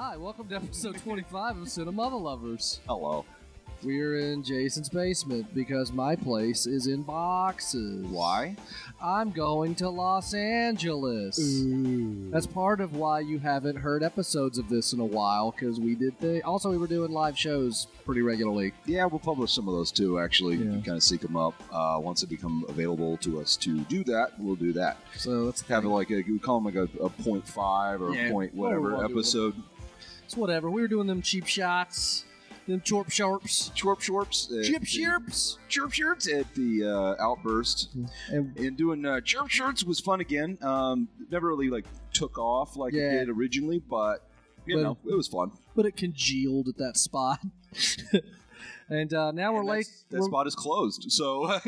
Hi, welcome to episode 25 of Cinemotherlovers. Hello. We're in Jason's basement because my place is in boxes. Why? I'm going to Los Angeles. Ooh. That's part of why you haven't heard episodes of this in a while, because we did also we were doing live shows pretty regularly. Yeah, we'll publish some of those too, actually. Yeah. Kind of seek them up. Once it become available to us to do that, we'll do that. So let's have we call them like a 0.5 or point whatever episode. It's whatever. We were doing them cheap shots. Them chorp sharps. Chirp chirps. Chip chirps. Chirp chirps at the Outburst. And doing chirp chirps was fun again. Never really took off like it did originally, but you know, it was fun. But it congealed at that spot. And now we're late. That spot is closed, so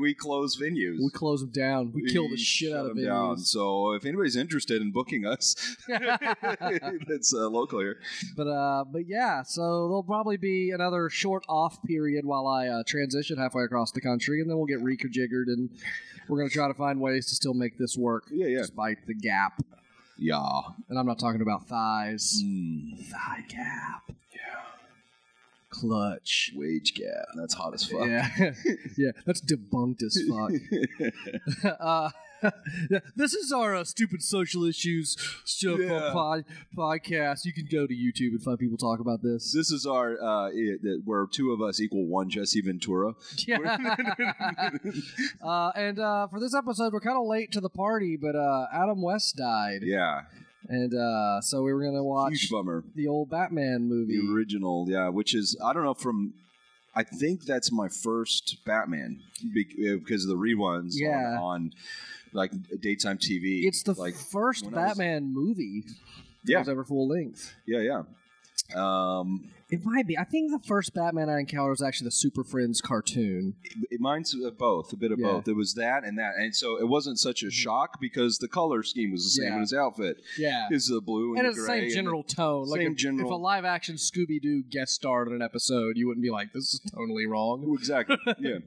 we close venues. We close them down. We kill the shit out of venues. Down. So if anybody's interested in booking us, that's local here. But yeah, so there'll probably be another short off period while I transition halfway across the country, and then we'll get rejiggered, and we're going to try to find ways to still make this work. Yeah. Despite the gap. Yeah. And I'm not talking about thighs. Thigh gap. Yeah. Clutch. Wage gap. That's hot as fuck. Yeah. Yeah, that's debunked as fuck. This is our stupid social issues show podcast. You can go to YouTube and find people talk about this. This is our where two of us equal one Jesse Ventura. Yeah. And for this episode, we're kind of late to the party, but Adam West died. Yeah. And so we were going to watch Huge bummer. The old Batman movie. The original, yeah, which is, I don't know, I think that's my first Batman because of the reruns on like daytime TV. It's the first Batman movie that was ever full length. Yeah. It might be. I think the first Batman I encountered was actually the Super Friends cartoon. Mine's both, a bit of both. It was that, and so it wasn't such a shock because the color scheme was the same in his outfit. Yeah, it's the blue and it's the same general tone. If a live action Scooby Doo guest starred in an episode, you wouldn't be like, "This is totally wrong." Exactly. Yeah.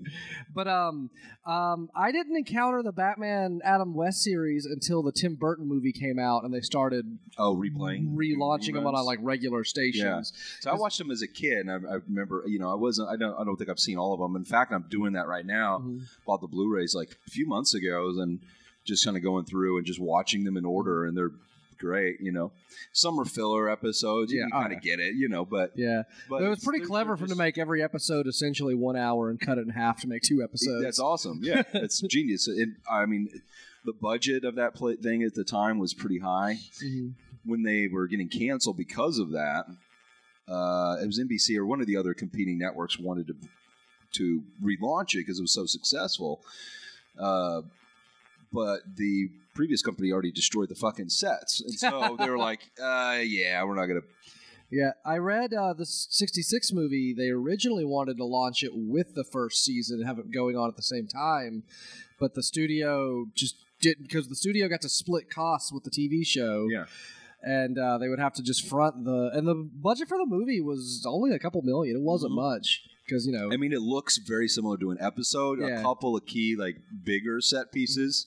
But I didn't encounter the Batman Adam West series until the Tim Burton movie came out, and they started relaunching them on regular stations. Yeah. So I watched them as a kid, and I remember, I don't think I've seen all of them. In fact, I'm doing that right now. Bought the Blu-rays a few months ago, and just kind of going through and just watching them in order, and they're great. Some are filler episodes. You kind of get it, but but it was pretty clever for them to make every episode essentially 1 hour and cut it in half to make 2 episodes. That's awesome. Yeah, it's genius. I mean, the budget of that thing at the time was pretty high. When they were getting canceled because of that. It was NBC or one of the other competing networks wanted to relaunch it because it was so successful. But the previous company already destroyed the fucking sets. And so they were like, we're not going to. Yeah, I read the 66 movie, they originally wanted to launch it with the first season and have it going on at the same time. But the studio just didn't, because the studio got to split costs with the TV show. Yeah. And they would have to just front the budget for the movie was only a couple million. It wasn't much because I mean, it looks very similar to an episode. A couple of key bigger set pieces,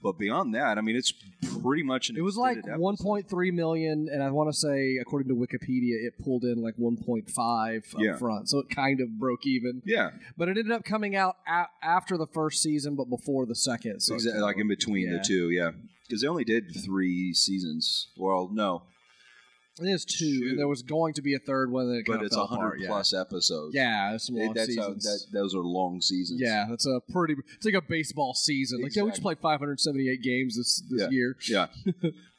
but beyond that, I mean, it's pretty much an. It was like 1.3 million, and I want to say, according to Wikipedia, it pulled in 1.5 up front, so it kind of broke even. Yeah, but it ended up coming out after the first season, but before the second. So exactly, in between the two. Yeah. Because they only did 3 seasons. Well, no. It is 2, and there was going to be a third one. That but it's 100-plus episodes. Yeah, it's some long seasons. Those are long seasons. Yeah, that's it's like a baseball season. Exactly. We just played 578 games this year. Yeah.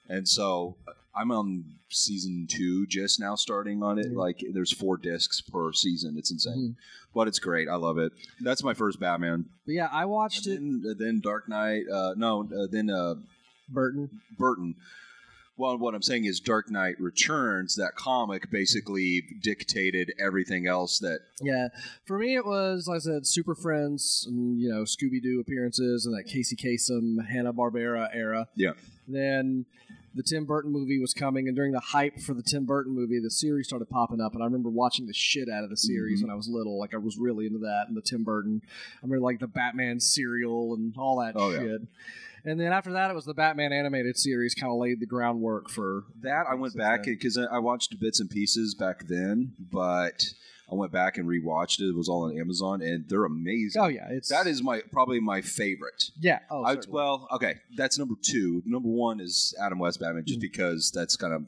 And so I'm on season 2 just now starting on it. There's 4 discs per season. It's insane. But it's great. I love it. That's my first Batman. But yeah, I watched it. Then Dark Knight. Burton. Well, what I'm saying is Dark Knight Returns, that comic basically dictated everything else that... Yeah. For me, it was, like I said, Super Friends, and, Scooby-Doo appearances, and that Casey Kasem, Hanna-Barbera era. Yeah. Then the Tim Burton movie was coming, and during the hype for the Tim Burton movie, the series started popping up, and I remember watching the shit out of the series when I was little. Like, I was really into that, and the Tim Burton. I remember, like, the Batman cereal and all that shit. Yeah. And then after that, it was the Batman animated series kind of laid the groundwork for that. I went back because I watched bits and pieces back then, but I went back and rewatched it. It was all on Amazon, and they're amazing. Oh yeah, that is probably my favorite. Yeah. Well, okay, that's number 2. Number 1 is Adam West Batman, just because that's kind of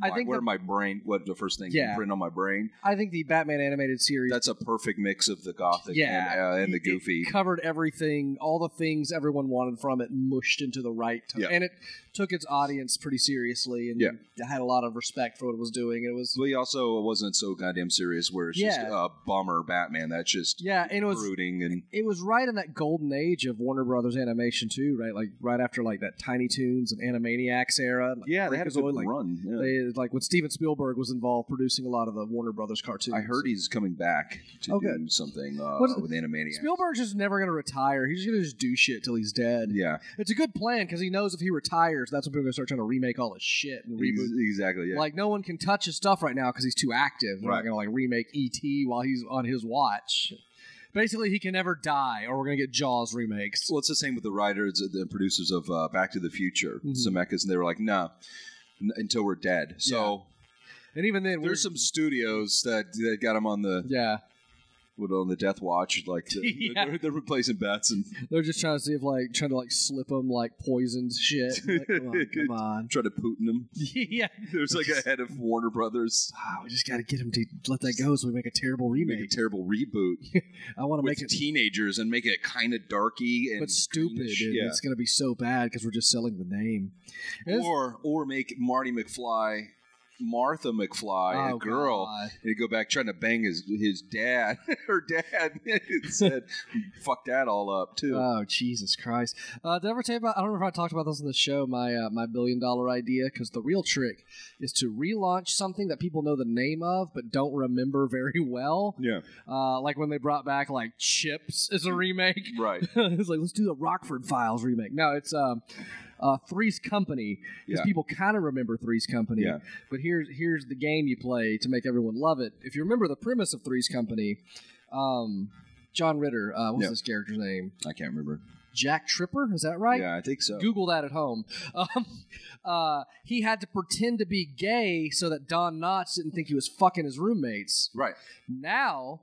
what the first thing printed on my brain. I think the Batman animated series. That's a perfect mix of the gothic and the goofy. It covered everything, all the things everyone wanted from it, mushed into the right time, and it took its audience pretty seriously, and had a lot of respect for what it was doing. It was. Well, he also wasn't so goddamn serious, where it's just a bummer Batman. That's just and it was brooding, and it was right in that golden age of Warner Brothers animation too, right? Like right after like that Tiny Toons and Animaniacs era. Like, they had a good run. Yeah. They, like when Steven Spielberg was involved producing a lot of the Warner Brothers cartoons. I heard he's coming back to do something with Animaniacs. Spielberg's just never going to retire. He's just going to just do shit till he's dead. Yeah, it's a good plan because he knows if he retires, that's when people are going to start trying to remake all his shit and reboot. Exactly. Yeah. Like no one can touch his stuff right now because he's too active. They're not going to like remake E.T. while he's on his watch. Basically, he can never die, or we're going to get Jaws remakes. Well, it's the same with the writers, the producers of Back to the Future, Zemeckis, and they were like, no, until we're dead. So, and even then, there's some studios that got him on the on the death watch, like they're replacing bets, and they're just trying to see if trying to slip them poisoned shit. Like, come on, try to Putin them. Yeah, there's like a head of Warner Brothers. We just got to get him to let that go, so we make a terrible remake, make a terrible reboot. I want to make it teenagers and make it kind of darky and but stupid. And it's going to be so bad because we're just selling the name, or make Marty McFly. Martha McFly, a girl, and he'd go back trying to bang his dad. Her dad said, "Fuck that all up too." Oh Jesus Christ! Did I ever tell you about? I don't know if I talked about this on the show. My $1 billion idea, because the real trick is to relaunch something that people know the name of but don't remember very well. Yeah. Like when they brought back Chips as a remake. Right. It's like, let's do the Rockford Files remake. No, it's Three's Company, because people kind of remember Three's Company. Yeah. But here's the game you play to make everyone love it. If you remember the premise of Three's Company, John Ritter, what's this character's name? I can't remember. Jack Tripper, is that right? Yeah, I think so. Google that at home. He had to pretend to be gay so that Don Knotts didn't think he was fucking his roommates. Right. Now,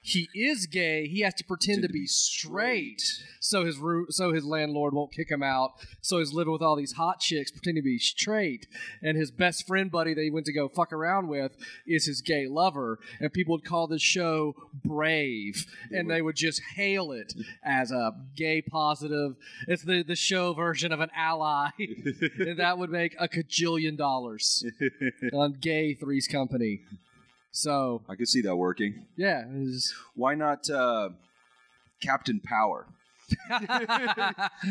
he is gay. He has to pretend to be straight, so his landlord won't kick him out. So he's living with all these hot chicks, pretending to be straight. And his best friend buddy that he went to go fuck around with is his gay lover. And people would call this show Brave, and they would just hail it as a gay positive. It's the show version of an Ally, and that would make $1 kajillion on gay Three's Company. So I could see that working. Yeah. Why not Captain Power?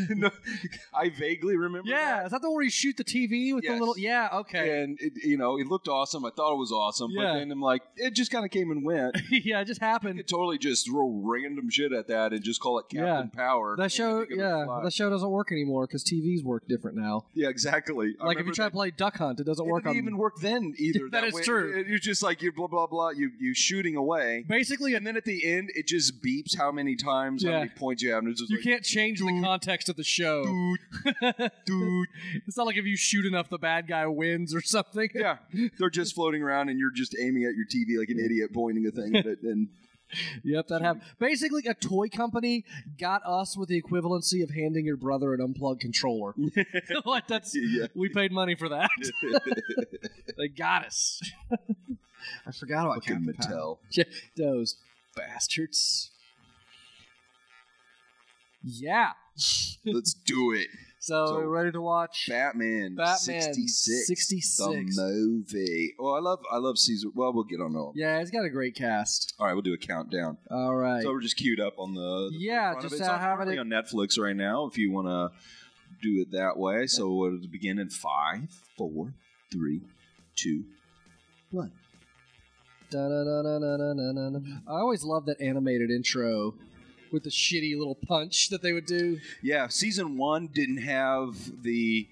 No, I vaguely remember. Yeah, is that the one where you shoot the TV with the little? Yeah, okay. And it looked awesome. I thought it was awesome, but then I'm like, it just kind of came and went. Yeah, it just happened. You could totally just throw random shit at that and just call it Captain Power. That show, that show doesn't work anymore because TVs work different now. Yeah, exactly. Like if you try to play Duck Hunt, it doesn't work. It didn't even work then either. That is true. You're just like you're blah blah blah. You shooting away basically, and then at the end it just beeps how many times, how many points you have. And it's just you can't change the context of the show. Dude. It's not like if you shoot enough, the bad guy wins or something. Yeah, they're just floating around, and you're just aiming at your TV like an idiot, pointing a thing at it. And yep, that happened. Basically, a toy company got us with the equivalency of handing your brother an unplugged controller. Like we paid money for that. They got us. I forgot about Captain Mattel. Those bastards. Yeah. Let's do it. So we're ready to watch Batman 66. The movie. Oh, I love Caesar. Well, we'll get on all. Yeah, it's got a great cast. All right, we'll do a countdown. All right. So we're just queued up on the just having it on Netflix right now if you want to do it that way. So we'll begin in 5, 4, 3, 2, 1. I always love that animated intro with the shitty little punch that they would do. Yeah, season 1 didn't have the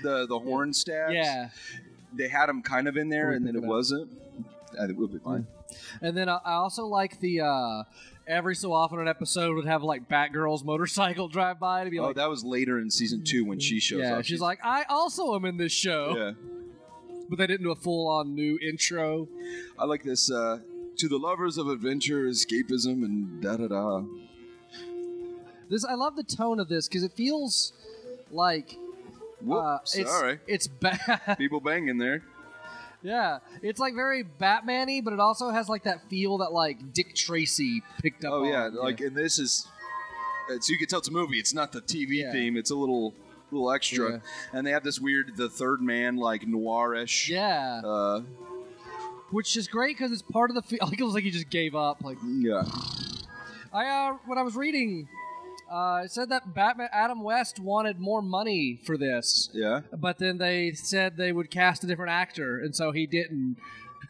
the horn stabs. Yeah. They had them kind of in there, and then it wasn't. I think we'll be fine. And then I also like the every so often an episode would have like Batgirl's motorcycle drive by to be like, that was later in season 2 when she shows up. Yeah, she's like, I also am in this show. Yeah. But they didn't do a full-on new intro. I like this, to the lovers of adventure, escapism, and da-da-da. I love the tone of this, because it feels like... Whoops, sorry. It's bad. People banging there. Yeah, it's like very Batman-y, but it also has like that feel that like Dick Tracy picked up on. Oh, yeah, like, and this is... so you can tell it's a movie. It's not the TV theme. It's a little extra. Yeah. And they have this weird, the third man, like, noirish. Yeah. Which is great because it's part of the... Like, it was like he just gave up. Like, yeah. When I was reading... it said that Adam West wanted more money for this. Yeah. But then they said they would cast a different actor, and so he didn't.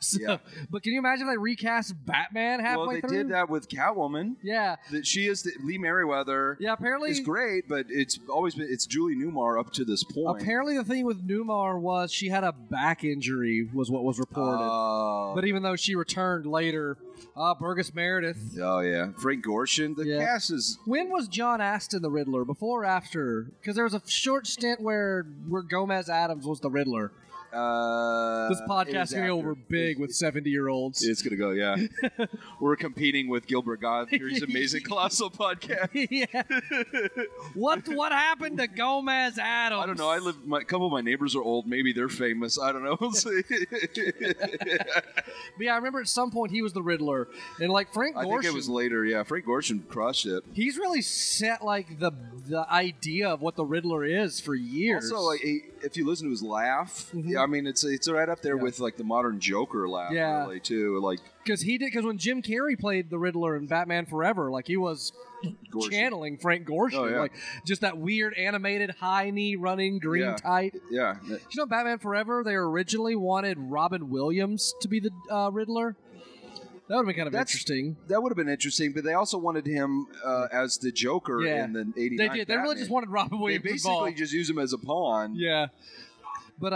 So, yeah. But can you imagine if they recast Batman halfway through? Well, they did that with Catwoman. Yeah. She is Lee Merriweather. Yeah, apparently. It's great, but it's always been, it's Julie Newmar up to this point. Apparently the thing with Newmar was she had a back injury, was what was reported. But even though she returned later, Burgess Meredith. Oh, yeah. Frank Gorshin. The cast is... When was John Astin the Riddler? Before or after? Because there was a short stint where Gomez Addams was the Riddler. This podcast is going to go over big with 70-year-olds. It's going to go, yeah. We're competing with Gilbert Gottfried's Amazing Colossal podcast. Yeah. What happened to Gomez Addams? I don't know. A couple of my neighbors are old. Maybe they're famous. I don't know. We'll see. But yeah, I remember at some point he was the Riddler. And like Frank Gorshin. I think it was later, yeah. Frank Gorshin crushed it. He's really set like the idea of what the Riddler is for years. Also, like, if you listen to his laugh, I mean, it's right up there with like the modern Joker laugh, really, too. Like, because when Jim Carrey played the Riddler in Batman Forever, like he was channeling Frank Gorshin, like just that weird animated high knee running green tight. Yeah. You know, Batman Forever, they originally wanted Robin Williams to be the Riddler. That would have been kind of interesting. That would have been interesting, but they also wanted him as the Joker in the 89 They did. They really just wanted Robin Williams They basically involved. just use him as a pawn. Yeah. But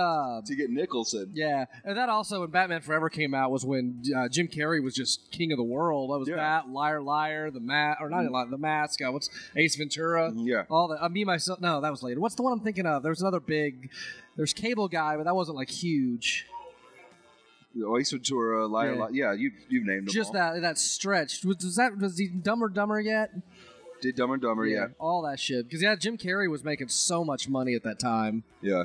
to get Nicholson. Yeah. And that also, when Batman Forever came out, was when Jim Carrey was just king of the world. That was that, Liar Liar, The Mask, what's Ace Ventura? Yeah. All that. Me, Myself, no, that was later. What's the one I'm thinking of? There's another there's Cable Guy, but that wasn't like huge. Ace Ventura, Liar Liar. Yeah, you've named them just all. that stretch. Was he Dumb or Dumber yet? Did Dumb and Dumber, yeah. All that shit. Because, Jim Carrey was making so much money at that time. Yeah.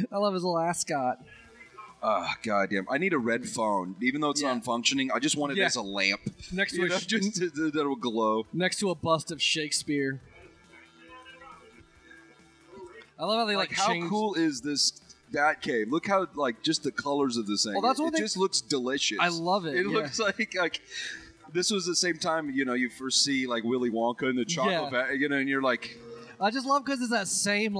I love his little ascot. Goddamn. I need a red phone. Even though it's non-functioning, I just want it as a lamp. Next to just that'll glow. Next to a bust of Shakespeare. I love how they how cool is this Batcave? Look how just the colors of this thing. Well, it just looks delicious. I love it. It looks like this was the same time you first see like Willy Wonka in the chocolate and you're like, I just love because it's that same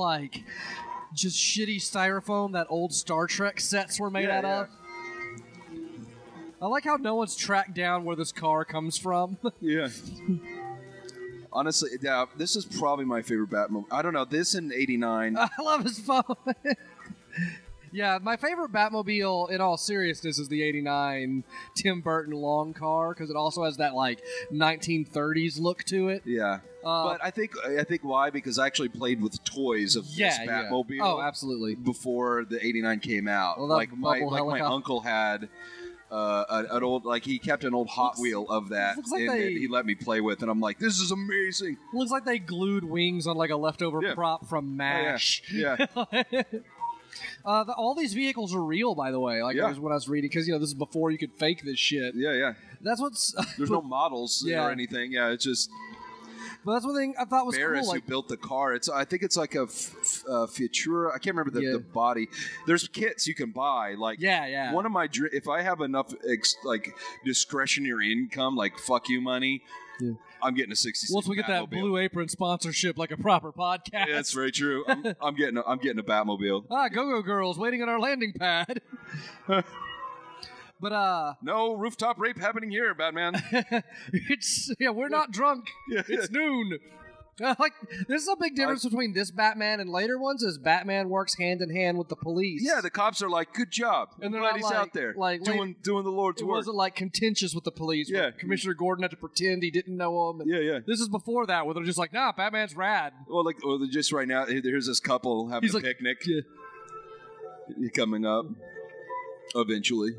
just shitty styrofoam that old Star Trek sets were made out of. I like how no one's tracked down where this car comes from. Yeah. Honestly, this is probably my favorite Batman. I don't know. This in '89. I love his phone. Yeah, my favorite Batmobile, in all seriousness, is the '89 Tim Burton long car because it also has that 1930s look to it. Yeah, but I think why? Because I actually played with toys of this Batmobile. Yeah. Oh, absolutely. Before the '89 came out, well, my uncle had. An old, he kept an old Hot Wheel of that, and he let me play with, and I'm like, this is amazing. Looks like they glued wings on a leftover prop from MASH. Oh, yeah. All these vehicles are real, by the way. When I was reading, because this is before you could fake this shit. Yeah. That's what's. There's no models or anything. Yeah, it's just. But that's one thing I thought was Barris, cool. who built the car. I think it's like a Futura. I can't remember the body. There's kits you can buy. One of my if I have enough discretionary income, fuck you money. Yeah. I'm getting a 66. Once we get that Blue Apron sponsorship, like a proper podcast. Yeah, that's very true. I'm getting a Batmobile. Go-Go Girls waiting on our landing pad. But no rooftop rape happening here, Batman. We're not drunk. It's noon. Like, this is a big difference between this Batman and later ones. Is Batman works hand in hand with the police. Yeah, the cops are like, "Good job," and they're glad not he's like, out there doing the Lord's work. It wasn't like contentious with the police. Yeah, Commissioner Gordon had to pretend he didn't know him. Yeah. This is before that, where they're just like, "Nah, Batman's rad." Well, like, just right now, here's this couple having a picnic. Yeah. Coming up eventually.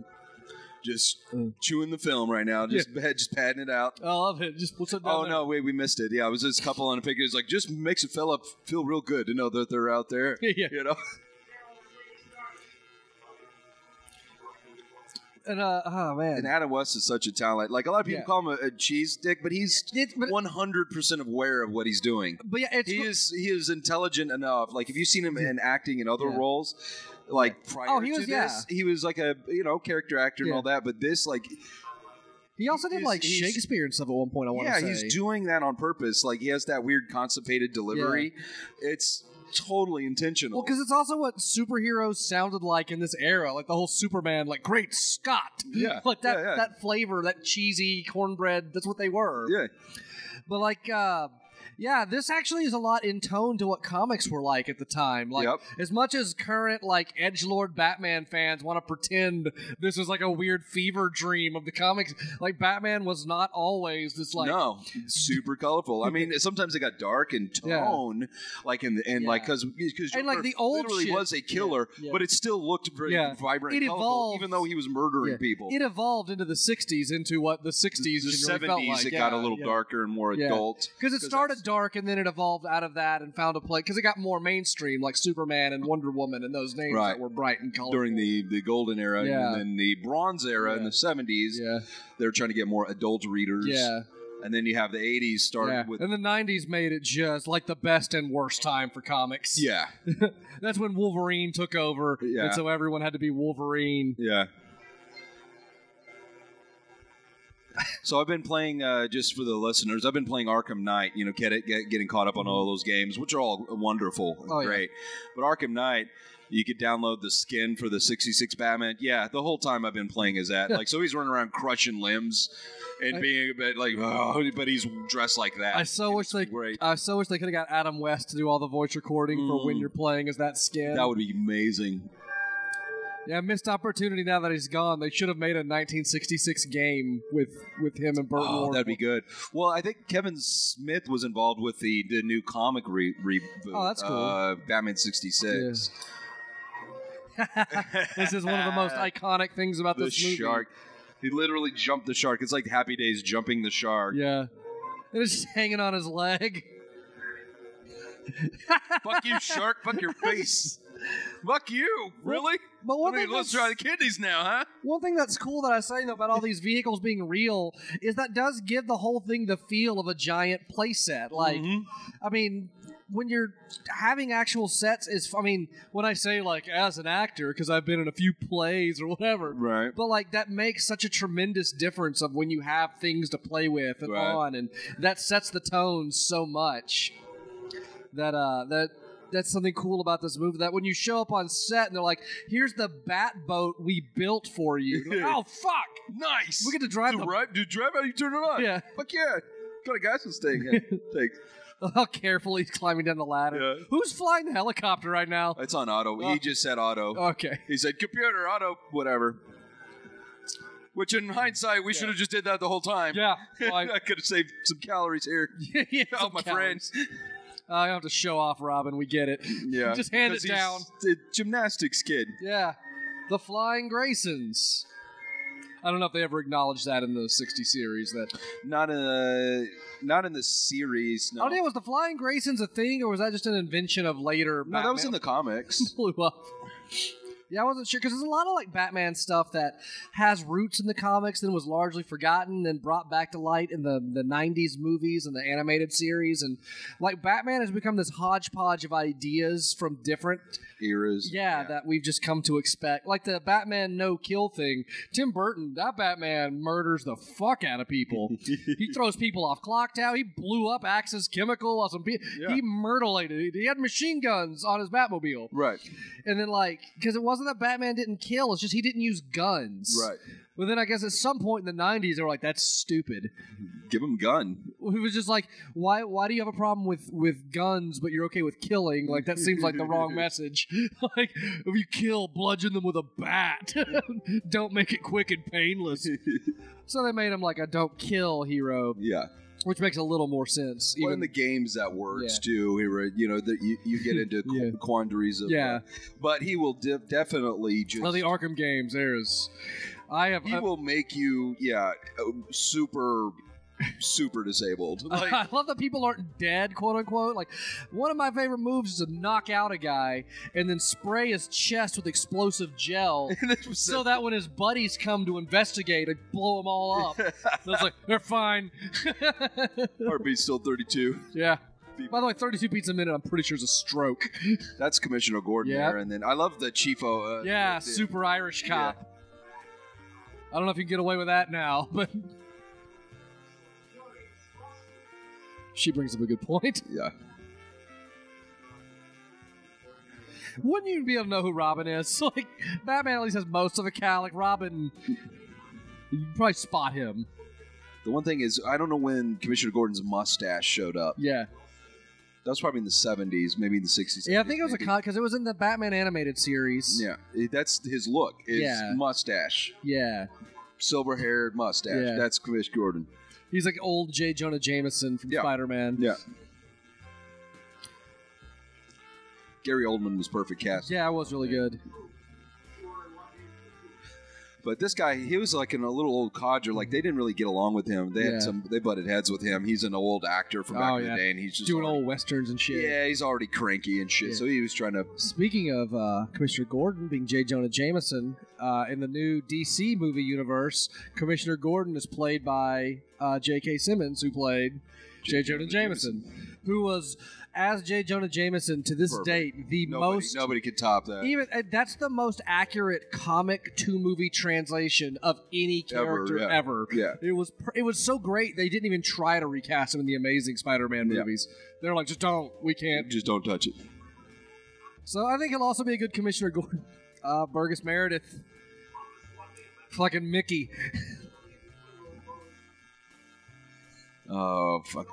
Just chewing the film right now, just padding it out. I love it. Just what's it down there? No, wait, we missed it. Yeah, it was this couple on a picture. It's like, just makes a fella feel real good to know that they're out there. Yeah. You know? And oh man, and Adam West is such a talent. Like, a lot of people call him a cheese dick, but he's 100% aware of what he's doing. But yeah, he is intelligent enough. Like, if you've seen him in acting in other roles, like prior to this, he was like a character actor and all that. But this, like, he also did like Shakespeare and stuff at one point. I want to say, he's doing that on purpose. Like, he has that weird constipated delivery. Yeah. It's totally intentional. Well, because it's also what superheroes sounded like in this era, like the whole Superman, like Great Scott, like that flavor, that cheesy cornbread. That's what they were. Yeah, but like. Yeah, this actually is a lot in tone to what comics were like at the time. Like, as much as current, like, edgelord Batman fans want to pretend this is like a weird fever dream of the comics, like, Batman was not always this, like... No, super colorful. I mean, sometimes it got dark in tone, like, like, because like, the old literally was a killer, but it still looked very vibrant and colorful, even though he was murdering people. It evolved into the 60s, into what the 60s the 70s, felt like. It got a little darker and more adult. Because it started dark, and then it evolved out of that and found a place because it got more mainstream, like Superman and Wonder Woman and those names that were bright and colorful during the golden era, and then the bronze era in the 70s. Yeah, they were trying to get more adult readers. Yeah. And then you have the 80s started with... And the 90s made it just like the best and worst time for comics. Yeah. That's when Wolverine took over, and so everyone had to be Wolverine. Yeah. So I've been playing, just for the listeners, I've been playing Arkham Knight, getting caught up on all those games, which are all wonderful and great. But Arkham Knight, you could download the skin for the 66 Batman. Yeah, the whole time I've been playing as that. Like, so he's running around crushing limbs and being a bit like, but he's dressed like that. I so wish they could have got Adam West to do all the voice recording for when you're playing as that skin. That would be amazing. Yeah, missed opportunity now that he's gone. They should have made a 1966 game with him and Burt Ward. That'd be good. Well, I think Kevin Smith was involved with the new comic reboot. Oh, that's cool. Batman 66. Yeah. This is one of the most iconic things about this movie. The shark. He literally jumped the shark. It's like Happy Days jumping the shark. Yeah. And it's just hanging on his leg. Fuck you, shark. Fuck your face. Fuck you. Really? But let's try the kidneys now, huh? One thing that's cool that I was saying about all these vehicles being real is that does give the whole thing the feel of a giant playset. Like, I mean, when you're having actual sets when I say, like, as an actor, because I've been in a few plays or whatever. Right. But, like, that makes such a tremendous difference of when you have things to play with and on, and that sets the tone so much that's something cool about this movie, that when you show up on set and they're like, here's the bat boat we built for you. Like, oh, fuck. Nice. We get to drive Do you drive? How do you turn it on? Yeah. Fuck yeah. What kind of gas is staying? Thanks. How carefully he's climbing down the ladder. Yeah. Who's flying the helicopter right now? It's on auto. He just said auto. Okay. He said computer, auto, whatever. Which, in hindsight, we should have just did that the whole time. Yeah. Well, I could have saved some calories here. Yeah, help my friends. I don't have to show off, Robin. We get it. Yeah. Just hand it down. The gymnastics kid. Yeah. The Flying Graysons. I don't know if they ever acknowledged that in the 60 series. That not in the series. No. I don't know. Was the Flying Graysons a thing, or was that just an invention of later? No, that was in the comics. Blew up. Yeah, I wasn't sure, because there's a lot of like Batman stuff that has roots in the comics and was largely forgotten and brought back to light in the 90s movies and the animated series. And like Batman has become this hodgepodge of ideas from different eras. Yeah, that we've just come to expect. Like the Batman no-kill thing. Tim Burton, that Batman murders the fuck out of people. He throws people off clock tower. He blew up Axis Chemical on some people. Yeah. He murderlated. He had machine guns on his Batmobile. Right. And then like, because it wasn't that Batman didn't kill, it's just he didn't use guns. Right. But then I guess at some point in the 90s, they were like, that's stupid. Give him a gun. It was just like, why do you have a problem with guns, but you're okay with killing? Like, that seems like the wrong message. Like, if you kill, bludgeon them with a bat. Don't make it quick and painless. So they made him like a don't kill hero. Yeah. Which makes a little more sense. Well, in the games that works too. You know, that you get into quandaries of. Yeah. But he will definitely just. Well, the Arkham games, he will make you, super disabled. Like, I love that people aren't dead, quote unquote. Like, one of my favorite moves is to knock out a guy and then spray his chest with explosive gel so that when his buddies come to investigate, it blow them all up. So it's like, they're fine. Heartbeat's still 32. Yeah. By the way, 32 beats a minute, I'm pretty sure is a stroke. That's Commissioner Gordon there. And then I love the Chiefo. Super Irish cop. Yeah. I don't know if you can get away with that now, but... She brings up a good point. Yeah. Wouldn't you be able to know who Robin is? Like, Batman at least has most of a cowl. Like, Robin, you can probably spot him. The one thing is, I don't know when Commissioner Gordon's mustache showed up. Yeah. That was probably in the 70s, maybe in the 60s. Yeah, I think it was because it was in the Batman animated series. Yeah. That's his look, mustache. Yeah. Silver-haired mustache. Yeah. That's Commissioner Gordon. He's like old J. Jonah Jameson from Spider-Man. Yeah. Gary Oldman was perfect cast. Yeah, it was really good. But this guy, he was like a little old codger. Like, they didn't really get along with him. They had they butted heads with him. He's an old actor from back in the day, and he's just doing old westerns and shit. Yeah, he's already cranky and shit. Yeah. So he was trying to. Speaking of Commissioner Gordon being J. Jonah Jameson, in the new DC movie universe, Commissioner Gordon is played by J.K. Simmons, who played J. Jonah Jameson, who was, as J. Jonah Jameson to this date, nobody could top that. Even that's the most accurate comic to movie translation of any character ever. Yeah. It was so great they didn't even try to recast him in the Amazing Spider-Man movies. They're like, we can't. Just don't touch it. So I think he'll also be a good Commissioner Gordon. Burgess Meredith. Fucking Mickey. Oh, fuck.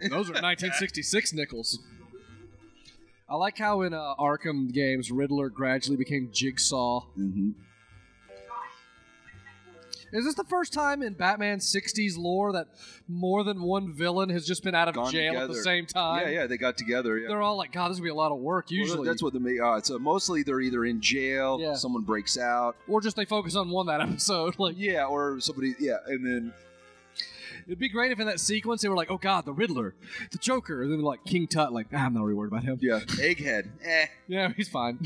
Those are 1966 nickels. I like how in Arkham games, Riddler gradually became Jigsaw. Mm-hmm. Is this the first time in Batman 60s lore that more than one villain has just been out of jail at the same time? Yeah, they got together. Yeah. They're all like, God, this would be a lot of work, usually. Well, that's what so mostly they're either in jail, someone breaks out. Or just they focus on one that episode. Like, yeah, or somebody, and then... It'd be great if in that sequence they were like, oh God, the Riddler, the Joker, and then like King Tut, like, I'm not really worried about him. Yeah, Egghead, Yeah, he's fine.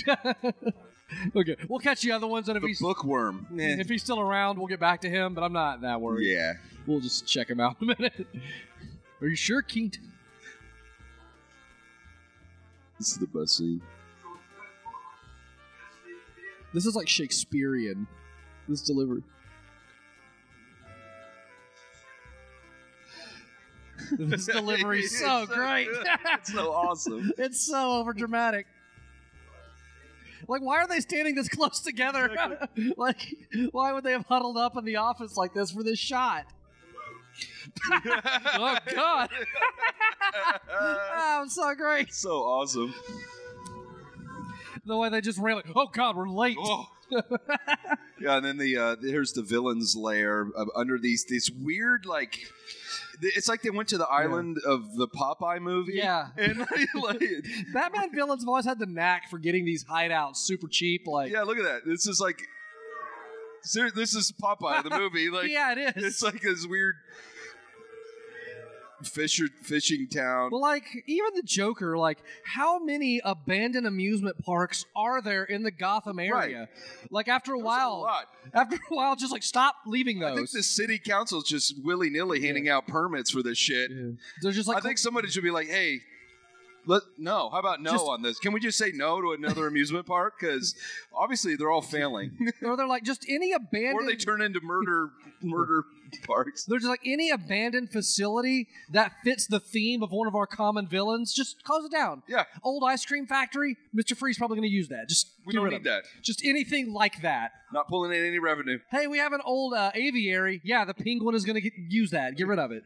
Okay, we'll catch the other ones, and if he's bookworm, if he's still around, we'll get back to him. But I'm not that worried. Yeah, we'll just check him out in a minute. Are you sure, King? This is the best scene. This is like Shakespearean. This delivery. This delivery is so great. It's so awesome. It's so overdramatic. Like, why are they standing this close together? Like, why would they have huddled up in the office like this for this shot? Oh, God. Oh, it's so great. So awesome. The way they just ran like, oh, God, we're late. Oh. Yeah, and then here's the Villains Lair under this weird, like... It's like they went to the island of the Popeye movie. Yeah. And like, Batman villains have always had the knack for getting these hideouts super cheap. Like, yeah, look at that. This is like, this is Popeye, the movie. Like, yeah, it is. It's like this weird fishing town. Well, like, even the Joker, like, how many abandoned amusement parks are there in the Gotham area? Right. Like, after a while, just like, stop leaving those. I think the city council's just willy-nilly handing out permits for this shit. Yeah. They're just like, I think somebody should be like, hey, No. How about no on this? Can we just say no to another amusement park? Because obviously they're all failing. Or they're like just any abandoned... Or they turn into murder parks. They're just like any abandoned facility that fits the theme of one of our common villains. Just close it down. Yeah. Old ice cream factory. Mr. Freeze probably going to use that. Just we don't need that. Just anything like that. Not pulling in any revenue. Hey, we have an old aviary. Yeah, the penguin is going to use that. Get rid of it.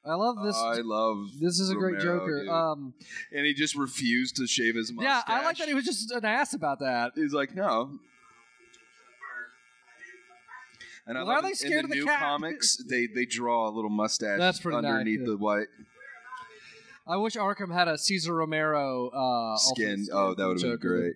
I love this. This is a great Joker. And he just refused to shave his mustache. Yeah, I like that he was just an ass about that. He's like, no. And I love they scared in the of the new cat? comics, they draw a little mustache That's pretty underneath nice, the white I wish Arkham had a Cesar Romero skin. Oh, that would have been great.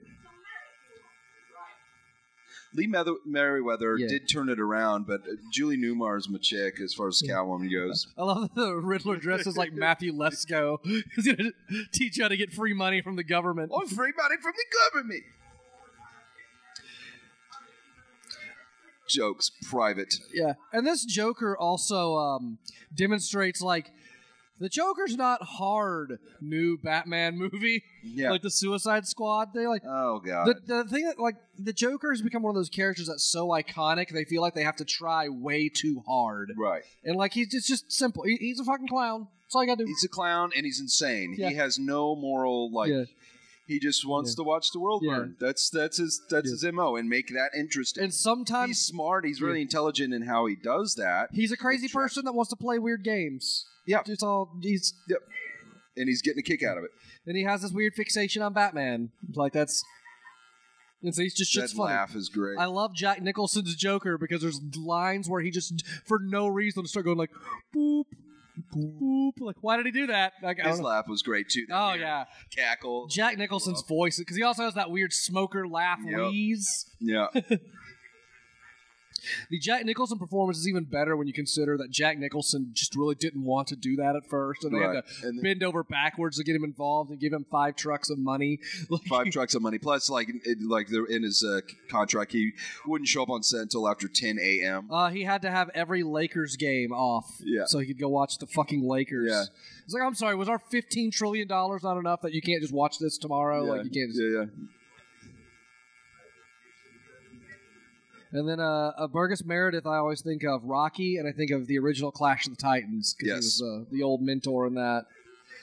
Lee Merriweather did turn it around, but Julie Newmar's my chick as far as Catwoman goes. I love that the Riddler dresses like Matthew Lesko. He's going to teach you how to get free money from the government. Oh, free money from the government. Jokes, private. Yeah, and this Joker also demonstrates like the Joker's not hard new Batman movie. Yeah. Like the Suicide Squad. They like oh god. The thing that like the Joker has become one of those characters that's so iconic they feel like they have to try way too hard. Right. And like it's just simple. He's a fucking clown. That's all you gotta do. He's a clown and he's insane. Yeah. He has no moral he just wants to watch the world burn. That's his MO and make that interesting. And sometimes he's smart, he's really intelligent in how he does that. He's a crazy person that wants to play weird games. Yeah. It's all and he's getting a kick out of it. And he has this weird fixation on Batman. Like that's and so he's just shit's funny. That laugh is great. I love Jack Nicholson's Joker because there's lines where he just for no reason will start going like boop. Boop. Like, why did he do that? Like, his laugh was great too. Oh yeah, cackle. Jack Nicholson's voice because he also has that weird smoker laugh wheeze. Yeah. The Jack Nicholson performance is even better when you consider that Jack Nicholson just really didn't want to do that at first, and they had to bend over backwards to get him involved and give him 5 trucks of money. 5 trucks of money, plus in his contract, he wouldn't show up on set until after 10 a.m. He had to have every Lakers game off, so he could go watch the fucking Lakers. Yeah. It's like, I'm sorry, was our $15 trillion not enough that you can't just watch this tomorrow? Yeah. Like you can't. Just... And then Burgess Meredith, I always think of Rocky, and I think of the original Clash of the Titans because he was the old mentor in that.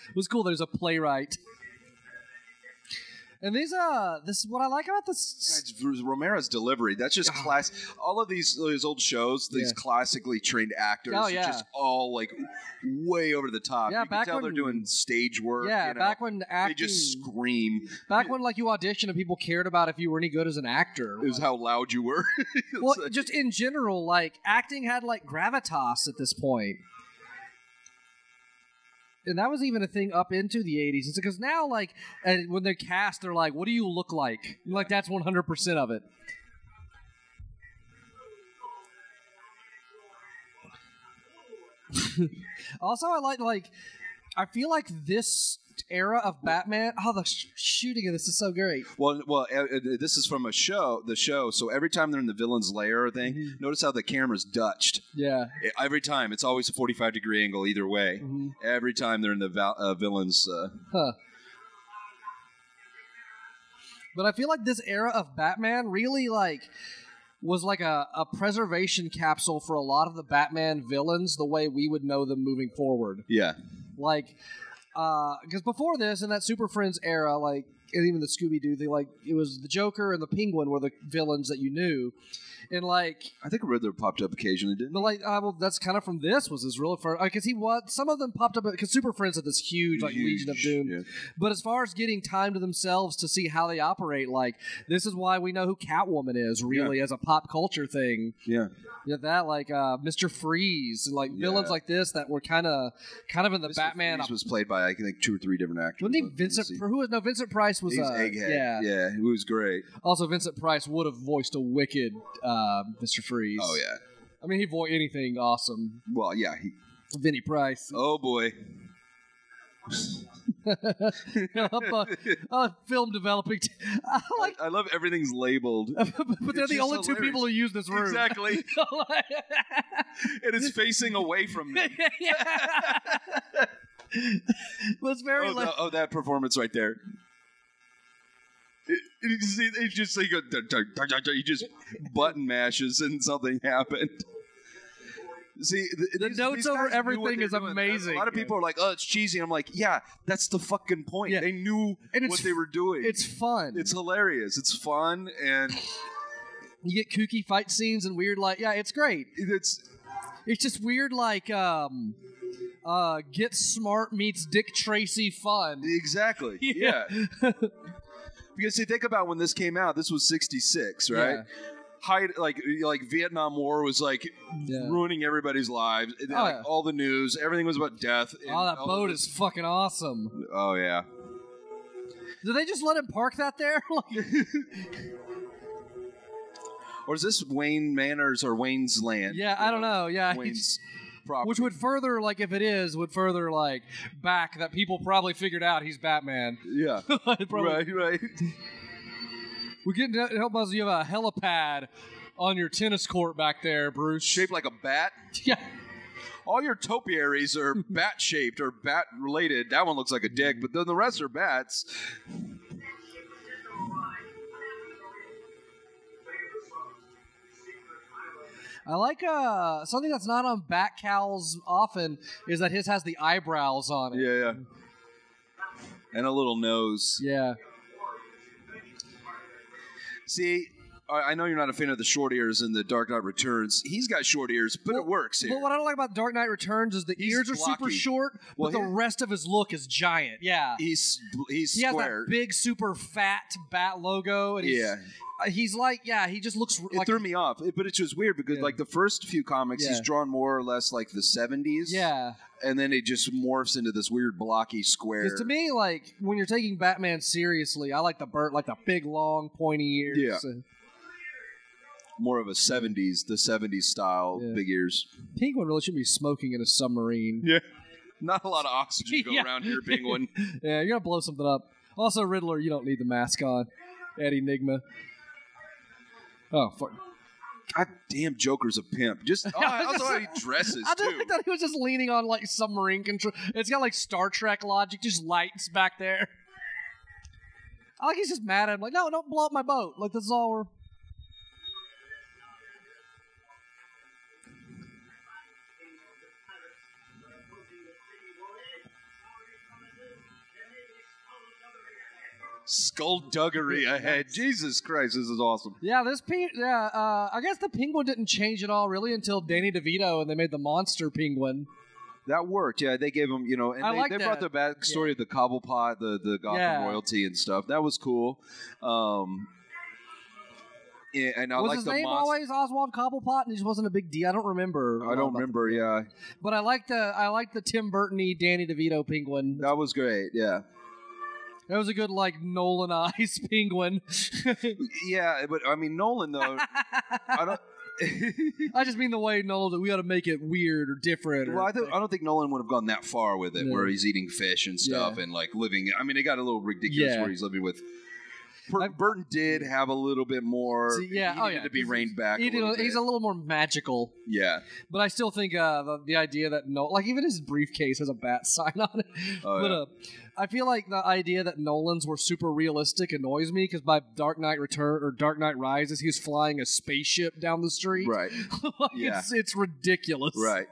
It was cool. There's a playwright. And this is what I like about this. Romero's delivery. That's just class. All of these old shows, these classically trained actors, are just all like way over the top. Yeah, you can tell they're doing stage work. Yeah, back when acting, they just scream. Back when like you auditioned and people cared about if you were any good as an actor. It was how loud you were. Well, just in general, like acting had like gravitas at this point. And that was even a thing up into the 80s. It's because now, like, when they're cast, they're like, what do you look like? Like, that's 100% of it. Also, I feel like this era of Batman, the shooting of this is so great. Well, this is from the show, so every time they're in the Villains Lair thing, notice how the camera's Dutched. Yeah. Every time. It's always a 45-degree angle either way. Mm-hmm. Every time they're in the Villains... But I feel like this era of Batman really, was like a preservation capsule for a lot of the Batman villains the way we would know them moving forward. Yeah. Because before this, in that Super Friends era, and even the Scooby-Doo thing, it was the Joker and the Penguin were the villains that you knew. And, I think Riddler popped up occasionally, didn't he? But, that's kind of from this was his real first... Because some of them popped up... Because Super Friends had this huge Legion of Doom. Yeah. But as far as getting time to themselves to see how they operate, this is why we know who Catwoman is, really, as a pop culture thing. Yeah. Yeah, that, Mr. Freeze, and, villains like this that were kind of in the Mr. Batman... Freeze was played by, I think, 2 or 3 different actors. Wasn't he Vincent... Vincent Price was... He was Egghead. Yeah, he was great. Also, Vincent Price would have voiced a wicked Mr. Freeze. Oh, yeah. I mean, he voiced anything awesome. Well, yeah. Vinny Price. Oh, boy. Film developing. I love everything's labeled. But they're the only two people who use this room. Exactly. And it's facing away from them. Well, it's very that performance right there. He just button mashes and something happened. See, the notes over everything is amazing. A lot of people are like, "Oh, it's cheesy." I'm like, "Yeah, that's the fucking point." Yeah. They knew what they were doing. It's fun. It's hilarious. It's fun, and you get kooky fight scenes and weird, it's great. It's just weird, Get Smart meets Dick Tracy fun. Exactly. Yeah. Because you think about when this came out, this was 1966, right? Yeah. Like Vietnam War was ruining everybody's lives. All the news, everything was about death. That boat is fucking awesome. Oh yeah. Did they just let him park that there? Or is this Wayne Manor's or Wayne's land? Yeah, I don't know. Yeah, Wayne's property. Which would further, if it is, back that people probably figured out he's Batman. Yeah. Right. We get to help us. You have a helipad on your tennis court back there, Bruce. Shaped like a bat? Yeah. All your topiaries are bat-shaped or bat-related. That one looks like a dick, but then the rest are bats. I like something that's not on bat cowls often is that his has the eyebrows on it. Yeah. And a little nose. Yeah. See, I know you're not a fan of the short ears in The Dark Knight Returns. He's got short ears, but it works here. Well, what I don't like about Dark Knight Returns is the ears are super short, but the rest of his look is giant. Yeah. He's he square. Has that big, super fat bat logo. And he's he just looks It threw me off, but it's just weird because the first few comics, he's drawn more or less like the 70s. Yeah. And then it just morphs into this weird blocky square. Because to me, when you're taking Batman seriously, I like the big, long, pointy ears. Yeah. More of a 70s style, big ears. Penguin really should be smoking in a submarine. Yeah. Not a lot of oxygen go around here, Penguin. Yeah, you're going to blow something up. Also, Riddler, you don't need the mask on. Eddie Enigma. Oh, fuck. God damn, Joker's a pimp. Just also how he dresses, I too. thought he was just leaning on, submarine control. It's got, Star Trek logic, just lights back there. I like he's just mad at him. No, don't blow up my boat. This is all we're... Skullduggery ahead. Jesus Christ, this is awesome. Yeah, I guess the Penguin didn't change at all really until Danny DeVito and they made the monster Penguin. That worked, yeah. They gave him, and they brought the backstory of the Cobblepot, the Gotham royalty and stuff. That was cool. Yeah, and I was his name always Oswald Cobblepot, and he just wasn't a big deal. I don't remember. I don't remember. Yeah, but I like the Tim Burton-y Danny DeVito Penguin. That was great. Yeah. That was a good, Nolan-ized Penguin. Yeah, but, Nolan, though, I don't... I just mean the way Nolan, we got to make it weird or different. Well, I don't think Nolan would have gone that far with it, where he's eating fish and stuff and, living... it got a little ridiculous where he's living with... Burton did have a little bit more. He needed to be reined back. He's a little more magical. Yeah, but I still think the idea that even his briefcase has a bat sign on it. I feel like the idea that Nolan's were super realistic annoys me because by Dark Knight Return or Dark Knight Rises, he's flying a spaceship down the street. Right. It's ridiculous. Right.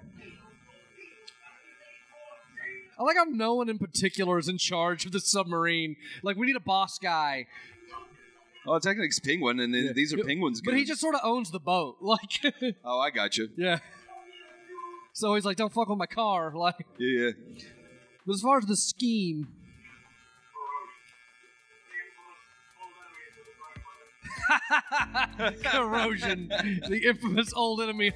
I like how Nolan in particular is in charge of the submarine. We need a boss guy. Oh, technically it's Penguin, and these are Penguin's. But he just sort of owns the boat. Oh, I got you. Yeah. So he's like, don't fuck with my car. Yeah. But as far as the scheme... Corrosion, the infamous old enemy.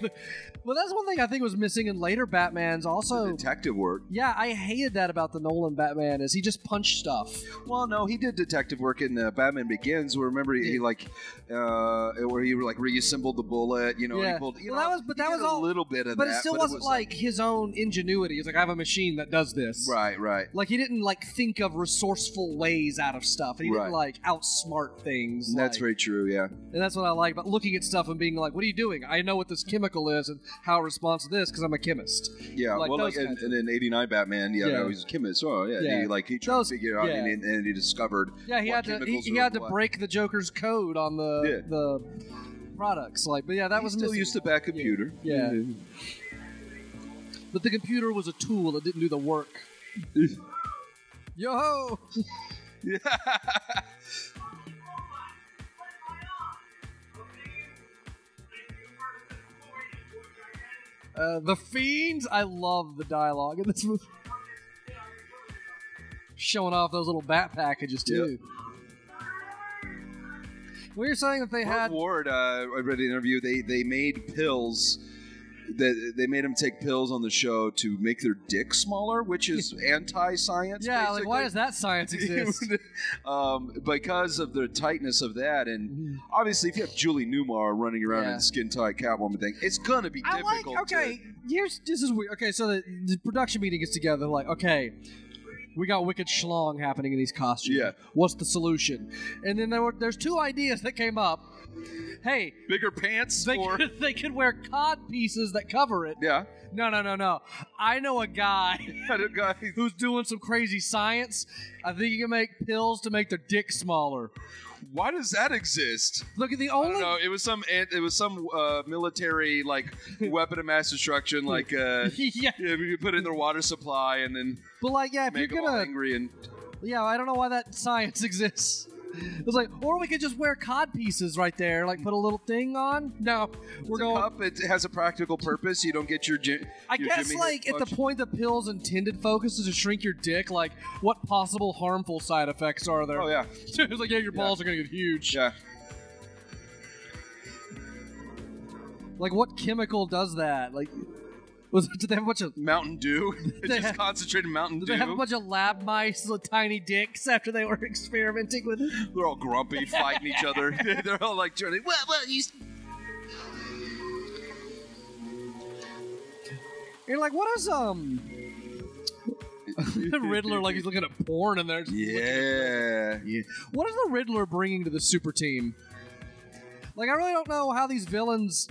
Well, that's one thing I think was missing in later Batmans. Also, the detective work. Yeah, I hated that about the Nolan Batman. Is he just punched stuff? Well, no, he did detective work in Batman Begins. Remember, he where he like reassembled the bullet. You know, yeah. he pulled. That was a little bit of that. But it still wasn't like his own ingenuity. He's like, I have a machine that does this. Right. Like he didn't like think of resourceful ways out of stuff. He didn't like outsmart things. That's very true. Yeah. And that's what I like about looking at stuff and being like, what are you doing? I know what this chemical is and how it responds to this because I'm a chemist. Yeah, like, well, like in 89 Batman, no, he's a chemist. Oh, yeah, he tried to figure out, and he discovered. Yeah, he had to break the Joker's code on the products. Like, but yeah, that was still used a bad computer. Yeah. But the computer was a tool; it didn't do the work. Yo ho! Yeah. The Fiends, I love the dialogue in this movie. Showing off those little bat packages, too. Yep. Well, you're saying that they had... Ward, I read an interview, they made pills... They made them take pills on the show to make their dick smaller, which is anti-science. Yeah, basically. like why does that science exist? Because of the tightness of that, and obviously, if you have Julie Newmar running around in a skin-tight Catwoman thing, it's gonna be difficult. This is weird. Okay, so the production meeting gets together. Like, okay, we got wicked schlong happening in these costumes. Yeah, what's the solution? And then there's two ideas that came up. Hey, bigger pants. They could wear cod pieces that cover it. Yeah. No. I know a guy who's doing some crazy science. I think he can make pills to make their dick smaller. Why does that exist? Look at the only. I don't know. It was some military like weapon of mass destruction. Like you put it in their water supply and then. But like if make you're them all angry and. Yeah, I don't know why that science exists. It was like, or we could just wear cod pieces there, like put a little thing on. No, we're going. Cup, it has a practical purpose. You don't get your. I guess, like at the point the pill's intended focus is to shrink your dick. Like, what possible harmful side effects are there? Oh yeah, it's like your balls are gonna get huge. Yeah. Like, what chemical does that? Like. Did they have a bunch of Mountain Dew? It's just concentrated Mountain Dew. Did they have a bunch of lab mice with tiny dicks after they were experimenting with it? They're all grumpy, fighting each other. They're all like turning. Well, you. You're like, what is the Riddler? Like he's looking at porn in there. Yeah. What is the Riddler bringing to the super team? Like, I really don't know how these villains.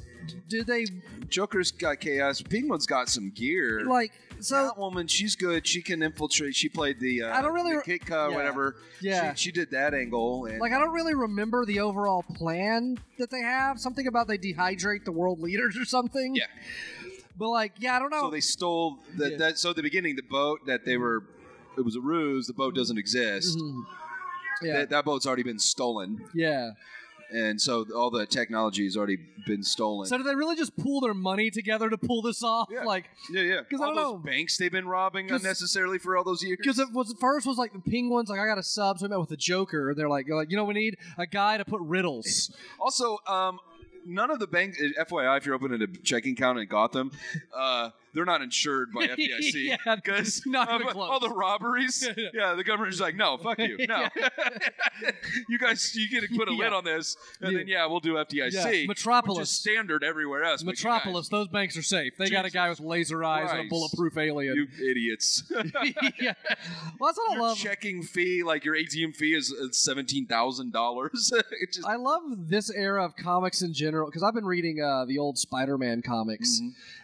Did they? Joker's got chaos. Penguin's got some gear. Like, so Catwoman, she's good. She can infiltrate. She played the I don't really the Kitka, whatever. Yeah, she did that angle. And, like, I don't really remember the overall plan that they have. Something about they dehydrate the world leaders or something. Yeah, but like, I don't know. So they stole that. So at the beginning, the boat that they were, it was a ruse. The boat doesn't exist. Mm-hmm. Yeah, that boat's already been stolen. Yeah. And so all the technology has already been stolen. So did they really just pool their money together to pull this off? Yeah. Like, Because all those banks they've been robbing unnecessarily for all those years. Because it was first was like the Penguins, like I got a sub, so I met with the Joker. And they're like, we need a guy to put riddles. Also, none of the banks, FYI, if you're opening a checking account in Gotham, they're not insured by FDIC. Because all the robberies, the governor's like, no, fuck you. No. You guys, you get to put a lid on this, and then, we'll do FDIC. Yeah. Metropolis. Which is standard everywhere else. Metropolis, those banks are safe. They got a guy with laser eyes and a bulletproof alien. You idiots. Well, that's what I love. Your checking fee, like your ATM fee is $17,000. I love this era of comics in general, because I've been reading the old Spider-Man comics,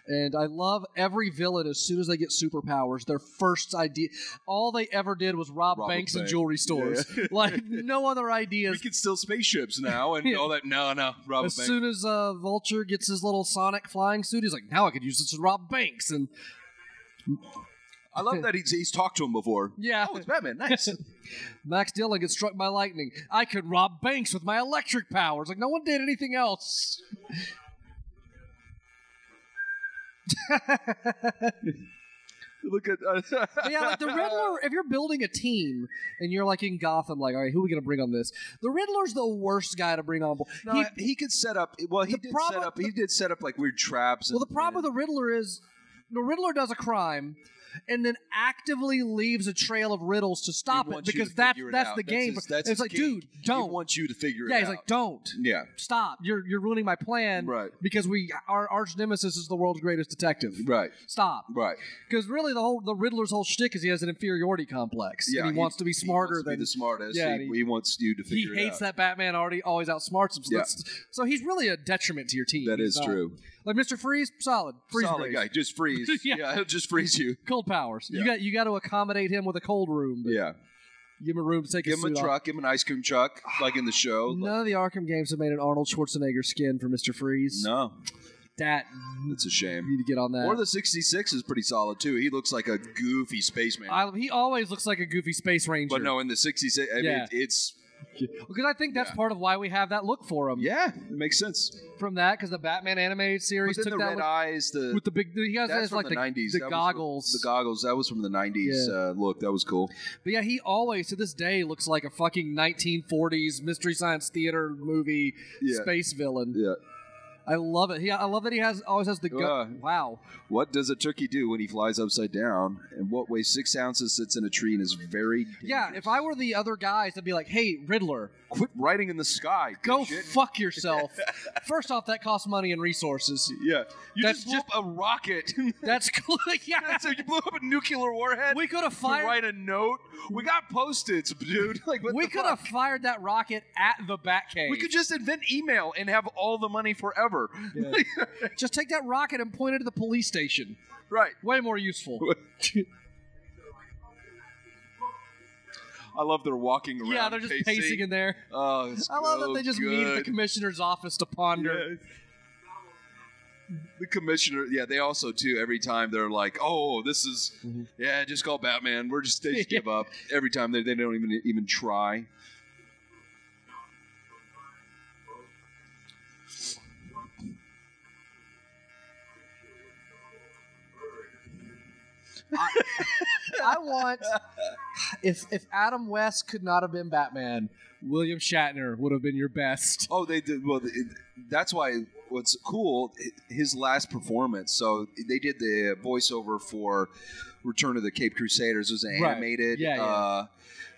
and I love every villain, as soon as they get superpowers, their first idea, all they ever did was rob banks and jewelry stores. Yeah. Like, no other ideas. We can steal spaceships now and all that. No, rob a bank. As soon as Vulture gets his little sonic flying suit, he's like, now I could use this to rob banks. And I love that he's talked to him before. Yeah. Oh, it's Batman. Nice. Max Dillon gets struck by lightning. I could rob banks with my electric powers. Like, no one did anything else. Look at yeah, like the Riddler. If you're building a team and you're like in Gotham, like, all right, who are we gonna bring on this? The Riddler's the worst guy to bring on board. No, he could set up. Well, he did set up like weird traps. Well, the problem with the Riddler is the Riddler does a crime and then actively leaves a trail of riddles to stop it because that's the game. It's like, dude, don't. He wants you to figure it out. Yeah, he's like, don't. Yeah. Stop. You're ruining my plan. Right. Because our arch nemesis is the world's greatest detective. Right. Stop. Right. Because really the Riddler's whole shtick is he has an inferiority complex. Yeah. And he wants to be smarter he wants to be the smartest. Yeah, he wants you to figure it out. He hates that Batman always outsmarts him. So he's really a detriment to your team. That is true. Like Mr. Freeze, solid guy. Just freeze. Yeah, he'll just freeze you. Cold powers. Yeah. You got to accommodate him with a cold room. Yeah. Give him a room to take his suit off. Give him a truck. Give him an ice cream truck, like in the show. None of the Arkham games have made an Arnold Schwarzenegger skin for Mr. Freeze. No. That's a shame. You need to get on that. Or the 66 is pretty solid, too. He looks like a goofy spaceman. He always looks like a goofy space ranger. But no, in the 66, I mean, it's... Because I think that's part of why we have that look for him. Yeah, it makes sense. From that, because the Batman animated series took the that red look, eyes, with the big. He has like the 90s. The goggles. The goggles. That was from the 90s look. That was cool. But yeah, he always to this day looks like a fucking 1940s Mystery Science Theater movie space villain. Yeah. I love it. I love that he always has the gun. Wow. What does a turkey do when he flies upside down? And what weighs 6 ounces, sits in a tree, and is very dangerous? Yeah, if I were the other guys, I'd be like, hey, Riddler. Quit riding in the sky. Go fuck yourself. First off, that costs money and resources. Yeah. You just blew up a rocket. That's cool. Yeah. So you blew up a nuclear warhead? We could have fired... To write a note? We got Post-its, dude. Like, we could have fired that rocket at the Batcave. We could just invent email and have all the money forever. Yeah. Just take that rocket and point it at the police station. Right. Way more useful. I love they're walking around. Yeah, they're just pacing in there. Oh, it's I love that they just meet at the commissioner's office to ponder. Yeah. The commissioner, they also, too, every time they're like, oh, this is, just call Batman. They just give up. Every time they don't even try. I want if Adam West could not have been Batman, William Shatner would have been your best. Oh, they did. Well, that's why. What's cool, his last performance. So they did the voiceover for Return of the Cape Crusaders. It was an animated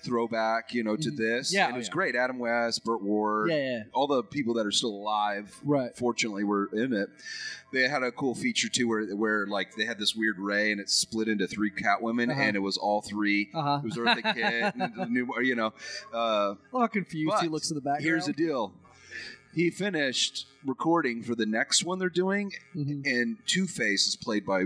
throwback, to this. Yeah, and it was great. Adam West, Burt Ward, all the people that are still alive. Right. Fortunately, were in it. They had a cool feature too, where like they had this weird ray, and it split into 3 Catwomen, and it was all 3. It was Eartha Kitt, and the new, a little confused. He looks in the background. Here's the deal. He finished recording for the next one they're doing, and Two-Face is played by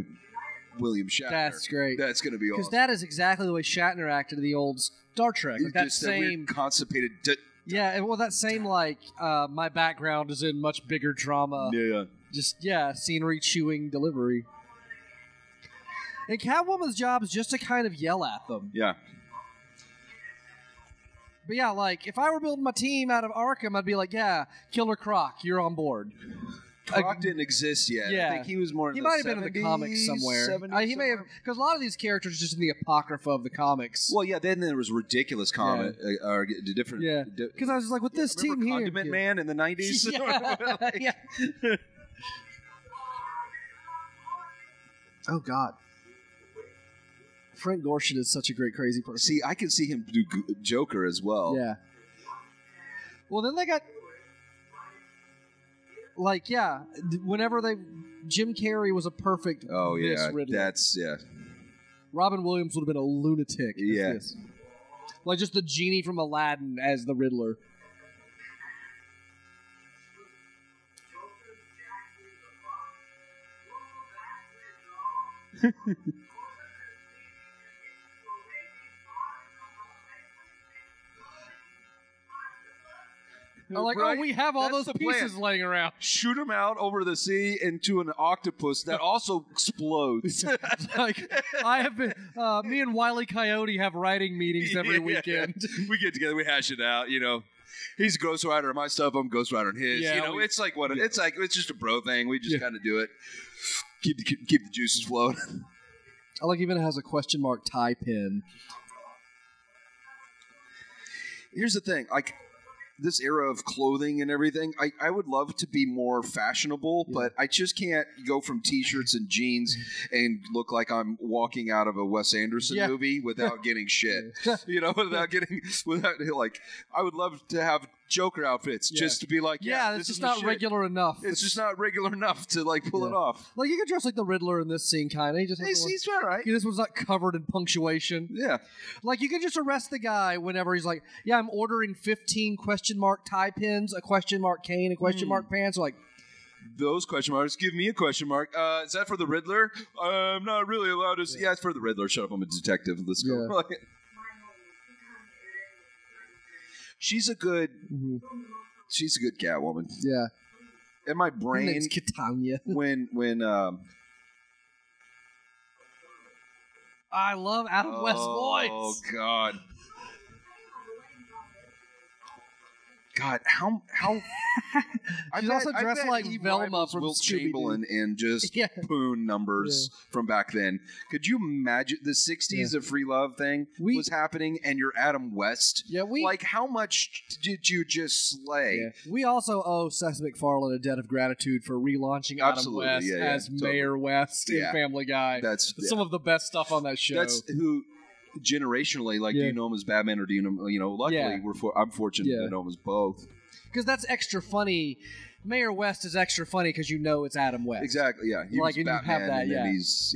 William Shatner. That's great. That's going to be awesome. Because that is exactly the way Shatner acted in the old Star Trek. Like that same weird constipated. That same my background is in much bigger drama. Yeah. Just scenery chewing delivery. And Catwoman's job is just to kind of yell at them. Yeah. But if I were building my team out of Arkham, I'd be like, Killer Croc, you're on board. Croc didn't exist yet. Yeah. I think he was more. He might have been in the comics somewhere. He may have, because a lot of these characters are just in the apocrypha of the comics. Well, then there was ridiculous comic, or different. Yeah. Because I was like, with this team here, Condiment Man in the 90s. Yeah. Oh God. Frank Gorshin is such a great crazy person. See, I can see him do Joker as well. Yeah. Well, then they got whenever Jim Carrey was a perfect Riddler. Robin Williams would have been a lunatic. Yeah. Like just the genie from Aladdin as the Riddler. We have all those pieces laying around. Shoot them out over the sea into an octopus that also explodes. I have been. Me and Wile E. Coyote have writing meetings every weekend. We get together, we hash it out. He's Ghost Rider on my stuff. I'm Ghost Rider on his. It's like it's just a bro thing. We just kind of do it. Keep the juices flowing. I like even has a question mark tie pin. Here's the thing, like this era of clothing and everything, I would love to be more fashionable, but I just can't go from T-shirts and jeans and look like I'm walking out of a Wes Anderson movie without getting shit. You know, without like, I would love to have Joker outfits just to be like, it's just not regular enough. It's just not regular enough to like pull it off. Like you could dress like the Riddler in this scene, kind of. He's all right. This one's not covered in punctuation. Yeah, like you could just arrest the guy whenever he's like, "Yeah, I'm ordering 15 question mark tie pins, a question mark cane, a question mark pants." Like those question marks give me a question mark. Is that for the Riddler? I'm not really allowed to. Yeah, it's for the Riddler. Shut up, I'm a detective. Let's go. She's a good Catwoman. Yeah. In my brain, her name's Catania. when I love Adam West's voice. Oh God. God, how she's also dressed like Velma from Wilt Scooby-Doo. Chamberlain and just poon numbers from back then. Could you imagine the 60s of free love thing was happening and you're Adam West? Yeah, like how much did you just slay? Yeah. We also owe Seth MacFarlane a debt of gratitude for relaunching Adam West as Mayor West in Family Guy. That's some of the best stuff on that show. That's who generationally, like, do you know him as Batman or do you know? Luckily, I'm fortunate to know him as both. Because that's extra funny. Mayor West is extra funny because you know it's Adam West. Exactly. Yeah. He was Batman, you have that. And he's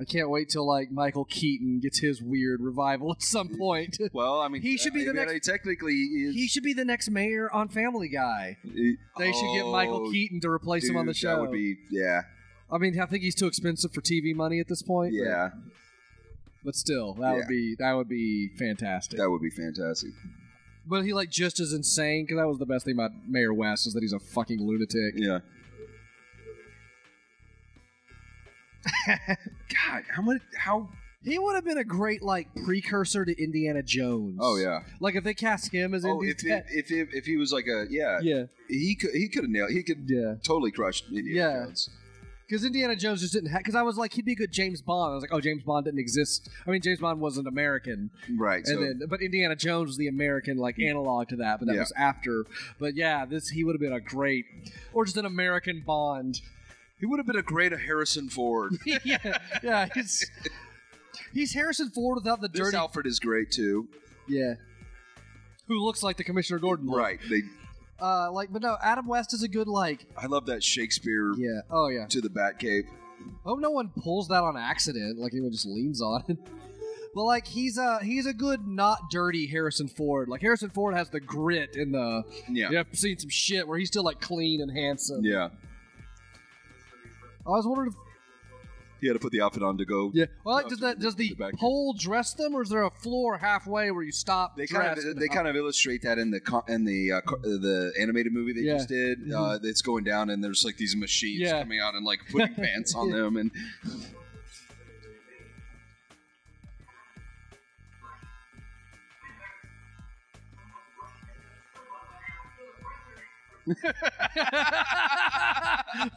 I can't wait till like Michael Keaton gets his weird revival at some point. Well, I mean, he should be the next. Technically, he should be the next mayor on Family Guy. They should get Michael Keaton to replace him on the show. That would be I mean, I think he's too expensive for TV money at this point. Yeah. But still, that would be fantastic. That would be fantastic. But he like just as insane, because that was the best thing about Mayor West is that he's a fucking lunatic. Yeah. God, how he would have been a great like precursor to Indiana Jones. Oh yeah. Like if they cast him as if he was like he could have nailed. He could totally crush Indiana Jones. Because Indiana Jones just didn't have... Because I was like, he'd be a good James Bond. I was like, oh, James Bond didn't exist. I mean, James Bond wasn't American. Right. But Indiana Jones was the American, like, analog to that. But that was after. But yeah, he would have been a great... Or just an American Bond. He would have been a great Harrison Ford. yeah. He's Harrison Ford without the dirty... This Alfred is great, too. Yeah. Who looks like the Commissioner Gordon look. Right. But no, Adam West is a good, like... I love that Shakespeare to the Batcave. I hope no one pulls that on accident, like anyone just leans on it. But, like, he's a good, not dirty Harrison Ford. Like, Harrison Ford has the grit in the... Yeah. I've seen some shit where he's still, like, clean and handsome. Yeah. I was wondering if... He had to put the outfit on to go. Yeah. Well, like, does the pole dress them, or is there a floor halfway where you stop? They kind of illustrate that in the animated movie they just did. It's going down, and there's like these machines coming out and like putting pants on them, and.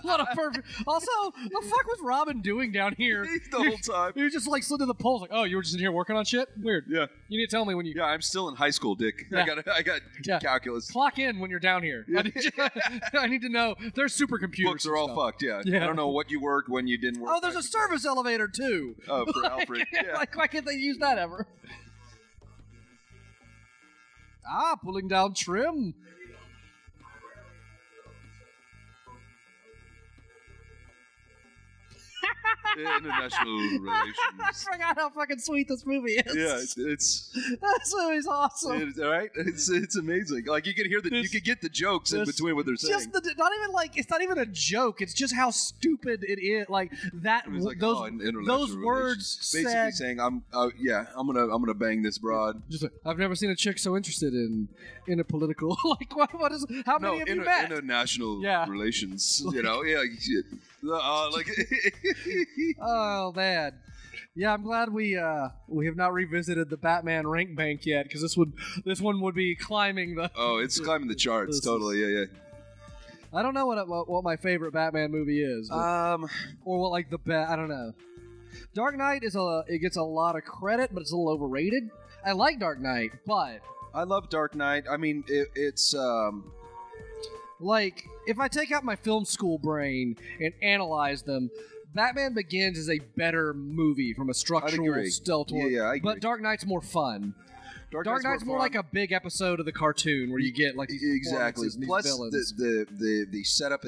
What a perfect. Also, the fuck was Robin doing down here the whole time? He was just like slid to the poles, like, oh, you were just in here working on shit. Weird. Yeah. You need to tell me when you. Yeah, I'm still in high school, Dick. Yeah. I got calculus. Clock in when you're down here. Yeah. I need to know. There's supercomputers. Books are all fucked. Yeah. I don't know what you worked when you didn't work. Oh, there's a service elevator too. Oh, for Alfred. Yeah. Like, why can't they use that ever? Pulling down trim. International relations. I forgot how fucking sweet this movie is. Yeah, this movie's awesome. Right? It's amazing. Like you could hear you could get the jokes in between what they're saying. It's not even a joke. It's just how stupid it is. Like that. Like, those words basically saying, "I'm gonna bang this broad." Just like, I've never seen a chick so interested in a political. Like what is? How many of you met? International relations. You know, oh man, yeah. I'm glad we have not revisited the Batman rank bank yet, because this one would be climbing the. Oh, it's climbing the charts totally. Yeah. I don't know what my favorite Batman movie is. Or what like the I don't know. Dark Knight it gets a lot of credit, but it's a little overrated. I like Dark Knight, but I love Dark Knight. I mean, it's like if I take out my film school brain and analyze them, Batman Begins is a better movie from a structural stealth. Yeah, I agree. But Dark Knight's more fun. Dark Knight's more like a big episode of the cartoon where you get like these exactly. Plus villains. the setup.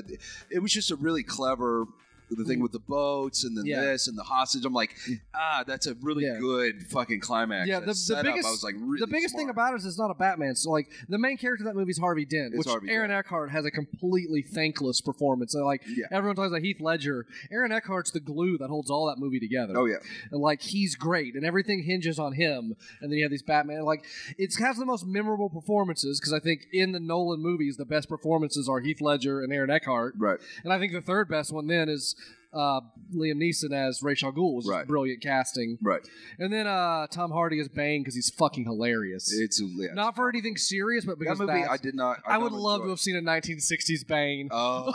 It was just a really clever. The thing with the boats and then this and the hostage. I'm like, that's a really good fucking climax. Yeah, the biggest, I was like, really the biggest thing about it is it's not a Batman. So like the main character of that movie is Harvey Dent, which Aaron Eckhart has a completely thankless performance. So like everyone talks about Heath Ledger. Aaron Eckhart's the glue that holds all that movie together. Oh yeah, and like he's great, and everything hinges on him. And then you have these Batman. Like it has the most memorable performances because I think in the Nolan movies the best performances are Heath Ledger and Aaron Eckhart. Right, and I think the third best one then is Liam Neeson as Ra's al Ghul, which is brilliant casting. Right. And then Tom Hardy as Bane because he's fucking hilarious. It's not for anything serious, but because that movie I did not. I would love to have seen a 1960s Bane. Oh,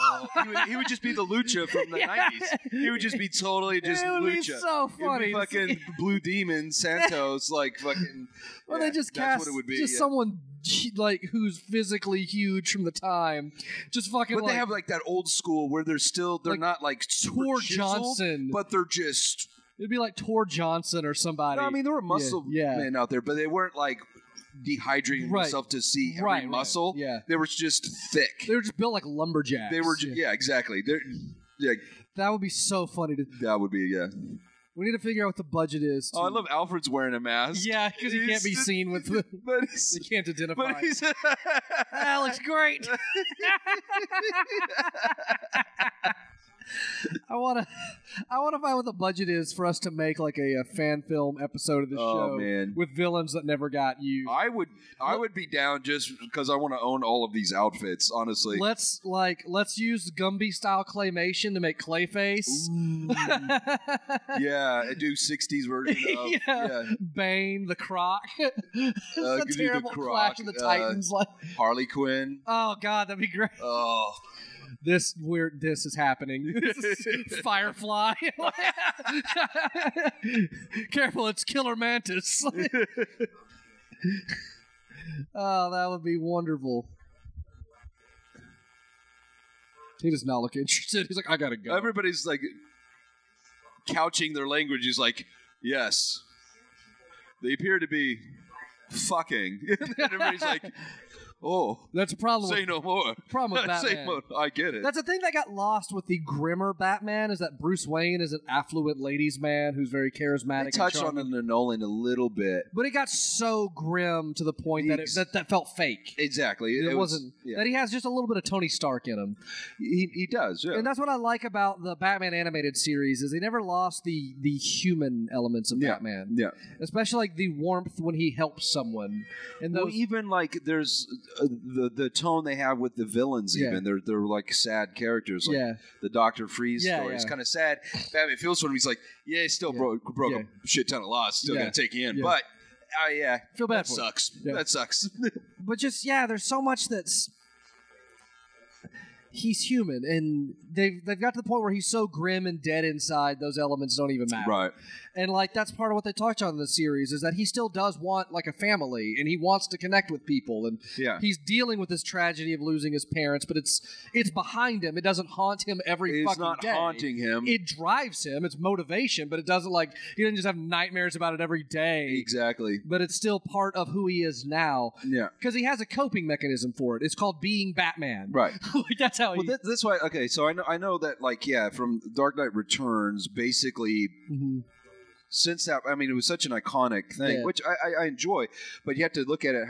he would just be the Lucha from the 90s. He would just be totally just it would Lucha. Be so funny. It would be fucking Blue Demon Santos, like fucking. Well, they just cast what it would be, just someone like who's physically huge from the time, just fucking. But they have like that old school where they're like, not like Tor Johnson, but they're just. It'd be like Tor Johnson or somebody. No, I mean there were muscle men out there, but they weren't like dehydrating themselves to see every muscle. Yeah, they were just thick. They were just built like lumberjacks. They were, exactly. That would be so funny. That would be We need to figure out what the budget is. Oh, I love Alfred's wearing a mask. Yeah, because he can't be seen with the. He can't identify. But he's that looks great. I want to find what the budget is for us to make like a fan film episode of the show with villains that never got used. I would be down just because I want to own all of these outfits. Honestly, let's use Gumby style claymation to make Clayface. Yeah, do 60s version of Bane, the Croc. The terrible Clash of the Titans, like Harley Quinn. Oh God, that'd be great. Oh. This is happening. Firefly. Careful, it's Killer Mantis. Oh, that would be wonderful. He does not look interested. He's like, I gotta go. Everybody's like couching their language. He's like, yes, they appear to be fucking. And everybody's like, oh, that's a problem. Say no more. Problem with Batman. Say more. I get it. That's a thing that got lost with the grimmer Batman. Is that Bruce Wayne is an affluent ladies' man who's very charismatic. They touched on it in Nolan a little bit, but it got so grim to the point that felt fake. Exactly. It wasn't that he has just a little bit of Tony Stark in him. He does, yeah. And that's what I like about the Batman animated series is they never lost the human elements of Batman. Yeah, especially like the warmth when he helps someone. And even like there's. The tone they have with the villains, even they're like sad characters. Like the Dr. Freeze story is kind of sad. Batman feels for him. He's like, he still broke a shit ton of laws. Still gonna take you in, but feel bad. That sucks. That sucks. But just there's so much that's. He's human, and they've got to the point where he's so grim and dead inside, those elements don't even matter. Right. And like that's part of what they touch on in the series is that he still does want like a family, and he wants to connect with people, and he's dealing with this tragedy of losing his parents, but it's behind him. It doesn't haunt him every fucking day. It's not haunting him. It drives him. It's motivation, but it doesn't he doesn't just have nightmares about it every day. Exactly. But it's still part of who he is now. Yeah. Because he has a coping mechanism for it. It's called being Batman. Right. That's how. Well, that's why. Okay, so I know that from Dark Knight Returns, basically. Mm-hmm. Since that, I mean, it was such an iconic thing, which I enjoy, but you have to look at it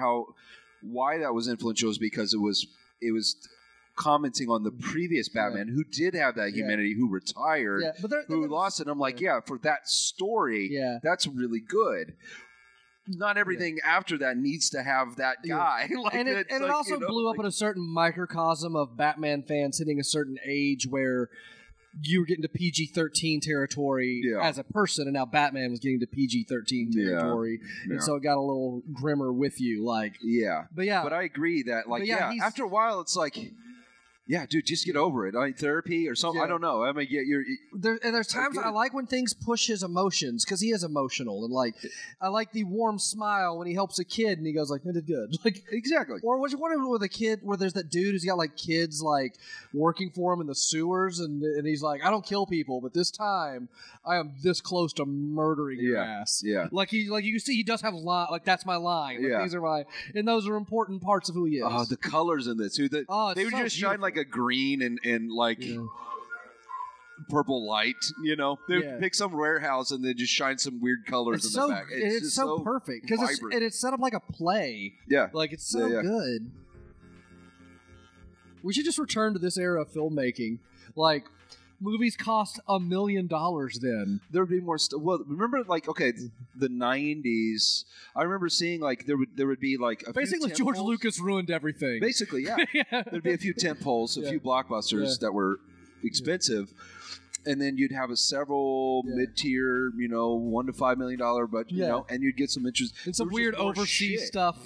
why that was influential is because it was commenting on the previous Batman who did have that humanity, who retired, who lost it. I'm like, for that story, that's really good. Not everything after that needs to have that guy. It also blew up in a certain microcosm of Batman fans hitting a certain age where you were getting to PG-13 territory as a person, and now Batman was getting to PG-13 territory, and so it got a little grimmer with you. But I agree that after a while, it's like Yeah, dude, just get over it. Therapy or something. I don't know. I mean, there's times I like when things push his emotions because he is emotional, and like I like the warm smile when he helps a kid and he goes like, "I did good." Like exactly. Or was you wondering with a kid where there's that dude who's got like kids like working for him in the sewers, and he's like, "I don't kill people, but this time I am this close to murdering your ass." Yeah. Like you can see he does have like that's my line. Like, these are and those are important parts of who he is. Oh, the colors in this, dude. They would just beautiful. shine like a green and like purple light, They would pick some warehouse and then just shine some weird colors in the back. It's so perfect because it's set up like a play. Yeah, like it's so good. We should just return to this era of filmmaking. Like movies cost $1 million then. There would be more stuff. Well, remember, like, the 90s. I remember seeing like there would be like basically George Lucas ruined everything. Basically, yeah. There'd be a few tent poles, a few blockbusters that were expensive, and then you'd have several mid-tier, $1 to $5 million budget, and you'd get some interest and some weird overseas stuff.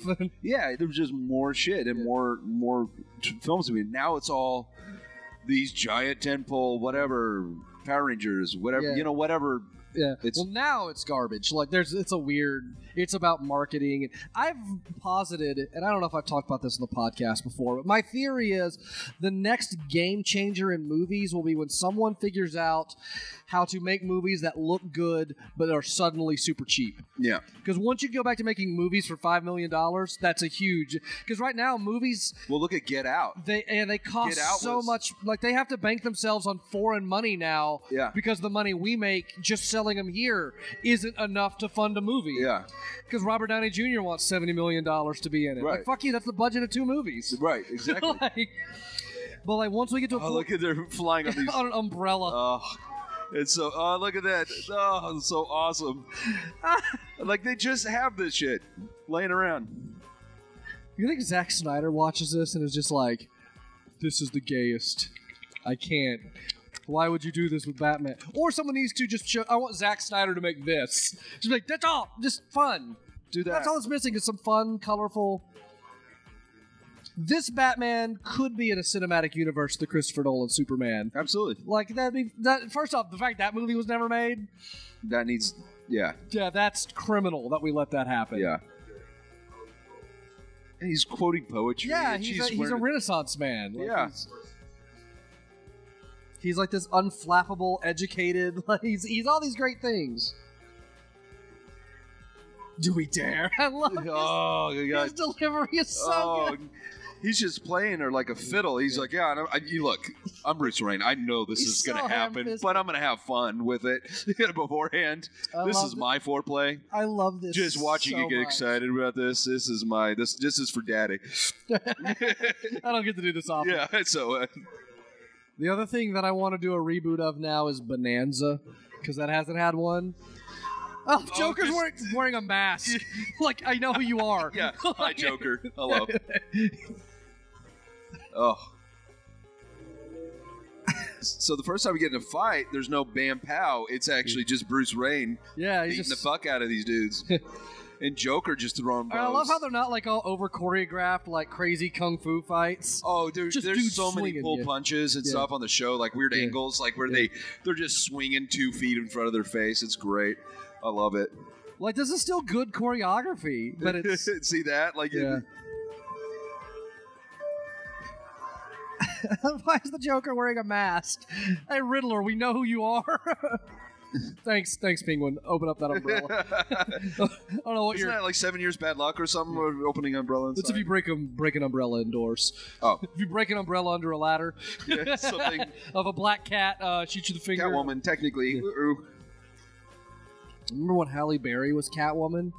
Yeah, there was just more shit and more films. I mean, now it's all these giant tentpole, whatever, Power Rangers, whatever, whatever. Yeah. Well, now it's garbage. Like it's about marketing. I've posited, and I don't know if I've talked about this in the podcast before, but my theory is the next game changer in movies will be when someone figures out how to make movies that look good but are suddenly super cheap. Yeah. Because once you go back to making movies for $5 million, that's a huge. Because right now movies. Well, look at Get Out. They cost so much. Like they have to bank themselves on foreign money now. Yeah. Because the money we make just selling them here isn't enough to fund a movie. Yeah. Because Robert Downey Jr. wants $70 million to be in it. Right. Like fuck you, that's the budget of 2 movies. Right. Exactly. But like once we get to a look at they're flying on these on an umbrella. It's so look at that. Oh, it's so awesome. Like they just have this shit laying around. You think Zack Snyder watches this and is just like, this is the gayest. I can't. Why would you do this with Batman? Or someone needs to just show, I want Zack Snyder to make this. Just like, that's all. Just fun. Do that. That's all that's missing is some fun, colorful. This Batman could be in a cinematic universe, the Christopher Nolan Superman. Absolutely. Like, first off, the fact that movie was never made. That needs, yeah. Yeah, that's criminal that we let that happen. Yeah. And he's quoting poetry. Yeah, he's a Renaissance man. Like, yeah. He's like this unflappable, educated. Like he's all these great things. Do we dare? I love his delivery is so good. He's just playing her like a fiddle. He's like, look, I'm Bruce Wayne. I know this is going to happen, but I'm going to have fun with it beforehand. This is my foreplay. I love this. Just watching you get excited about this. This is for Daddy. I don't get to do this often. Yeah, so. The other thing that I want to do a reboot of now is Bonanza, because that hasn't had one. Oh, Joker's wearing a mask. Like, I know who you are. Yeah, hi, Joker. Hello. Oh. So the first time we get in a fight, there's no bam pow. It's actually just Bruce Wayne beating the fuck out of these dudes. And Joker just throwing bows. I love how they're not like all over choreographed, like crazy kung fu fights. Oh, there's so many pull punches and stuff on the show, like weird angles, like where they're just swinging 2 feet in front of their face. It's great. I love it. Like this is still good choreography, but it's see that like. Yeah. Why is the Joker wearing a mask? Hey, Riddler, we know who you are. Thanks, Penguin. Open up that umbrella. I don't know what Isn't that like 7 years bad luck or something? Or opening umbrella inside? It's if you break an umbrella indoors. Oh. If you break an umbrella under a ladder. Yeah, something. Of a black cat, shoot you the finger. Catwoman, technically. Yeah. Remember when Halle Berry was Catwoman?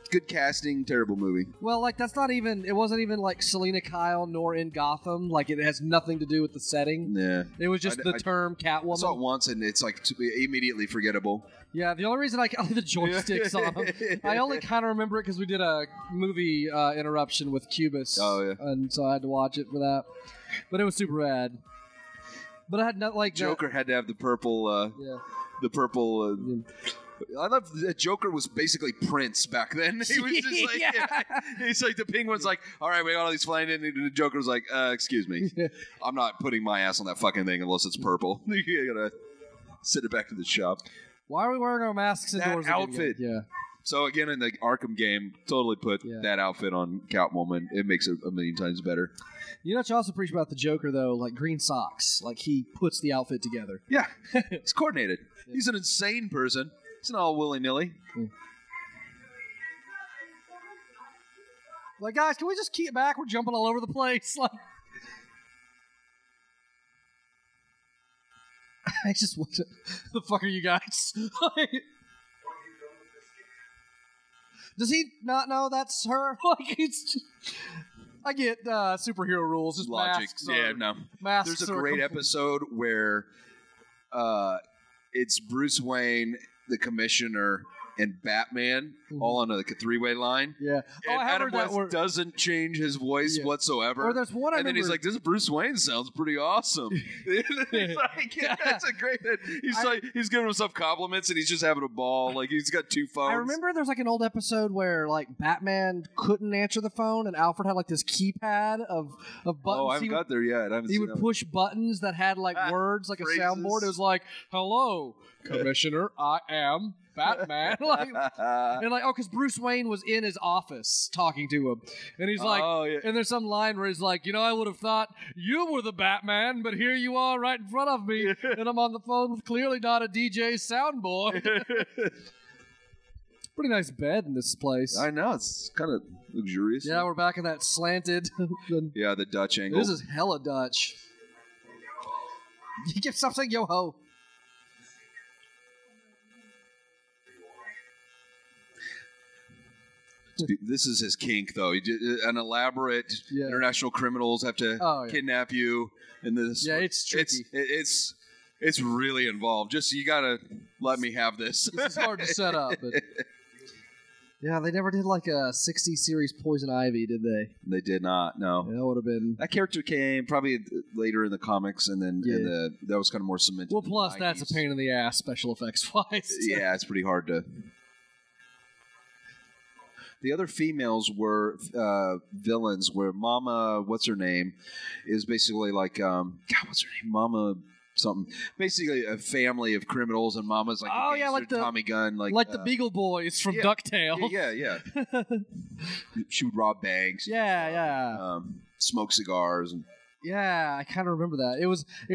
Good casting, terrible movie. Well, like it wasn't even like Selena Kyle nor in Gotham. Like it has nothing to do with the setting. Yeah. It was just the term Catwoman. I saw it once and it's like immediately forgettable. Yeah, the only reason I the joysticks on them. I only kind of remember it because we did a movie interruption with Cubis. Oh, yeah. And so I had to watch it for that. But it was super bad. But I had not like Joker had to have the purple. The purple I love that Joker was basically Prince back then. He was just like, he's like the Penguin's like, all right, we got all these flying in, and the Joker's like, excuse me, I'm not putting my ass on that fucking thing unless it's purple. You gotta send it back to the shop. Why are we wearing our masks indoors? That outfit, yeah. So again, in the Arkham game, totally put that outfit on Catwoman. It makes it a million times better. You know what you also preach about the Joker, though? Like green socks. Like he puts the outfit together. Yeah, it's coordinated. He's an insane person. It's not all willy-nilly. Like, guys, can we just keep it back? We're jumping all over the place. Like, I just what the fuck are you guys? Does he not know that's her? Like, it's just, I get superhero rules, just logic. Masks. There's a great episode where it's Bruce Wayne, the Commissioner, and Batman all on like a three-way line. Yeah. And Adam West doesn't change his voice whatsoever. Or there's one and then he's like, "This Bruce Wayne sounds pretty awesome." He's like, that's a great. He's giving himself compliments and he's just having a ball. Like he's got two phones. I remember there's like an old episode where like Batman couldn't answer the phone and Alfred had like this keypad of buttons. Oh, I haven't got there yet. He would push buttons that had like words, like phrases. A soundboard. It was like, "Hello, Commissioner, I am Batman." And like, because Bruce Wayne was in his office talking to him, and he's like, and there's some line where he's like, I would have thought you were the Batman, but here you are right in front of me, and I'm on the phone with clearly not a DJ soundboy. Pretty nice bed in this place. I know, it's kind of luxurious. Yeah, we're back in that slanted. The Dutch angle. This is hella Dutch. You give something, yo ho. This is his kink, though. An elaborate international criminals have to kidnap you, and this. Yeah, it's tricky. It's really involved. Just you gotta let me have this. This is hard to set up, but yeah, they never did like a 60 series Poison Ivy, did they? They did not. No, that would have been. That character came probably later in the comics, and then that was kind of more cemented. Well, plus that's a pain in the ass, special effects wise. Yeah, it's pretty hard to. The other females were villains, where Mama, what's her name, is basically like, what's her name? Mama something. Basically a family of criminals, and Mama's like a gangster, like Tommy Gunn. Like the Beagle Boys from DuckTales. Yeah. She would rob banks. Yeah. Smoke cigars. And yeah, I kind of remember that. It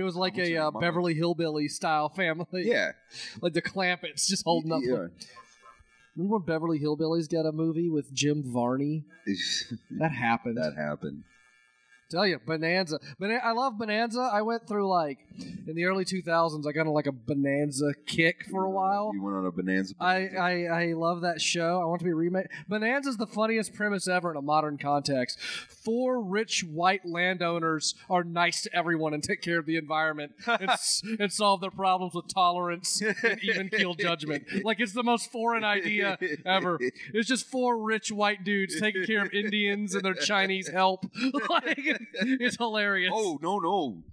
was like a Beverly Hillbilly style family. Yeah. Like the Clampetts just holding up. Yeah. Remember when Beverly Hillbillies got a movie with Jim Varney? That happened. Tell you, Bonanza. I love Bonanza. I went through like in the early 2000s. I got on like a Bonanza kick for a while. You went on a Bonanza. I love that show. I want to be remade. Bonanza's the funniest premise ever in a modern context. 4 rich white landowners are nice to everyone and take care of the environment and solve their problems with tolerance and even keel judgment. Like it's the most foreign idea ever. It's just 4 rich white dudes taking care of Indians and their Chinese help. Like. It's hilarious. Oh, no.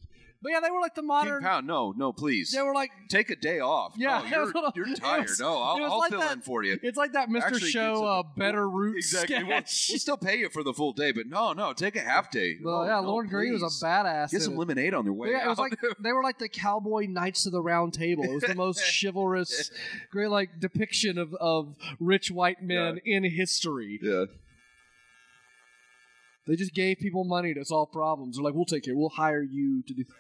But yeah, they were like the modern. King Pound, no, please. They were like. Take a day off. Yeah. No, you're tired. I'll like fill in for you. It's like that Mr. Show Better Roots sketch. We'll still pay you for the full day, but no, take a half day. Well, Lorne Greene was a badass. Get some lemonade on their way. Yeah, it was like they were like the cowboy Knights of the Round Table. It was the most chivalrous, great like depiction of rich white men in history. Yeah. They just gave people money to solve problems. They're like, we'll take care. We'll hire you to do this.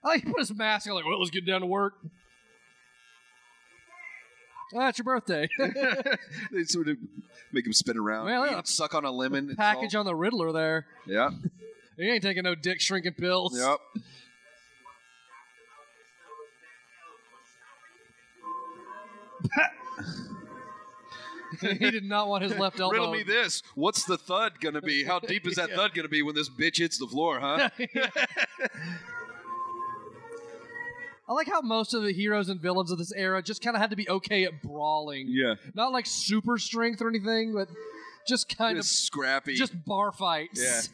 I like, he put his mask on, like, well, let's get down to work. It's your birthday. They sort of make him spin around. Well, suck on a lemon. Package on the Riddler there. Yeah. He ain't taking no dick shrinking pills. Yep. He did not want his left elbow. Riddle me this. What's the thud going to be? How deep is that thud going to be when this bitch hits the floor, huh? I like how most of the heroes and villains of this era just kind of had to be okay at brawling. Yeah. Not like super strength or anything, but just kind of scrappy. Just bar fights.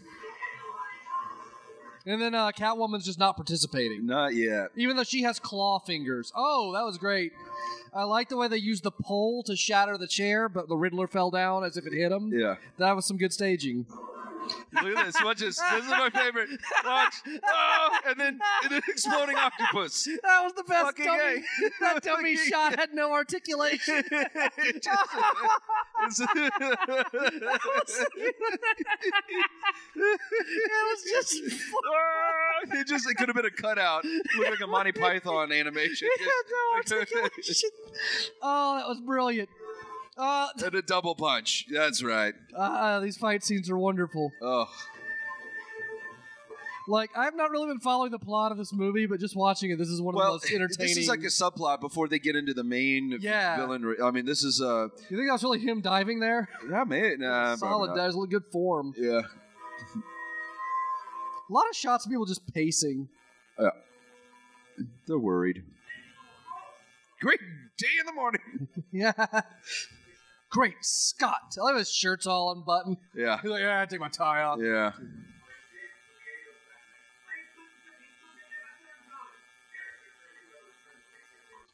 Yeah. And then Catwoman's just not participating. Not yet. Even though she has claw fingers. Oh, that was great. I like the way they used the pole to shatter the chair, but the Riddler fell down as if it hit him. Yeah. That was some good staging. Look at this. Watch this. This is my favorite. Watch. Oh, and then an exploding octopus. That was the best Fucking dummy. A. That dummy shot had no articulation. It was just it could have been a cutout. It looked like a Monty Python animation. It had no articulation. Oh, that was brilliant. And a double punch. That's right. These fight scenes are wonderful. Oh. Like, I've not really been following the plot of this movie, but just watching it, this is one of the most entertaining. This is like a subplot before they get into the main villain. I mean, this is You think that was really him diving there? Yeah, man. Solid dive, look good form. Yeah. A lot of shots of people just pacing. Yeah. They're worried. Great day in the morning. Yeah. Great Scott. I like his shirt's all unbuttoned. Yeah. He's like, I take my tie off. Yeah.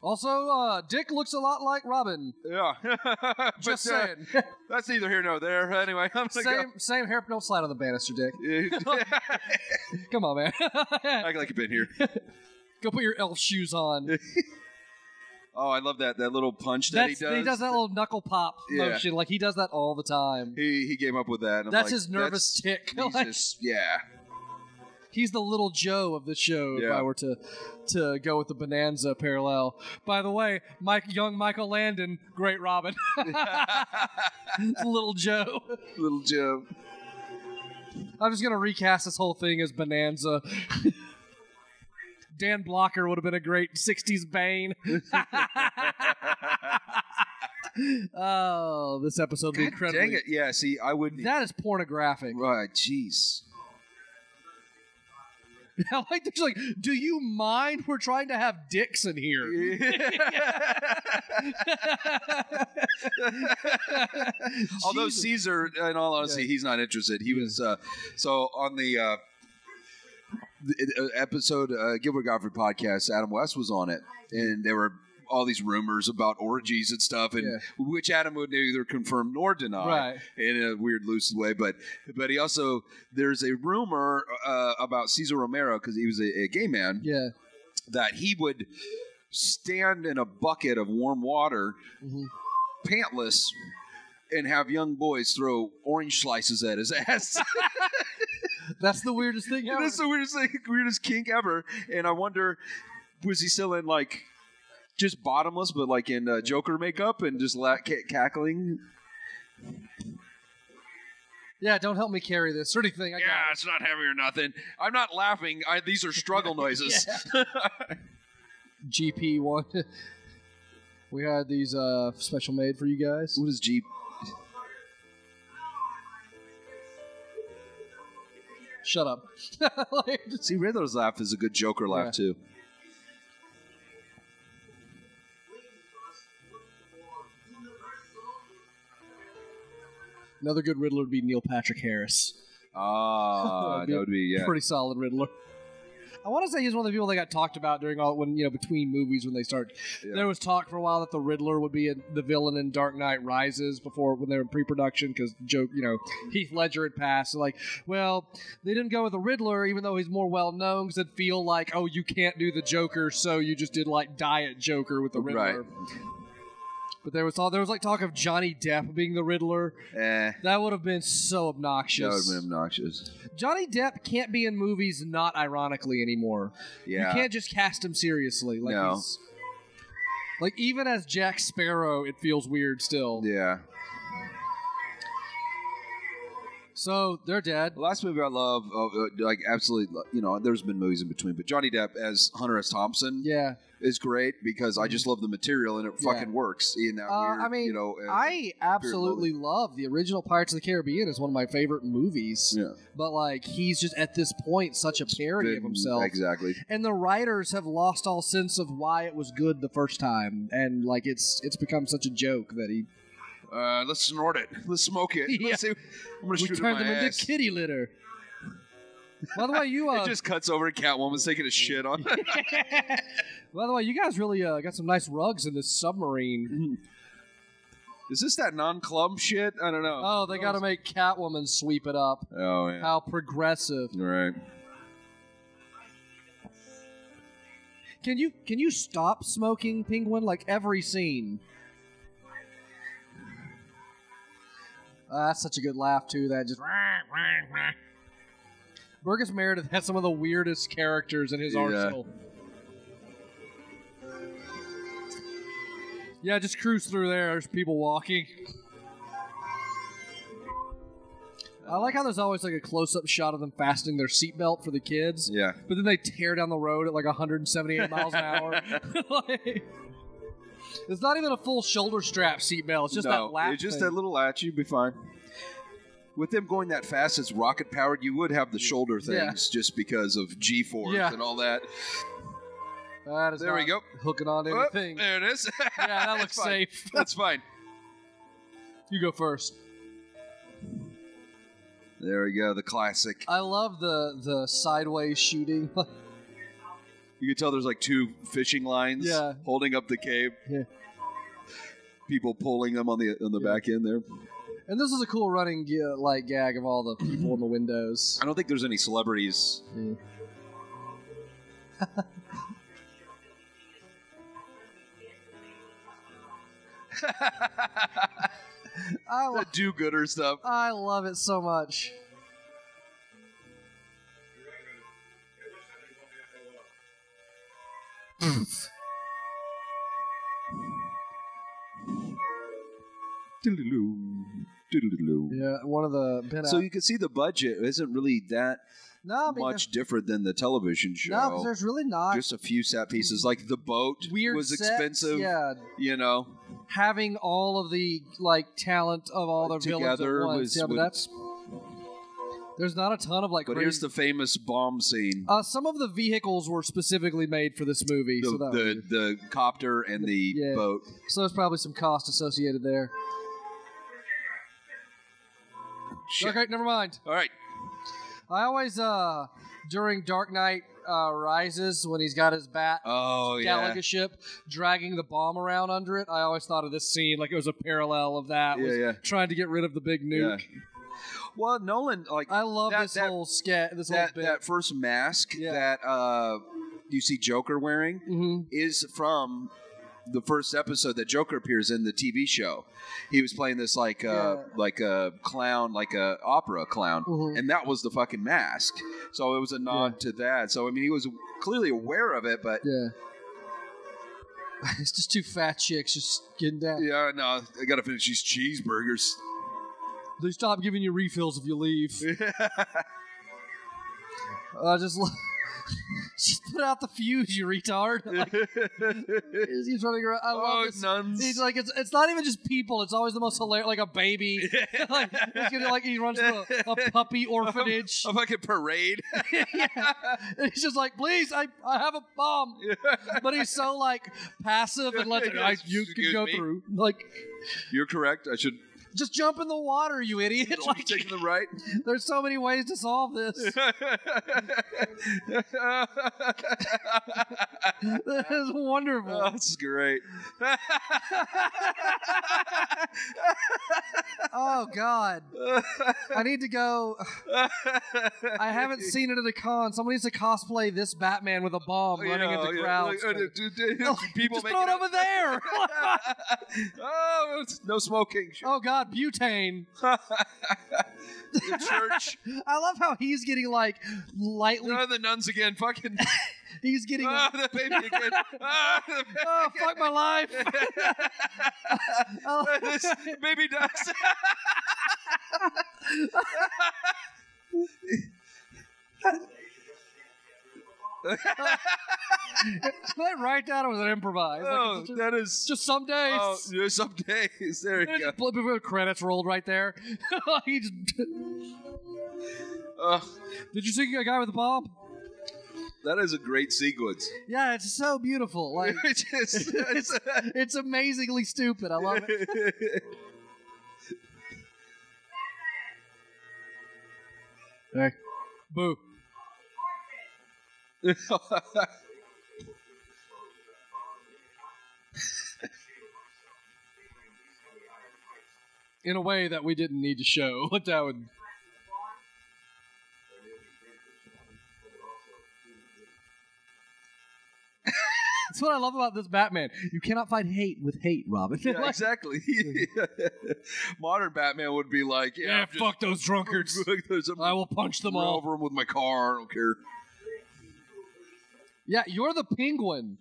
Also, Dick looks a lot like Robin. Yeah. Just saying. That's neither here nor there. Anyway, I'm gonna same hair. Don't slide on the banister, Dick. go. Come on, man. Act like you've been here. Go put your elf shoes on. Oh, I love that little punch that he does. He does that little knuckle pop motion. Like, he does that all the time. He came up with that. And that's his nervous tick. He's the little Joe of the show, if I were to go with the Bonanza parallel. By the way, young Michael Landon, great Robin. Little Joe. Little Joe. I'm just going to recast this whole thing as Bonanza. Dan Blocker would have been a great 60s Bane. Oh, this episode would be incredible. Dang it. Yeah, see, I wouldn't. That is pornographic. Right, jeez. Like, there's like, do you mind? We're trying to have dicks in here. Although Caesar, in all honesty, he's not interested. He was so on the episode Gilbert Gottfried podcast. Adam West was on it, and there were all these rumors about orgies and stuff, and which Adam would neither confirm nor deny in a weird, loose way. But he also, there's a rumor about Cesar Romero, because he was a gay man, that he would stand in a bucket of warm water, pantless, and have young boys throw orange slices at his ass. That's the weirdest thing ever. That's the weirdest kink ever. And I wonder, was he still in like just bottomless, but like in Joker makeup and just cackling? Yeah, don't help me carry this or anything. It's not heavy or nothing. I'm not laughing. These are struggle noises. GP one. We had these special made for you guys. What is GP? Shut up. See, Riddler's laugh is a good Joker laugh, too. Another good Riddler would be Neil Patrick Harris. That would be pretty solid Riddler. I want to say he's one of the people that got talked about during between movies when they start. Yeah. There was talk for a while that the Riddler would be the villain in Dark Knight Rises when they were in pre-production because Heath Ledger had passed. So they didn't go with the Riddler even though he's more well known because it'd feel like, oh, you can't do the Joker, so you just did like Diet Joker with the Riddler. Right. But there was talk of Johnny Depp being the Riddler. That would have been so obnoxious. That would have been obnoxious. Johnny Depp can't be in movies not ironically anymore. Yeah. You can't just cast him seriously. No. Even as Jack Sparrow, it feels weird still. Yeah. So, they're dead. The last movie I love, absolutely, there's been movies in between, but Johnny Depp as Hunter S. Thompson is great because I just love the material and it fucking works in that weird, I absolutely love the original Pirates of the Caribbean. Is one of my favorite movies. Yeah. But, he's just at this point such a parody of himself. Exactly. And the writers have lost all sense of why it was good the first time. And, it's become such a joke that he... let's snort it. Let's smoke it. Yeah. Let's see. I'm going to shoot it in my ass. Into kitty litter. By the way, you it just cuts over and Catwoman's taking a shit on. By the way, you guys really got some nice rugs in this submarine. Is this that non-clump shit? I don't know. Oh, they got to make Catwoman sweep it up. Oh, yeah. How progressive. Right. Can you stop smoking, Penguin? Like every scene. That's such a good laugh too. That just. Burgess Meredith has some of the weirdest characters in his arsenal. Yeah, just cruise through there. There's people walking. I like how there's always like a close-up shot of them fastening their seatbelt for the kids. Yeah. But then they tear down the road at like 178 miles an hour. It's not even a full shoulder strap seatbelt. It's just that latch it's just thing. that little latch. You'd be fine. With them going that fast, it's rocket-powered. You would have the shoulder things just because of G-force and all that. That is there we go. Hooking on to anything. There it is. Yeah, that looks safe. That's fine. You go first. There we go, the classic. I love the sideways shooting. You can tell there's like two fishing lines holding up the cave. Yeah. People pulling them on the back end there. And this is a cool running gag of all the people in the windows. I don't think there's any celebrities. The do-gooder stuff. I love it so much. Yeah, one of the... So you can see the budget isn't really that much different than the television show. No, because there's really not. Just a few set pieces. Like the boat was expensive. Yeah. You know. Having all of the talent of all their villains at once. Yeah, but that's... There's not a ton of But here's the famous bomb scene. Some of the vehicles were specifically made for this movie. The copter and the boat. So there's probably some cost associated there. Shit. Okay, never mind. All right. I always, during Dark Knight Rises, when he's got his bat Galaga ship dragging the bomb around under it, I always thought of this scene like it was a parallel of that. Trying to get rid of the big nuke. Yeah. Well, Nolan, I love this whole sketch. That first mask that you see Joker wearing is from the first episode that Joker appears in the TV show. He was playing this like a clown, like a opera clown, and that was the fucking mask. So it was a nod to that. So I mean, he was clearly aware of it, but it's just two fat chicks just getting down. Yeah, no, I gotta finish these cheeseburgers. They stop giving you refills if you leave. Just put out the fuse, you retard. He's running around. I love this. Nuns. He's like, it's not even just people. It's always the most hilarious, like a baby. He runs to a puppy orphanage. A fucking parade. And he's just like, please, I have a bomb. But he's so passive and lets you can go through. You're correct. I should. Just jump in the water, you idiot. Taking the right. There's so many ways to solve this. This is wonderful. Oh, this is great. Oh, God. I need to go. I haven't seen it at a con. Someone needs to cosplay this Batman with a bomb running into crowds. People just throw it over there. Oh, no smoking. Oh, God. Butane. The church. I love how he's getting lightly. Oh, the nuns again. Fucking. He's getting. Oh, the baby again. Oh, fuck my life. This baby dies. That right down was an improvise. That is just some days. Oh, some days. There you go. Before the credits rolled right there. He just. Did you see a guy with a bomb? That is a great sequence. Yeah, it's so beautiful. It's amazingly stupid. I love it. Hey, boo. In a way that we didn't need to show. What that would... That's what I love about this Batman. You cannot fight hate with hate, Robin. Yeah, exactly. Modern Batman would be like, yeah, fuck those drunkards. I will punch them all. Over them with my car. I don't care. Yeah, you're the Penguin.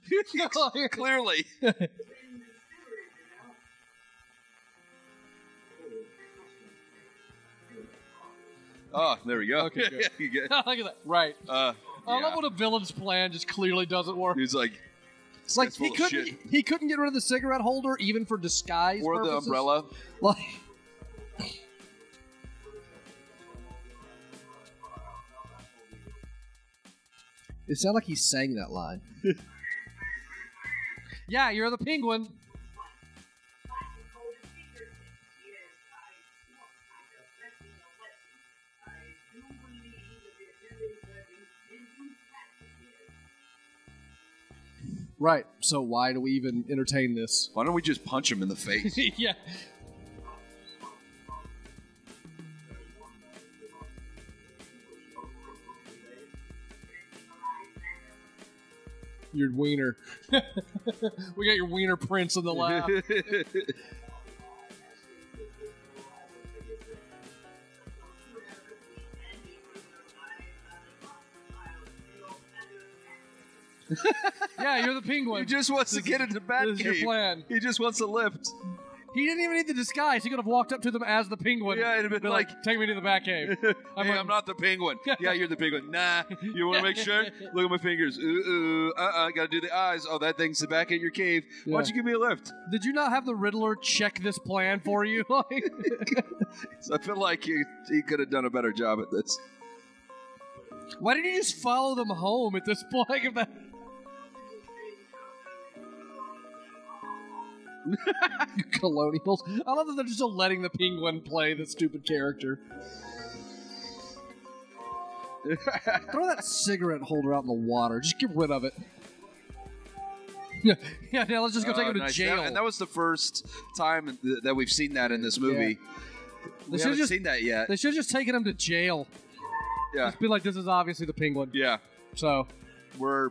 Clearly. Oh, there we go. Okay, good. You get, Look at that. Right. yeah. I love when a villain's plan just clearly doesn't work. He's like, it's like he couldn't get rid of the cigarette holder even for disguise or purposes. the umbrella. Like, it sounded like he sang that line. Yeah, you're the Penguin. Right, so why do we even entertain this? Why don't we just punch him in the face? Yeah. Your wiener. We got your wiener prints in the lab. Yeah, you're the Penguin. He just wants to get into Batcave. This is your plan. He just wants a lift. He didn't even need the disguise. He could have walked up to them as the Penguin. Yeah, it'd have been like, take me to the Batcave. I'm not the Penguin. Yeah, you're the Penguin. Nah, you want to make sure? Look at my fingers. Gotta do the eyes. Oh, that thing's the back at your cave. Why don't you give me a lift? Did you not have the Riddler check this plan for you? I feel like he could have done a better job at this. Why didn't you just follow them home at this point? Colonials. I love that they're just letting the Penguin play the stupid character. Throw that cigarette holder out in the water. Just get rid of it. Yeah, let's just go take him to jail. And that was the first time that we've seen that in this movie. Yeah. We haven't seen that yet. They should have just taken him to jail. Yeah. Just be like, this is obviously the Penguin. Yeah. So we're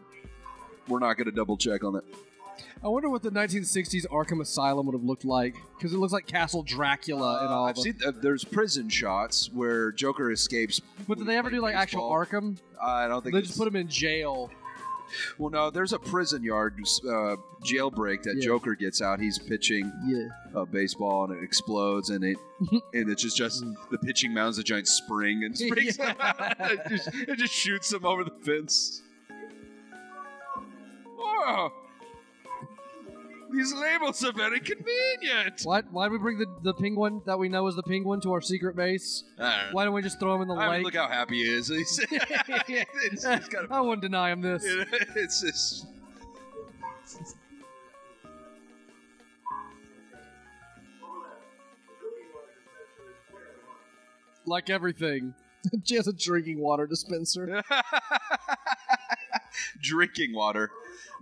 not going to double check on that. I wonder what the 1960s Arkham Asylum would have looked like, because it looks like Castle Dracula and all. I've seen there's prison shots where Joker escapes. But did they ever do like actual Arkham? I don't think they just put him in jail. Well, no, there's a prison yard jailbreak that Joker gets out. He's pitching a baseball and it explodes and it's just the pitching mound's a giant spring and springs him out. It just shoots him over the fence. Oh. These labels are very convenient. Why'd we bring the Penguin that we know is the Penguin to our secret base? Why don't we just throw him in the lake? Look how happy he is. I wouldn't deny him this. It's just... Like everything. She has a drinking water dispenser. Drinking water.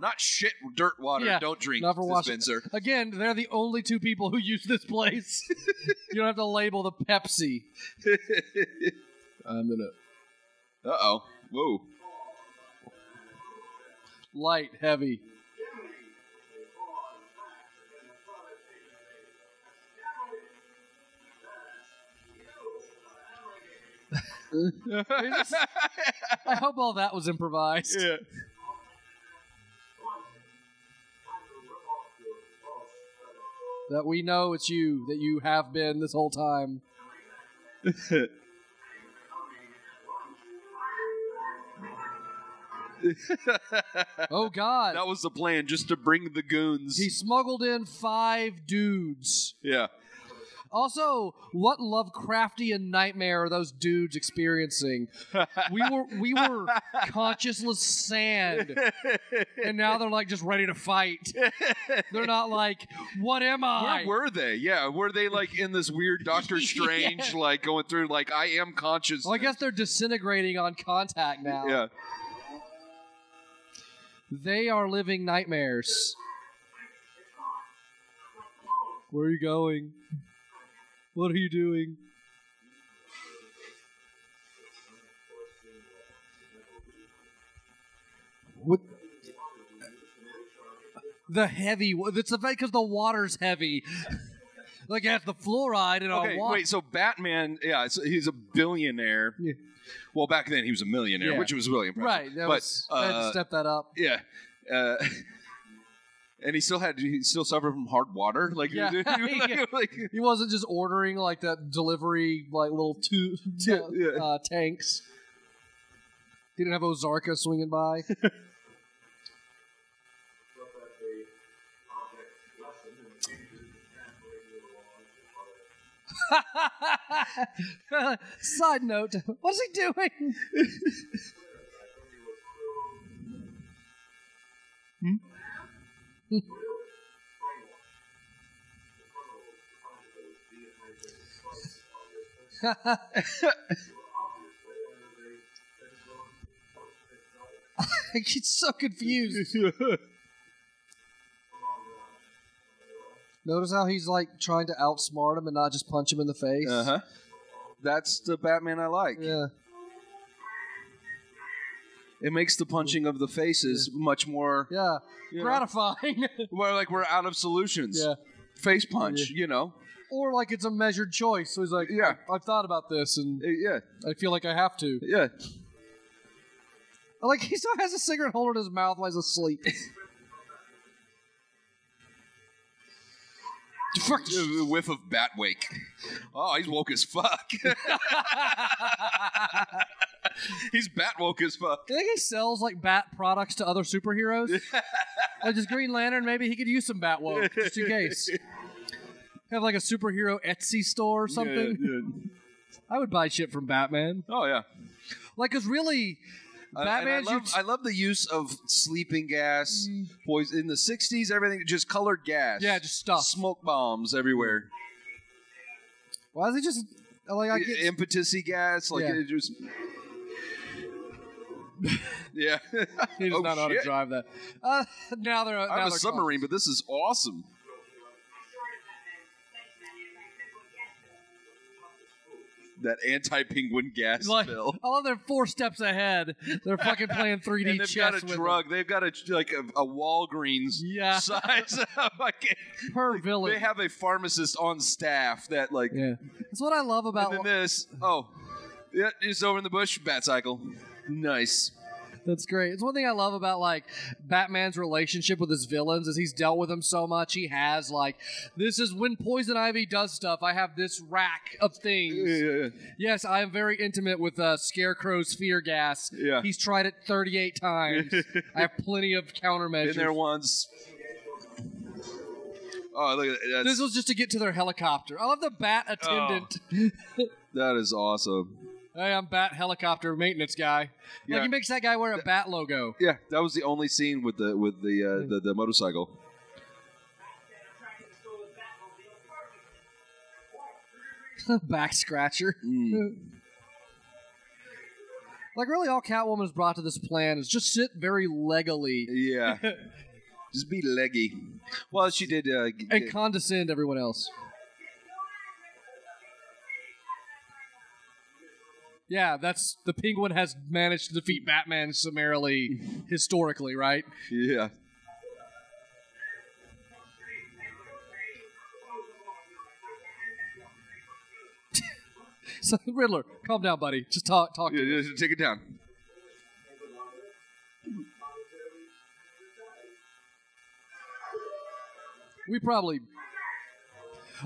Not shit, dirt water. Yeah, don't drink dispenser. Again, they're the only two people who use this place. You don't have to label the Pepsi. I'm gonna... Uh-oh. Whoa. Light, heavy. I hope all that was improvised. Yeah. That we know it's you, that you have been this whole time. Oh, God. That was the plan, just to bring the goons. He smuggled in 5 dudes. Yeah. Also, what Lovecraftian nightmare are those dudes experiencing? We were consciousless sand, and now they're like just ready to fight. They're not like, what am I? Where were they? Yeah, were they like in this weird Doctor Strange, like going through like I am conscious? Well, I guess they're disintegrating on contact now. Yeah. They are living nightmares. Where are you going? What are you doing? What? The heavy. It's the fact because the water's heavy. Like, it has the fluoride in our water. Wait, so Batman, he's a billionaire. Yeah. Well, back then he was a millionaire, Yeah. which was really impressive. Right. I had to step that up. Yeah. And he still suffered from hard water. Like, Yeah. He wasn't just ordering like that delivery, like little tanks. He didn't have Ozarka swinging by. Side note, what's he doing? I get so confused. Notice how he's like trying to outsmart him and not just punch him in the face? Uh-huh. That's the Batman I like. Yeah. It makes the punching of the faces much more... Yeah. Gratifying. Where, like, we're out of solutions. Yeah. Face punch, you know. Or like it's a measured choice. So he's like, Yeah. I've thought about this and I feel like I have to. Yeah. Like, he still has a cigarette holder in his mouth while he's asleep. A whiff of bat wake. Oh, he's woke as fuck. He's bat woke as fuck. I think he sells like bat products to other superheroes. Like his Green Lantern, maybe he could use some bat woke just in case. Have like a superhero Etsy store or something. Yeah. I would buy shit from Batman. Oh yeah. Like, cause really, Batman. I love the use of sleeping gas. Poison in the '60s. Everything just colored gas. Yeah, just stuff. Smoke bombs everywhere. Why is he just like I get impetus-y gas? Like it just. Yeah. He does not know how to drive that. Now they're. I have a submarine, but this is awesome. That anti-penguin gas pill. I love they're 4 steps ahead. They're fucking playing 3D and they've chess got a with drug. them. They've got a Walgreens size. Per villain. They have a pharmacist on staff that like. Yeah. That's what I love about. And then this. Oh, yeah, it's over in the bush. Bat cycle. Nice. That's great. It's one thing I love about like Batman's relationship with his villains is he's dealt with them so much. He has like, this is when Poison Ivy does stuff. I have this rack of things. Yeah. Yes, I am very intimate with Scarecrow's fear gas. Yeah. He's tried it 38 times. I have plenty of countermeasures. Been there once. Oh, look at that. This was just to get to their helicopter. I love the bat attendant. Oh, that is awesome. Hey, I'm Bat Helicopter Maintenance Guy. Yeah. Like, he makes that guy wear a bat logo. Yeah, that was the only scene with the motorcycle. Back scratcher. Like, really, all Catwoman has brought to this plan is just sit very leggily. Yeah. Just be leggy. Well, she did... and condescend everyone else. Yeah, that's the Penguin has managed to defeat Batman summarily, historically, right? Yeah. So, Riddler, calm down, buddy. Just talk. Yeah, just take it down. We probably.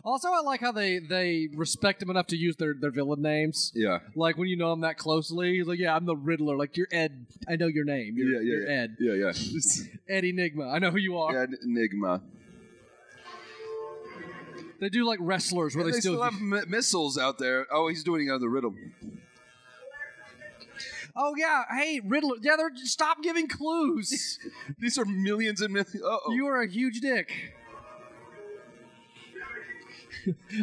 Also, I like how they respect him enough to use their villain names. Yeah. Like, when you know him that closely, he's like, yeah, I'm the Riddler. Like, you're Ed. I know your name. You're Ed. Yeah. Ed Enigma. I know who you are. Ed Enigma. They do, like, wrestlers where they still have missiles out there. Oh, he's doing another riddle. Oh, yeah. Hey, Riddler. Yeah, stop giving clues. These are millions and millions. Uh-oh. You are a huge dick.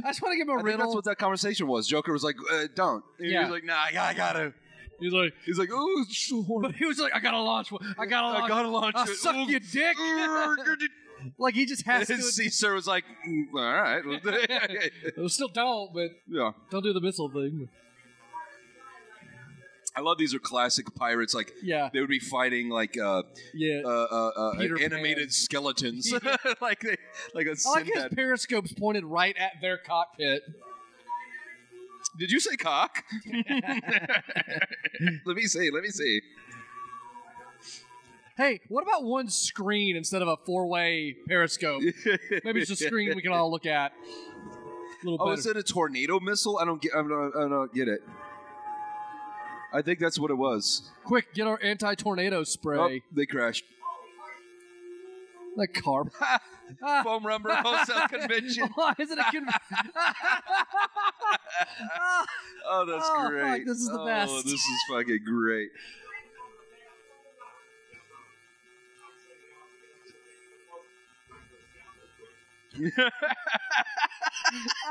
I just want to give him a riddle. I think that's what that conversation was. Joker was like, don't. And he was like, nah, I gotta. He's like, oh, sure. But he was like, I gotta launch one. I gotta launch it. Suck your dick. Like he just has to. Caesar was like, all right. Still don't, but don't do the missile thing. I love these are classic pirates. Like they would be fighting like animated skeletons, like a Sinbad. I like his periscopes pointed right at their cockpit. Did you say cock? Let me see. Hey, what about one screen instead of a 4-way periscope? Maybe it's a screen we can all look at. Is it a tornado missile? I don't get it. I think that's what it was. Quick, get our anti-tornado spray. Oh, they crashed. Like car. Foam Rubber Wholesale Convention. Why is it a convention? Oh, that's great. Fuck, this is the best. Oh, this is fucking great.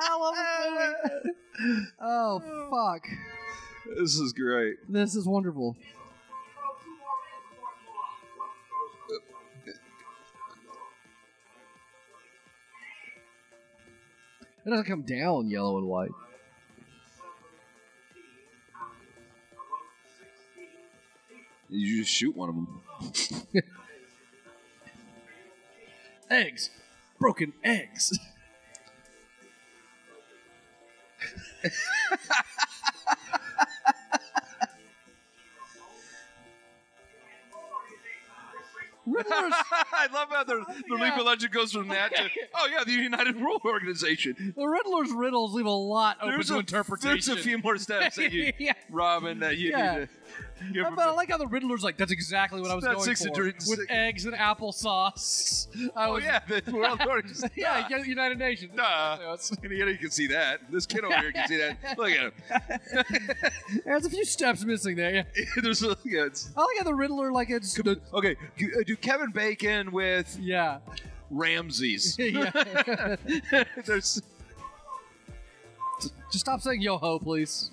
I love this movie. Oh, fuck. This is great. This is wonderful. It doesn't come down yellow and white. You just shoot one of them. Eggs. Broken eggs. Riddler's. I love how the League of Legends goes from that to the United World Organization. The Riddler's riddles leave a lot open to interpretation. There's a few more steps that you, Robin, that you need to. But I like how the Riddler's like, that's exactly what I was going for. With eggs and applesauce. The World Organization. United Nations. You can see that. This kid over here can see that. Look at him. There's a few steps missing there. Yeah. There's I like how the Riddler, like it's... Okay, do Kevin Bacon with Ramses. There's... Just stop saying yo-ho, please.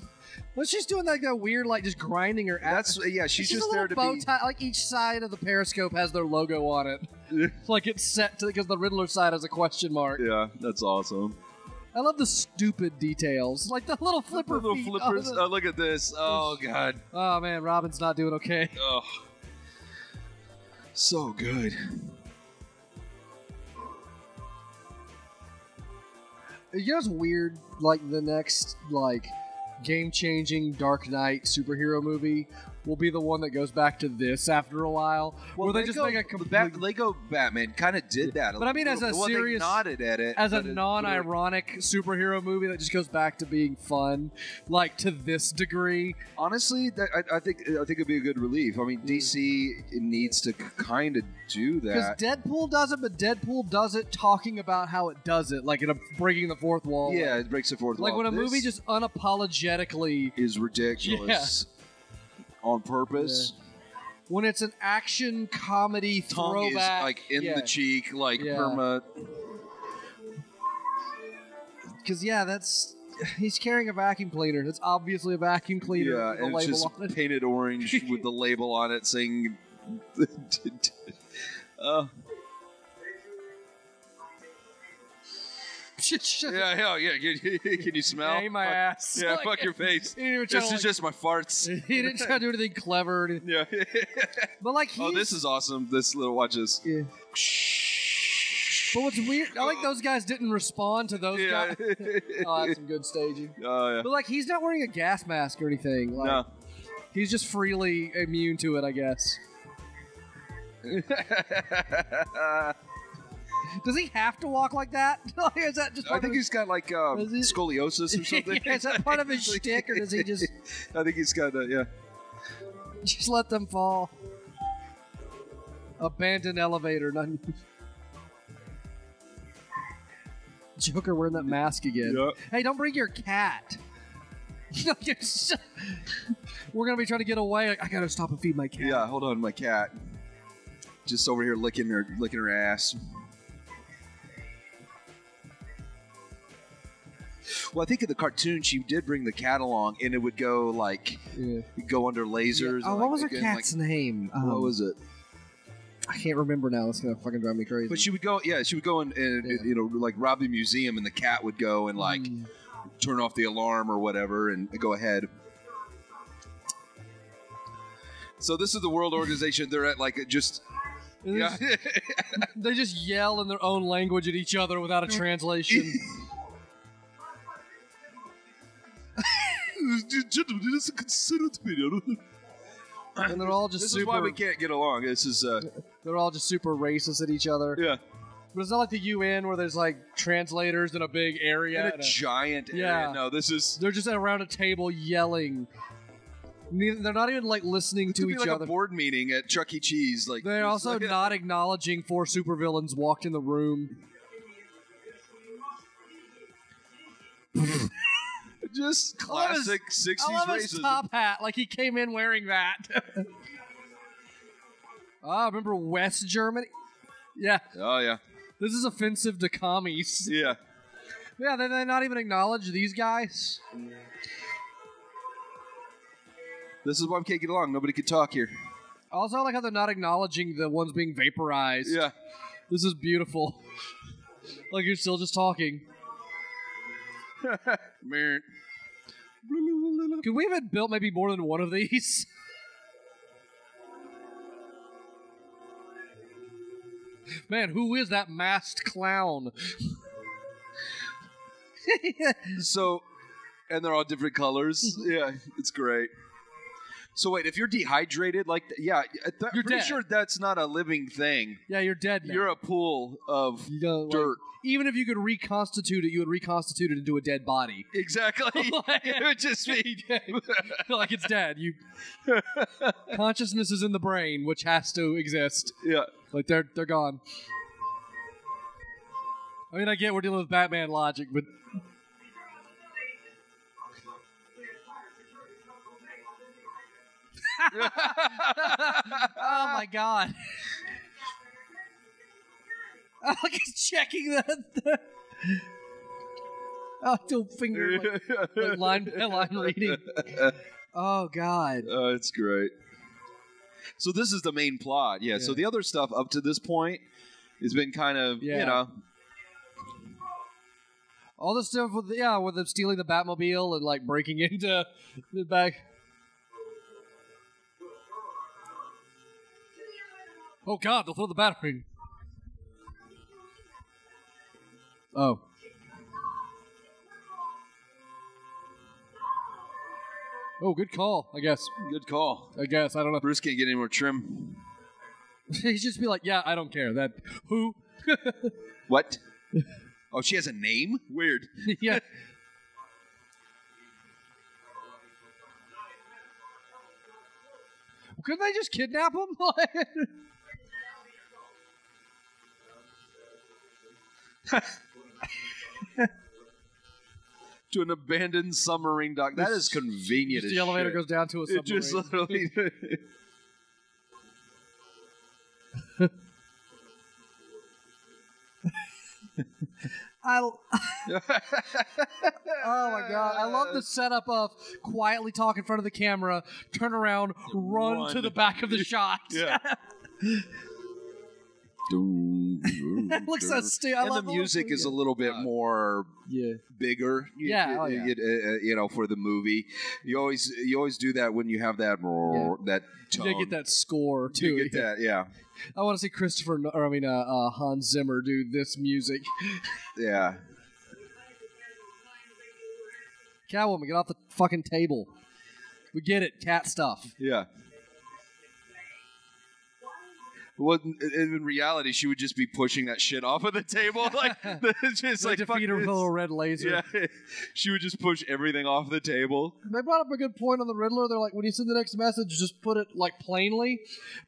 Well, she's doing like that weird, like just grinding her ass. She's just a there to bow be. tie, like each side of the periscope has their logo on it. Like it's set to because the Riddler side has a question mark. Yeah, that's awesome. I love the stupid details, like the little flipper. The little feet flippers. Oh, look at this. Oh god. Oh man, Robin's not doing okay. Oh, so good. You know what's weird? Like the next game-changing Dark Knight superhero movie will be the one that goes back to this after a while. Well, where they just make a complete... Lego Batman kind of did that. But I mean, as a serious... They nodded at it. As a non-ironic superhero movie that just goes back to being fun, like to this degree. Honestly, I think it'd be a good relief. I mean, DC needs to kind of do that. Because Deadpool does it, but Deadpool does it talking about how it does it, like breaking the fourth wall. Yeah, it breaks the fourth wall. Like when a movie just unapologetically... is ridiculous. Yeah. On purpose. Yeah. When it's an action comedy tongue throwback. Is like in the cheek, like perma. Because, that's... He's carrying a vacuum cleaner. It's obviously a vacuum cleaner with a label it's just on it. Painted orange with the label on it saying... Yeah. Can you smell? Hey, my ass. Yeah, fuck your face. This is just my farts. He didn't try to do anything clever. Yeah. But like, this is awesome. This little watches. Yeah. But what's weird, I like those guys didn't respond to those guys. Oh, that's some good staging. Oh, yeah. But like, he's not wearing a gas mask or anything. Like, no. He's just freely immune to it, I guess. Does he have to walk like that? Is that just I think he's got like scoliosis or something. Is that part of his shtick, or does he just... I think he's got Just let them fall. Abandoned elevator. Joker wearing that mask again. Yep. Hey, don't bring your cat. We're going to be trying to get away. I got to stop and feed my cat. Yeah, hold on, my cat. Just over here licking her ass. Well, I think in the cartoon she did bring the cat along, and it would go go under lasers. Yeah. Oh, what was her cat's name? What was it? I can't remember now. It's gonna fucking drive me crazy. But she would go, and you know, like rob the museum, and the cat would go and like turn off the alarm or whatever, and go ahead. So this is the World Organization. They're at like just. Yeah. They just yell in their own language at each other without a translation. And they're all just this super... is why we can't get along. This is they're all just super racist at each other. Yeah. But it's not like the UN where there's like translators in a big area. In a giant area. Yeah. No, this is... They're just around a table yelling. They're not even like listening to each like other. A board meeting at Chuck E. Cheese. Like they're also not acknowledging 4 supervillains walked in the room. Just classic 60s racism. I love his top hat, like he came in wearing that. Remember West Germany? Yeah. Oh, yeah. This is offensive to commies. Yeah. Yeah, they not even acknowledge these guys. This is why we can't get along. Nobody can talk here. Also, I like how they're not acknowledging the ones being vaporized. Yeah. This is beautiful. Like you're still just talking. Could we have built maybe more than one of these? Man, who is that masked clown? So, and they're all different colors. Yeah, it's great. So wait, if you're dehydrated, like, you're pretty dead. sure that's not a living thing. Yeah, you're dead now. You're a pool of dirt. Like, even if you could reconstitute it, you would reconstitute it into a dead body. Exactly. It would just be like it's dead. Consciousness is in the brain, which has to exist. Yeah. Like they're gone. I mean, I get we're dealing with Batman logic, but oh my god. Oh, look, he's checking the two finger like line by line reading. Oh god. Oh, it's great. So this is the main plot, yeah. So the other stuff up to this point has been kind of, you know. All the stuff with them stealing the Batmobile and like breaking into the back. Oh god, they'll throw the battery. Oh. Oh, good call, I guess. Good call. I guess, I don't know. Bruce can't get any more trim. He'd just be like, yeah, I don't care. That, who? What? Oh, she has a name? Weird. Yeah. Couldn't they just kidnap him? To an abandoned submarine dock. That is convenient as the elevator shit. goes down to a submarine. It just literally... Oh my god, I love the setup of quietly talk in front of the camera, turn around, run to the back of the shot. Yeah. That looks so stupid. And the music is a little bit more bigger. You know, for the movie. You always do that when you have that that tone. You get that score too. You get that, yeah. I want to see Hans Zimmer do this music. Yeah. Catwoman, get off the fucking table. We get it, cat stuff. Yeah. Well, in reality, she would just be pushing that shit off of the table, like just like defeat her with a little red laser. Yeah, she would just push everything off the table. They brought up a good point on the Riddler. They're like, when you send the next message, just put it like plainly.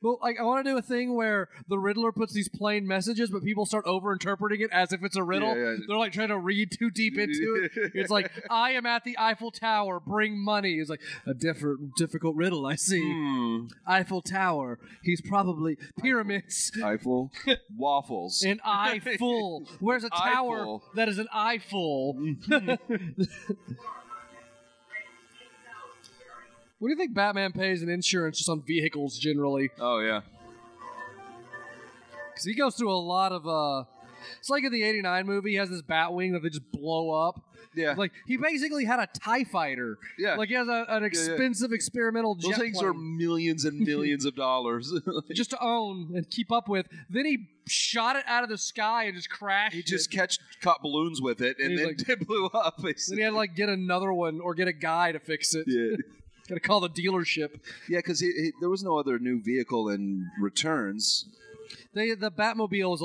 But like, I want to do a thing where the Riddler puts these plain messages, but people start over-interpreting it as if it's a riddle. Yeah. They're like trying to read too deep into it. It's like, I am at the Eiffel Tower. Bring money. It's like a difficult riddle. I see. Eiffel Tower. He's probably pyramid. pyramids. Eyeful waffles. An eye full. Where's a tower Eyeful. that is an eye full? What do you think Batman pays in insurance just on vehicles generally? Oh, yeah. Because he goes through a lot of... it's like in the 89 movie, he has this Batwing that they just blow up. Yeah. Like, he basically had a TIE fighter. Yeah. Like, he has an expensive experimental jet Those things plane are millions and millions of dollars. just to own and keep up with. Then he shot it out of the sky and just crashed. He just caught balloons with it, and then it blew up. Then he had to, like, get another one or get a guy to fix it. Yeah. Got to call the dealership. Yeah, because there was no other new vehicle in Returns. The Batmobile was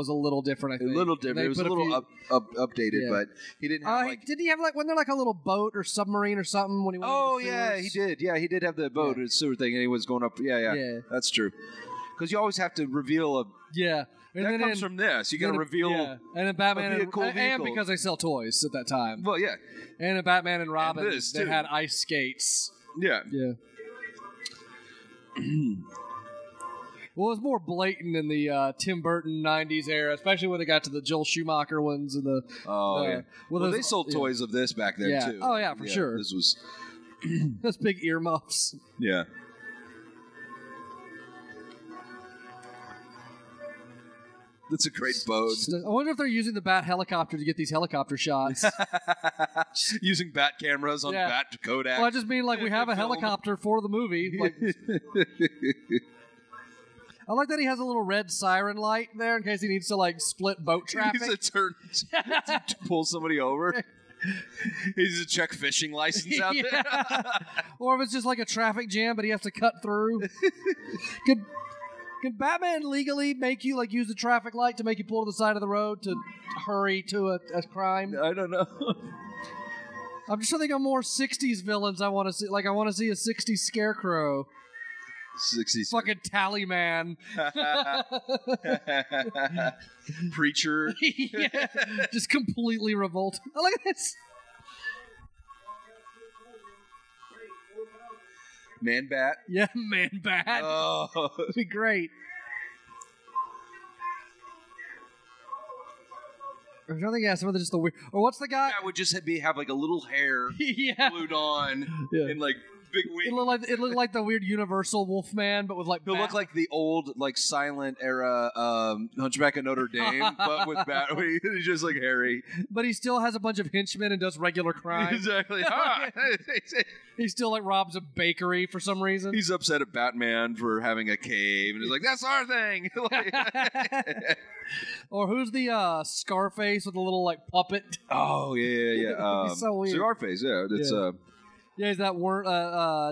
a little different, I think. A little different. It was a little updated, but he didn't have did he have wasn't there like a little boat or submarine or something when he went into the he sewers? did. Yeah, he did have the boat or sewer thing, and he was going up. Yeah. That's true. Because you always have to reveal a... Yeah. And that comes from this. You got to reveal... Yeah. And then Batman and because they sell toys at that time. Well, yeah. And in Batman and Robin, they had ice skates. Yeah. Yeah. Well, it was more blatant in the Tim Burton 90s era, especially when they got to the Joel Schumacher ones and the... yeah. Well, they sold toys of this back then, too. Oh, yeah, for sure. This was... Those big earmuffs. Yeah. That's a great boat. I wonder if they're using the Bat helicopter to get these helicopter shots. Using Bat cameras on Bat Kodak. Well, I just mean, like, we have a helicopter for the movie. Like... I like that he has a little red siren light there in case he needs to, like, split boat traffic. He needs to turn to pull somebody over. He needs to check fishing license out there. Or if it's just like a traffic jam, but he has to cut through. Can Batman legally make you, like, use the traffic light to make you pull to the side of the road to hurry to a crime? I don't know. I'm just trying to think of more 60s villains I want to see. Like, I want to see a 60s Scarecrow. 60s. Fucking Tally Man. Preacher. Yeah, just completely revolted. Oh, look at this. Man Bat. Yeah, Man Bat. Oh. It'd be great. I'm trying to think, some of the just the weird. Or what's the guy? That would just have like a little hair glued on and like big wings. It looked like the weird Universal Wolfman, but with like. He'll look like the old, like silent era Hunchback of Notre Dame, but with bat. He's just like hairy. But he still has a bunch of henchmen and does regular crime. Exactly. He still like robs a bakery for some reason. He's upset at Batman for having a cave, and he's like, "That's our thing." Or who's the Scarface with the little like puppet? Oh yeah. He's so weird. Scarface, yeah. It's yeah, he's that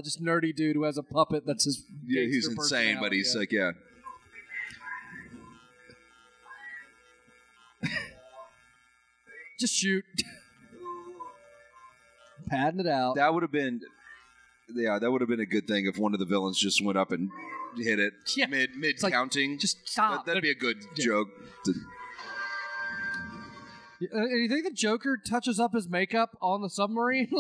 just nerdy dude who has a puppet that's his. Yeah, he's insane, but he's like, yeah. Just shoot. Padding it out. That would have been, that would have been a good thing if one of the villains just went up and hit it mid counting. Just stop. That'd be a good joke. You think the Joker touches up his makeup on the submarine?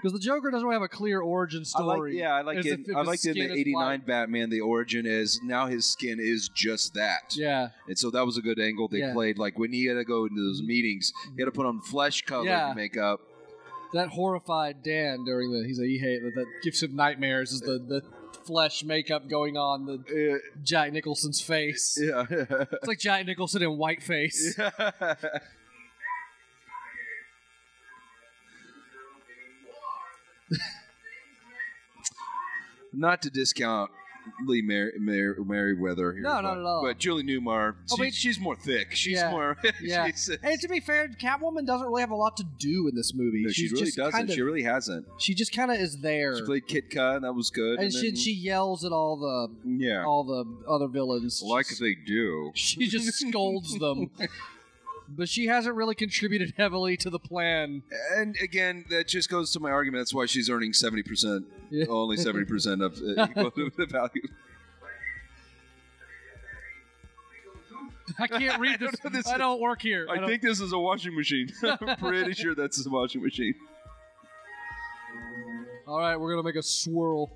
Because the Joker doesn't really have a clear origin story. I like it in the 89 Batman, the origin is now his skin is just that. Yeah. And so that was a good angle they played. Like when he had to go into those meetings, he had to put on flesh-colored makeup. That horrified Dan during that gives him nightmares is the flesh makeup going on Jack Nicholson's face. Yeah. It's like Jack Nicholson in whiteface. Yeah. Not to discount Lee Merriweather here. No, not at all. But Julie Newmar, she's more thick. She's more... Yeah. And to be fair, Catwoman doesn't really have a lot to do in this movie. No, she really doesn't. She really hasn't. She just kind of is there. She played Kitka, and that was good. And she yells at all the other villains. Like they do. She just scolds them. But she hasn't really contributed heavily to the plan. And again, that just goes to my argument. That's why she's earning 70%, only 70% of equal to the value. I can't read this. I don't work here. I think this is a washing machine. I'm pretty sure that's a washing machine. All right, we're going to make a swirl.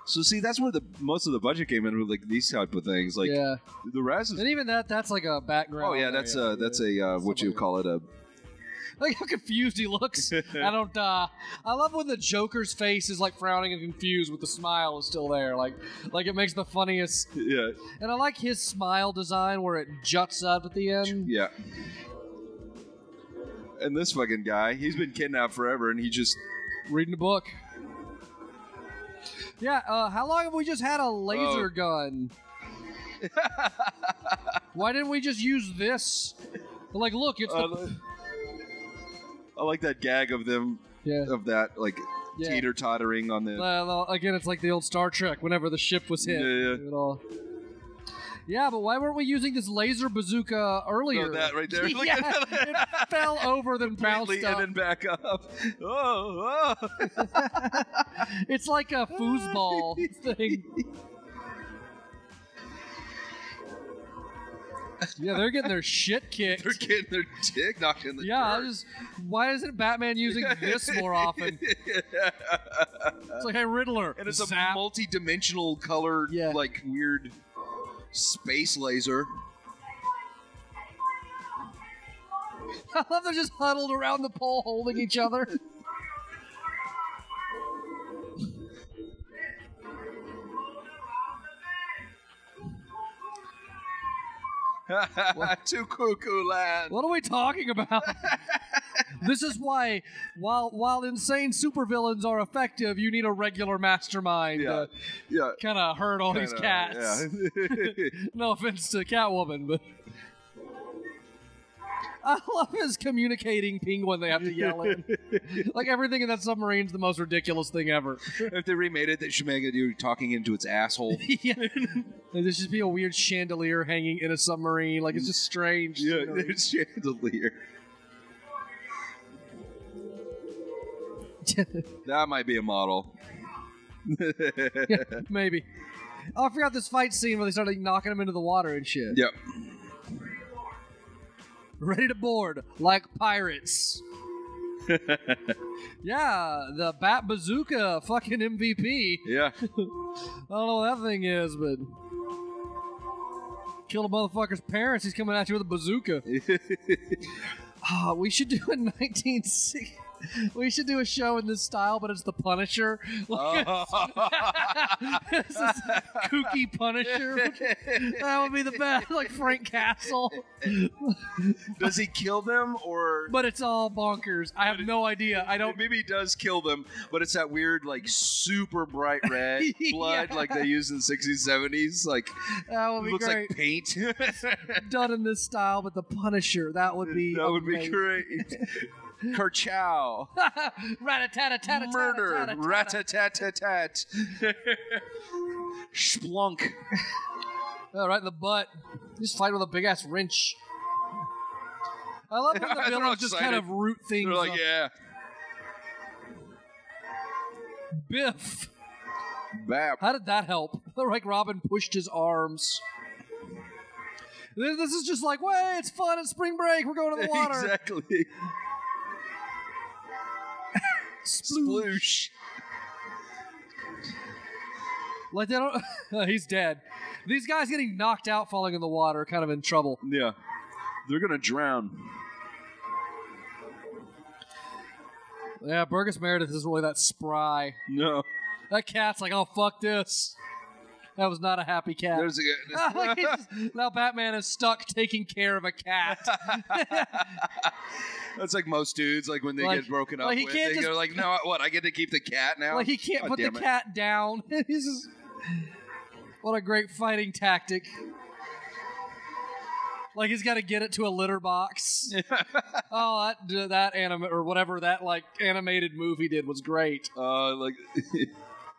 So see, that's where most of the budget came in with like these type of things. Like the rest is, and even that's like a background. Oh yeah, that's a what you call it, a. Like how confused he looks. I love when the Joker's face is like frowning and confused, with the smile is still there. Like it makes the funniest. Yeah. And I like his smile design where it juts up at the end. Yeah. And this fucking guy, he's been kidnapped forever, and he just reading a book. Yeah. How long have we just had a laser gun? Why didn't we just use this? Like, look, it's I like that gag of them, of that, like, teeter-tottering on the... again, it's like the old Star Trek, whenever the ship was hit. Yeah, but why weren't we using this laser bazooka earlier? Oh, that right there. It fell over, then bounced up. And then back up. Oh. It's like a foosball thing. Yeah, they're getting their shit kicked. They're getting their dick knocked in the dirt. Why isn't Batman using this more often? It's like, hey, Riddler. And it's a multi-dimensional colored, like, weird space laser. I love they're just huddled around the pole holding each other. To Cuckoo Land. What are we talking about? This is why, while insane supervillains are effective, you need a regular mastermind to kind of herd all these cats. No offense to Catwoman, but I love his communicating penguin they have to yell in. Like, everything in that submarine's the most ridiculous thing ever. If they remade it, they should make it you talking into its asshole. Yeah. Like, there should be a weird chandelier hanging in a submarine. Like, it's just strange. Yeah, it's chandelier. That might be a model. Yeah, maybe. Oh, I forgot this fight scene where they started knocking him into the water and shit. Yep. Ready to board, like pirates. Yeah, the Bat Bazooka fucking MVP. Yeah. I don't know what that thing is, but kill a motherfucker's parents, he's coming at you with a bazooka. We should do a 1960... We should do a show in this style, but it's the Punisher. Like this is kooky Punisher. That would be the best. Like Frank Castle. Does he kill them, or? But it's all bonkers. I have no idea. I don't. Maybe he does kill them, but it's that weird, like, super bright red blood, like they used in the 60s, 70s. Like, that would be looks great. like paint. Done in this style, but the Punisher. That would be. That would be great. Kerchow. Rat-a-tat-a-tat-a-tat-a-tat-a-tat. Murder. Rat-a-tat-tat-tat. Splunk. Oh, right in the butt. Just fight with a big-ass wrench. I love when the villains just kind of root things They're like, up. yeah. Biff. Bap. How did that help? Like Robin pushed his arms. This is just like, way, it's fun at spring break. We're going to the water. Exactly. Sploosh. Like they don't. He's dead. These guys getting knocked out, falling in the water, are kind of in trouble. Yeah, they're gonna drown. Yeah, Burgess Meredith isn't really that spry. No, that cat's like, oh fuck this. That was not a happy cat. There's a now Batman is stuck taking care of a cat. That's like most dudes, like when they get broken up like with, they go like, no, what, I get to keep the cat now? Like he can't put the cat down. He's just, what a great fighting tactic. Like he's got to get it to a litter box. Oh, that anime or whatever that like animated movie did was great. Like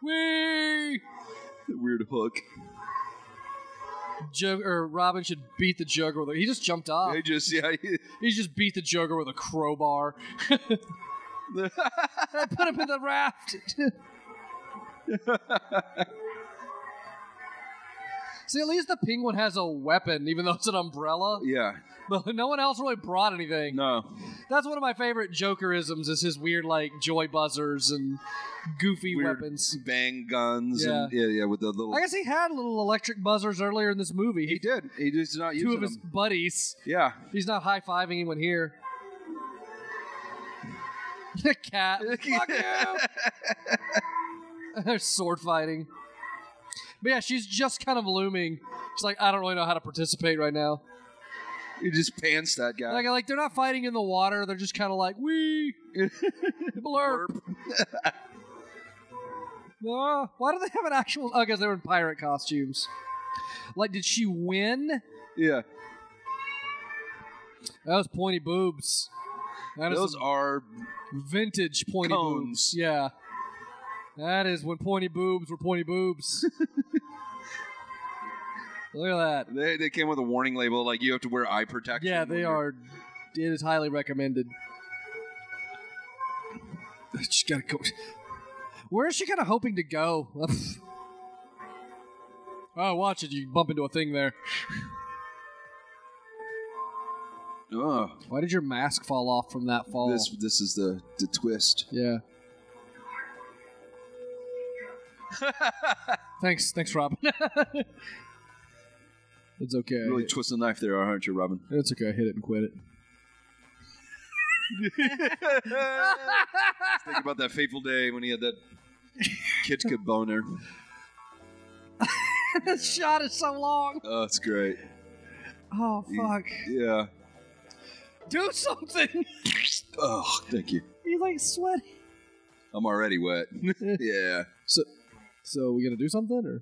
wee. Weird hook. Robin should beat the Joker with he just jumped off. He just beat the Joker with a crowbar. I put him in the raft. See, at least the Penguin has a weapon, even though it's an umbrella. Yeah. But no one else really brought anything. No. That's one of my favorite Jokerisms is his weird, like, joy buzzers and goofy Weird weapons. bang guns. Yeah. And, yeah, with the little... I guess he had little electric buzzers earlier in this movie. He did. He just not using Two of his them. buddies. Yeah. He's not high-fiving anyone here. The cat. Fuck you! They're sword fighting. But yeah, she's just kind of looming. She's like, I don't really know how to participate right now. He just pants that guy. Like they're not fighting in the water. They're just kind of like, wee, blurp. Why do they have an actual... Oh, because they were in pirate costumes. Like, did she win? Yeah. That was pointy boobs. Those are vintage pointy cones. boobs. Yeah. That is when pointy boobs were pointy boobs. Look at that. They came with a warning label like you have to wear eye protection. Yeah, they are. It is highly recommended. She's gotta go. Where is she kind of hoping to go? Oh, watch it. You bump into a thing there. Why did your mask fall off from that fall? This is the twist. Yeah. Thanks, Robin. It's okay. Really twisting the knife there, aren't you, Robin? It's okay. Hit it and quit it. Think about that fateful day when he had that Kitka boner. This shot is so long. Oh, it's great. Oh, fuck. Yeah. Do something. Oh, thank you. He's like sweaty. I'm already wet. Yeah. So we gonna do something or?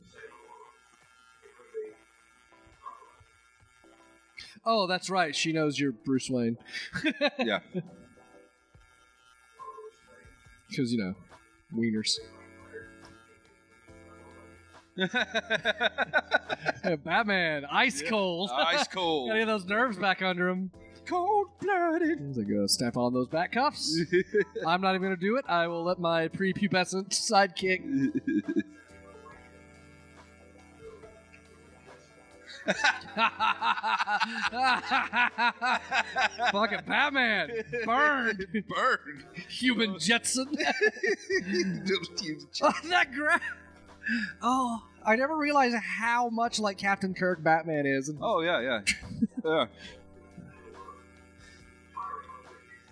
Oh, that's right. She knows you're Bruce Wayne. Yeah. Because, wieners. Hey, Batman, ice cold. Ice cold. Gotta get those nerves back under him. Cold-blooded. He's like, step on those bat cuffs. I'm not even gonna do it. I will let my prepubescent sidekick. Fucking Batman. Burned. Human Jetson. That grab. Oh, I never realized how much like Captain Kirk Batman is. Oh, yeah. Yeah.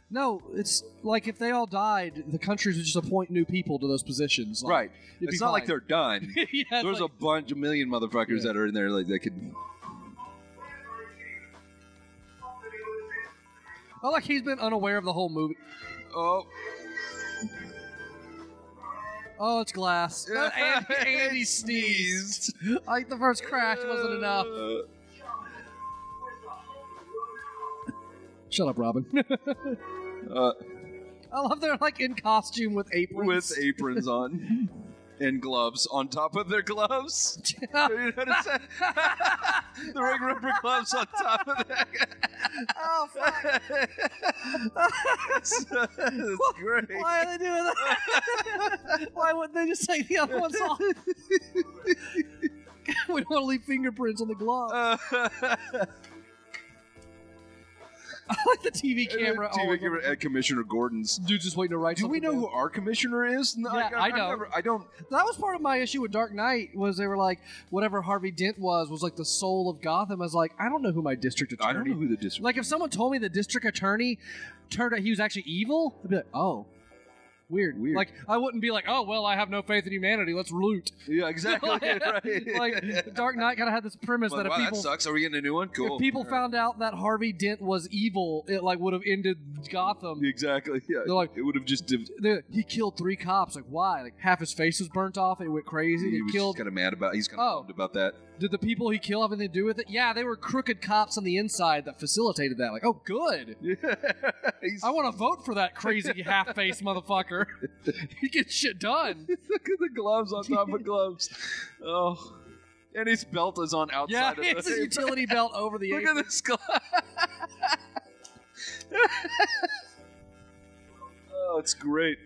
No, it's like if they all died, the countries would just appoint new people to those positions. Like, Right. It's not like they're done. Yeah, There's a million motherfuckers that are in there like they could... Oh, like he's been unaware of the whole movie. Oh, it's glass. Andy sneezed. Like the first crash wasn't enough. Shut up, Robin. I love they're like in costume with aprons. With aprons on. And gloves on top of their gloves. You notice that? The ring rubber gloves on top of that. Oh, fuck. That's great. Why are they doing that? Why wouldn't they just take the other ones off? We don't want to leave fingerprints on the glove. I like the TV camera. TV camera at Commissioner Gordon's. Dude's just waiting to write something. Do we know down. who our commissioner is? No, Yeah, I don't. I don't. That was part of my issue with Dark Knight, was they were like, whatever Harvey Dent was like the soul of Gotham. I was like, I don't know who my district attorney. I don't know who the district. Like, if someone told me the district attorney turned out he was actually evil, I'd be like, oh. Weird. Like, I wouldn't be like, oh, well, I have no faith in humanity. Let's loot. Yeah, exactly. Right. Like, Dark Knight kind of had this premise that if wow, people... that sucks. Are we getting a new one? Cool. If people found out that Harvey Dent was evil, it, like, would have ended Gotham. Exactly. Yeah. They're like, it would have just... he killed 3 cops. Like, why? Like, half his face was burnt off and he went crazy. He was killed... kind of mad about... He's kind of bummed about that. Did the people he killed have anything to do with it? Yeah, they were crooked cops on the inside that facilitated that. Like, oh, good. Yeah. I want to vote for that crazy half-faced motherfucker. He gets shit done. Look at the gloves on top of gloves. Oh. And his belt is on outside of it's a utility belt over the apron. Look at this glove. Oh, it's great.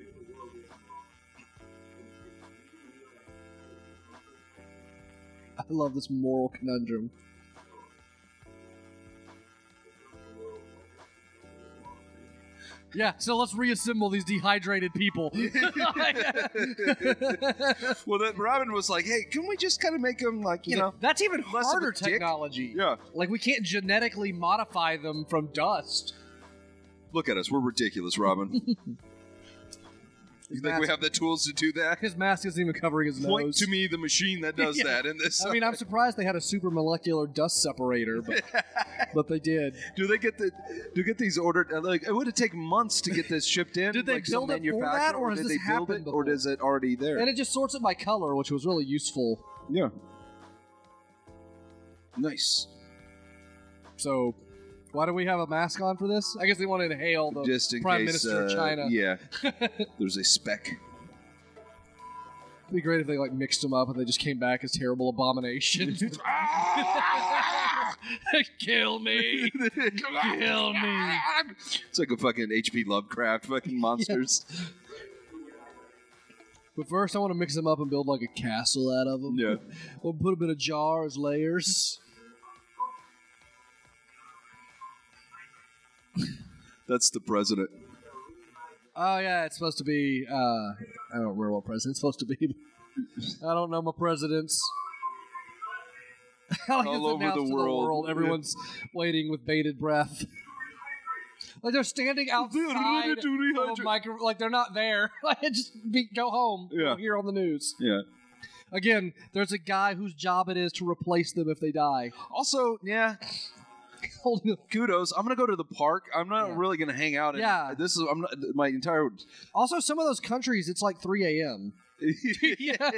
love this moral conundrum. Yeah, so let's reassemble these dehydrated people. Well, then Robin was like, hey, can we just kind of make them like, that's even less of a harder dick? technology. Yeah. Like, we can't genetically modify them from dust. Look at us. We're ridiculous, Robin. You think we have the tools to do that? His mask isn't even covering his Point nose. to me the machine that does that in this. I mean, I'm surprised they had a super molecular dust separator, but they did. Do they get these ordered? Like, it would have taken months to get this shipped in. Did they like build it for that, or has did this they build happened it, or before? is it already there? And it just sorts it by color, which was really useful. Yeah. Nice. So, why do we have a mask on for this? I guess they want to inhale the Just in Prime case, Minister of China. Yeah. There's a speck. It'd be great if they like mixed them up and they just came back as terrible abominations. Kill me! Kill me! It's like a fucking H.P. Lovecraft fucking monsters. Yeah. But first, I want to mix them up and build like a castle out of them. Yeah. We'll put them in a jar as layers. That's the president. Oh, yeah, it's supposed to be, I don't remember what president's supposed to be. I don't know my presidents. All over the world. Everyone's waiting with bated breath. Like they're standing outside of a micro, like they're not there. Like go home. Yeah. We'll hear on the news. Yeah. Again, there's a guy whose job it is to replace them if they die. Also, yeah. Kudos. I'm gonna go to the park. I'm not really gonna hang out. Yeah. This is. I'm not, my entire. Also, some of those countries, it's like 3 a.m. Yeah.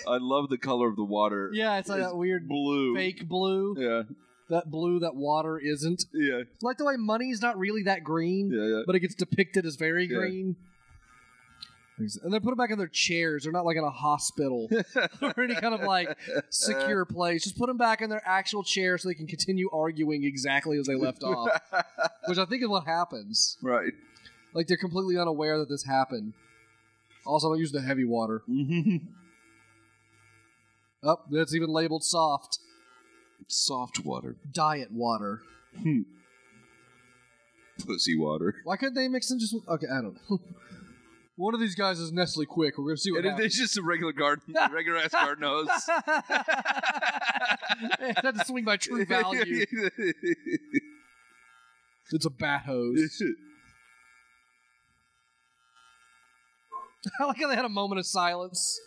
I love the color of the water. Yeah, it's like that weird blue, fake blue. Yeah. That blue that water isn't. Yeah. Like the way money's not really that green. Yeah. But it gets depicted as very green. And they put them back in their chairs. They're not like in a hospital or any kind of like secure place. Just put them back in their actual chairs so they can continue arguing exactly as they left off. Which I think is what happens. Right. Like they're completely unaware that this happened. Also, don't use the heavy water. Oh, that's even labeled soft. Soft water. Diet water. Pussy water. Why couldn't they mix them just with... Okay, I don't know. One of these guys is Nestle Quick. We're going to see what happens. It's just a regular ass garden hose. It had to swing by true value. It's a bat hose. I like how they had a moment of silence.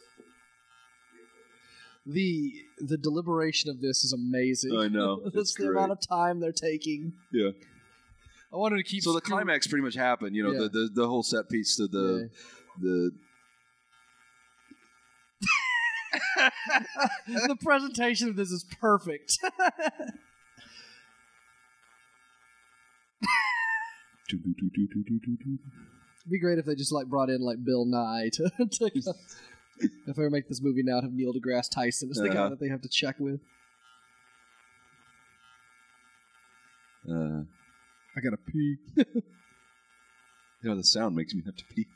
The deliberation of this is amazing. I know. That's the amount of time they're taking. Yeah. I wanted to keep. So the climax pretty much happened. You know, the whole set piece to the. The presentation of this is perfect. It'd be great if they just like brought in like Bill Nye to if they make this movie now, have Neil deGrasse Tyson as the guy that they have to check with. I gotta pee. The sound makes me have to pee.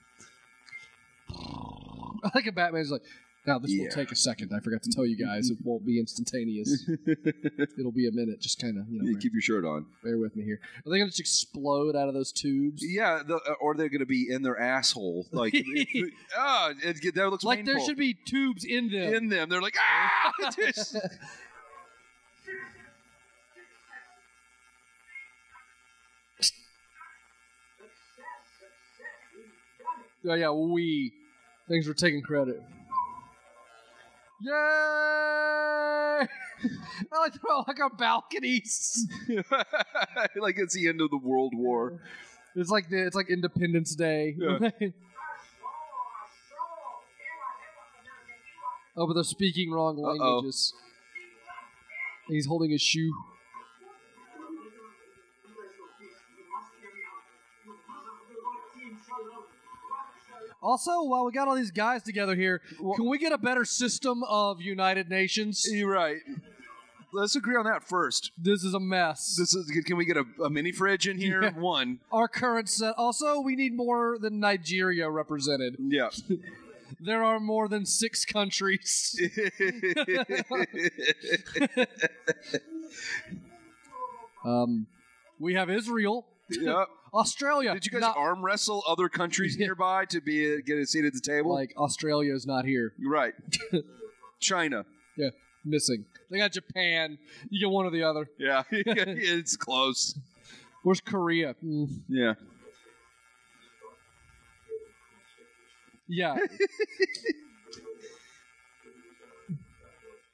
I like a Batman's like, now this will take a second. I forgot to tell you guys, it won't be instantaneous. It'll be a minute. Just kind of, keep your shirt on. Bear with me here. Are they going to just explode out of those tubes? Yeah, or they're going to be in their asshole. Like, that looks like painful. There should be tubes in them. They're like, Oh yeah, thanks for taking credit. Yay! I like throw like on balconies. Like it's the end of the World War. It's like Independence Day. Yeah. Oh, but they're speaking wrong languages. He's holding his shoe. Also, while we got all these guys together here, can we get a better system of United Nations? You're right. Let's agree on that first. This is a mess. Can we get a mini fridge in here? Yeah. One. Our current set. Also, we need more than Nigeria represented. Yeah. There are more than 6 countries. We have Israel. Yep. Australia. Did you guys arm wrestle other countries nearby to get a seat at the table? Like, Australia is not here. Right. China. Yeah, missing. They got Japan. You get one or the other. Yeah, it's close. Where's Korea? Yeah. Yeah.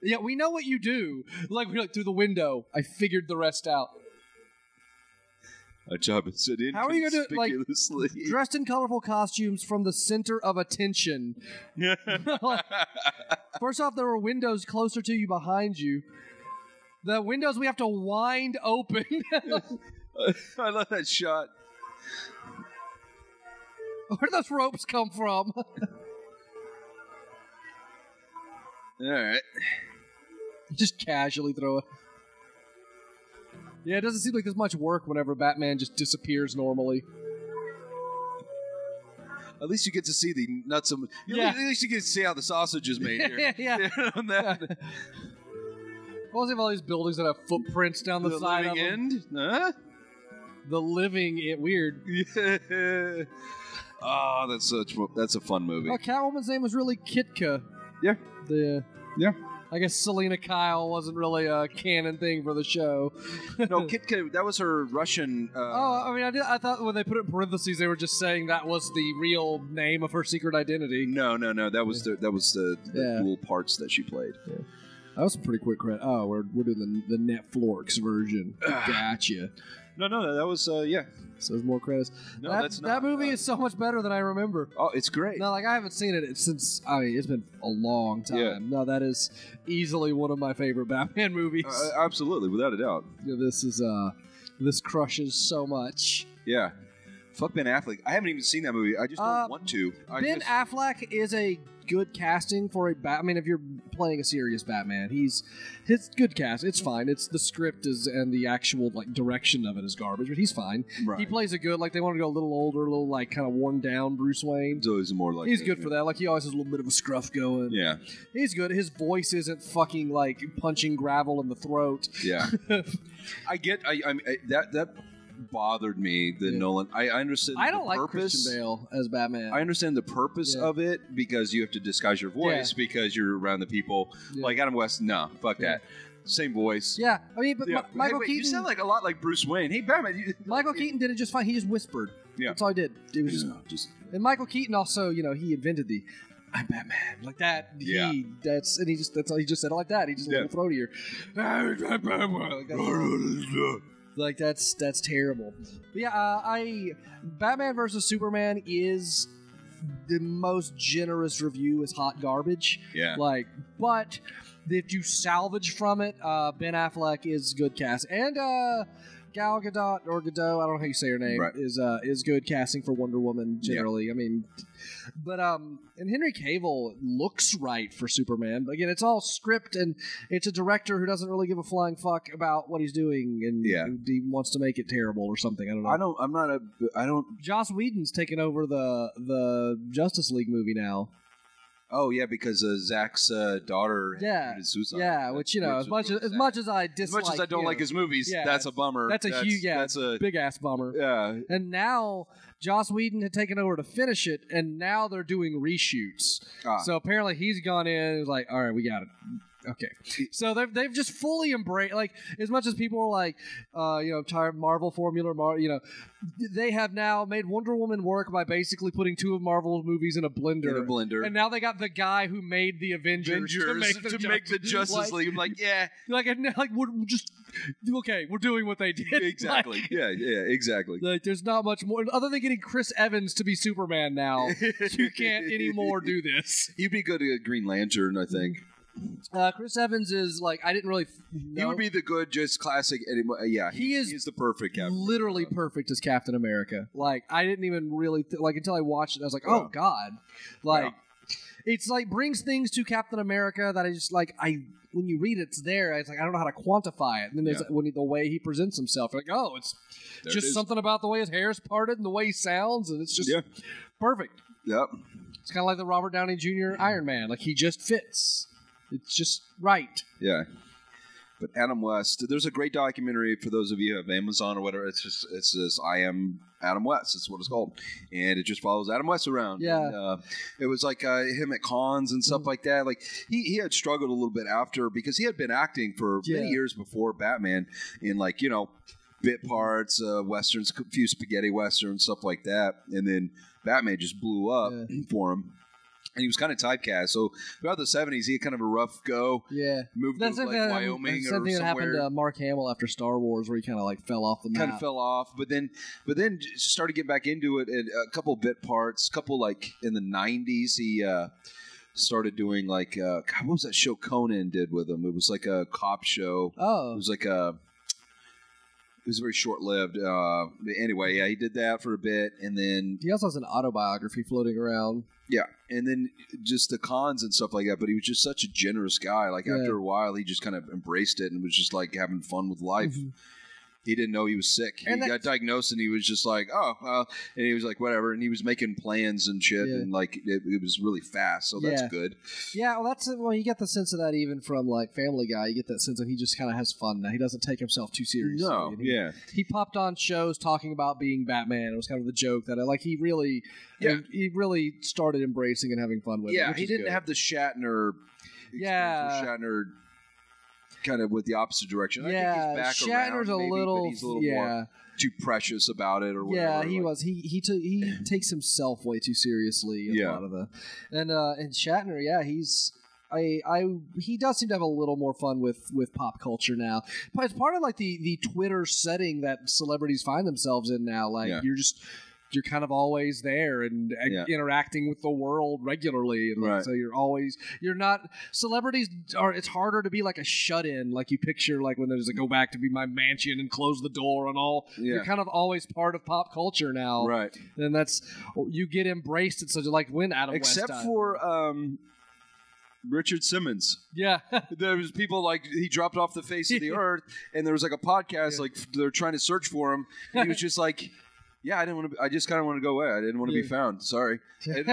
Yeah, we know what you do. Like, we're like, through the window. I figured the rest out. My job is to How are you going to, like, dressed in colorful costumes from the center of attention? Like, first off, there were windows closer to you behind you. The windows we have to wind open. I love that shot. Where do those ropes come from? All right. Just casually throw it. Yeah, it doesn't seem like there's much work whenever Batman just disappears normally. At least you get to see the nuts of... Yeah. At least you get to see how the sausage is made here. Yeah. On that. What was all these buildings that have footprints down the side of them? End? Huh? The living weird. Yeah. Oh, that's a fun movie. Oh, Catwoman's name was really Kitka. Yeah. Yeah. I guess Selena Kyle wasn't really a canon thing for the show. No, Kitka, that was her Russian... I thought when they put it in parentheses, they were just saying that was the real name of her secret identity. No. That was the dual parts that she played. Yeah. That was a pretty quick credit. Oh, we're doing the Netflix version. Gotcha. No, that was, yeah. So there's more credits. No, that's not. That movie is so much better than I remember. Oh, it's great. No, like I haven't seen it since, it's been a long time. Yeah. No, that is easily one of my favorite Batman movies. Absolutely, without a doubt. Yeah, this crushes so much. Yeah. Fuck Ben Affleck. I haven't even seen that movie. I just don't want to. Affleck is a good casting for a Batman. I mean, if you're playing a serious Batman, his good cast. It's fine. It's the script and the actual like direction of it is garbage, but he's fine. Right. He plays a good, like they want to go a little older, a little like kind of worn down Bruce Wayne. So he's more like he's good for that. Like he always has a little bit of a scruff going. Yeah. He's good. His voice isn't fucking like punching gravel in the throat. Yeah. That bothered me, Nolan. I understand. I don't like purpose. Christian Bale as Batman. I understand the purpose of it because you have to disguise your voice because you're around the people. Yeah. Like Adam West, no, fuck that. Same voice. Yeah, I mean, but Michael Keaton. You sound like a lot like Bruce Wayne. Hey, Batman. Michael Keaton did it just fine. He just whispered. Yeah, that's all he did. It was just. And Michael Keaton also, he invented the "I'm Batman" like that. Yeah, that's all he just said it like that. He just a little throatier. Like that's terrible. But yeah, Batman versus Superman is the most generous review is hot garbage. Yeah. But if you salvage from it, Ben Affleck is good cast, and Gal Gadot or Gadot, I don't know how you say her name, right. is good casting for Wonder Woman generally. Yeah. I mean, but and Henry Cavill looks right for Superman. But again, it's all script, and it's a director who doesn't really give a flying fuck about what he's doing, and he wants to make it terrible or something. I don't know. Joss Whedon's taken over the Justice League movie now. Oh yeah, because Zach's daughter committed suicide. Yeah, which as much as I dislike, as much as I don't like his movies, that's a bummer. That's a big ass bummer. Yeah, and now Joss Whedon had taken over to finish it, and now they're doing reshoots. So apparently he's gone in and was like, all right, we got it. Okay, so they've just fully embraced, like, as much as people are like, tired of Marvel formula, they have now made Wonder Woman work by basically putting two of Marvel's movies in a blender. And now they got the guy who made the Avengers to make the Justice League. I'm like, yeah, we're just okay. We're doing what they did. Exactly. Exactly. Like, there's not much more other than getting Chris Evans to be Superman. Now you can't anymore do this. He'd be good at Green Lantern, I think. Chris Evans is I didn't really know. He would be the good, just classic. He's the perfect Captain. Literally perfect as Captain America. I didn't even really until I watched it. I was like, oh god, it's brings things to Captain America that I just when you read it's there. It's I don't know how to quantify it. And then there's the way he presents himself. It's something about the way his hair is parted and the way he sounds, and it's just perfect. Yep. It's kind of like the Robert Downey Jr. Iron Man. Like, he just fits. It's just right. Yeah. But Adam West, there's a great documentary for those of you who have Amazon or whatever. It's this I Am Adam West. That's what it's called. And it just follows Adam West around. Yeah. And, it was like him at cons and stuff like that. Like he had struggled a little bit after because he had been acting for many years before Batman in like, you know, bit parts, westerns, a few spaghetti westerns, stuff like that. And then Batman just blew up for him. And he was kind of typecast. So throughout the 70s, he had kind of a rough go. Yeah. Moved to like Wyoming or somewhere. Something that happened to Mark Hamill after Star Wars where he kind of like fell off the map. Kind of fell off. But then just started getting back into it. And a couple bit parts. A couple like in the 90s, he started doing like, God, what was that show Conan did with him? It was like a cop show. Oh. It was like it was very short-lived. Anyway, yeah, he did that for a bit. And then he also has an autobiography floating around. Yeah, and then just the cons and stuff like that. But he was just such a generous guy. Like after a while, he just kind of embraced it and was just like having fun with life. Mm-hmm. He didn't know he was sick. And he got diagnosed, and he was just like, "Oh," well," and he was like, "Whatever." And he was making plans and shit, and like it was really fast. So that's good. Yeah, well, you get the sense of that even from like Family Guy. You get that sense that he just kind of has fun now. He doesn't take himself too seriously. No, he popped on shows talking about being Batman. It was kind of the joke that like he really, he really started embracing and having fun with it. Yeah, he didn't have the Shatner. Shatner. Kind of with the opposite direction. Yeah, I think he's back Shatner's around, maybe, but he's a little more too precious about it, or whatever. Yeah, he was. He takes himself way too seriously. A lot of the, and Shatner, he does seem to have a little more fun with pop culture now. But it's part of like the Twitter setting that celebrities find themselves in now. Like you're kind of always there and interacting with the world regularly. And like, so you're not, celebrities it's harder to be like a shut-in. Like you picture like when there's a go back to be my mansion and close the door and all. Yeah. You're kind of always part of pop culture now. Right. And that's, you get embraced. And so like when Adam West died. Except for Richard Simmons. Yeah. There was people like, he dropped off the face of the earth, and there was like a podcast, like they're trying to search for him. And he was just like, yeah, I didn't want to. I just kind of want to go away. I didn't want to be found. Sorry. and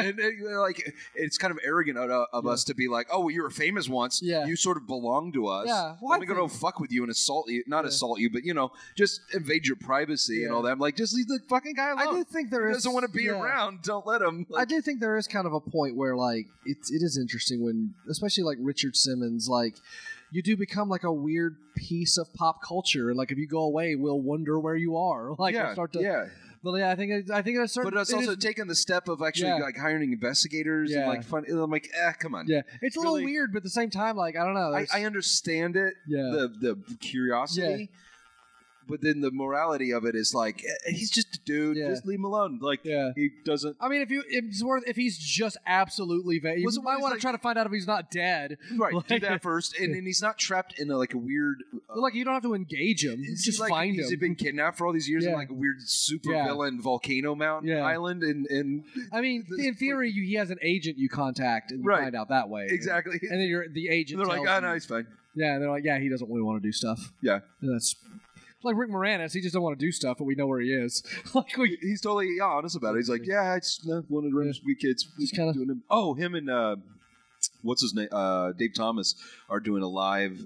like, it's kind of arrogant of us to be like, oh, well, you were famous once. Yeah. You sort of belong to us. Yeah. Well, let me go fuck with you and assault you. Not assault you, but just invade your privacy and all that. I'm like, just leave the fucking guy alone. I do think there is. He doesn't want to be around. Don't let him. Like, I do think there is kind of a point where like it is interesting when, especially like Richard Simmons, like. You do become like a weird piece of pop culture, and like if you go away, we'll wonder where you are. Like start to, But yeah, I think it's certain. But it's also taken the step of actually like hiring investigators and like fun. I'm like, come on. Yeah, it's a little weird, but at the same time, like I don't know. I understand it. Yeah, the curiosity. Yeah. But then the morality of it is like, he's just a dude. Yeah. Just leave him alone. Like, he doesn't. I mean, if he's just absolutely vague, you might want to try to find out if he's not dead. Right, like, do that first, and he's not trapped in a weird. Like you don't have to engage him. Just find him. He's been kidnapped for all these years in like a weird super villain volcano mountain island, and I mean, in theory, he has an agent you contact and you find out that way. Exactly, and then the agent. And they're like, oh no, he's fine. Yeah, and they're like, he doesn't really want to do stuff. Yeah, and that's. Like Rick Moranis, he just don't want to do stuff, but we know where he is. He's totally honest about it. He's like, I just wanted to raise we kids. Just kind of doing him. Oh, him and what's his name? Dave Thomas are doing a live.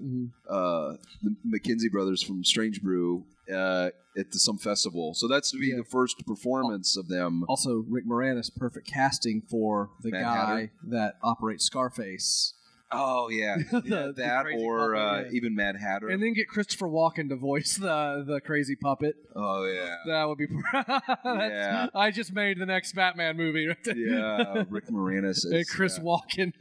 The McKenzie brothers from Strange Brew at some festival. So that's to be the first performance of them. Also, Rick Moranis, perfect casting for the Mad guy Hatter. That operates Scarface. Oh yeah, that or even Mad Hatter, and then get Christopher Walken to voice the crazy puppet. Oh yeah, that would be. Yeah, I just made the next Batman movie. Right there. Yeah, Rick Moranis and Chris Walken.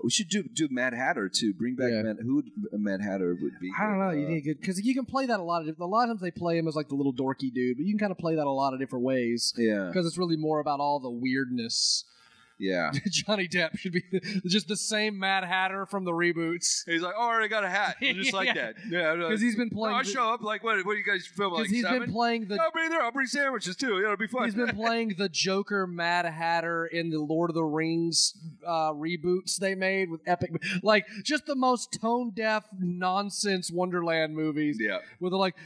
We should do Mad Hatter too. Bring back who would Mad Hatter would be? I don't know. You need good because you can play that a lot of times they play him as like the little dorky dude, but you can kind of play that a lot of different ways. Yeah, because it's really more about all the weirdness. Yeah. Johnny Depp should be just the same Mad Hatter from the reboots. He's like, oh, I already got a hat. Just like that. Yeah. Because he's been playing... I show up, like, what do you guys film, like 7? Because he's been playing the... I'll be there. I'll bring sandwiches, too. It'll be fun. He's been playing the Joker Mad Hatter in the Lord of the Rings reboots they made with epic... Like, just the most tone-deaf, nonsense Wonderland movies. Yeah. Where they're like,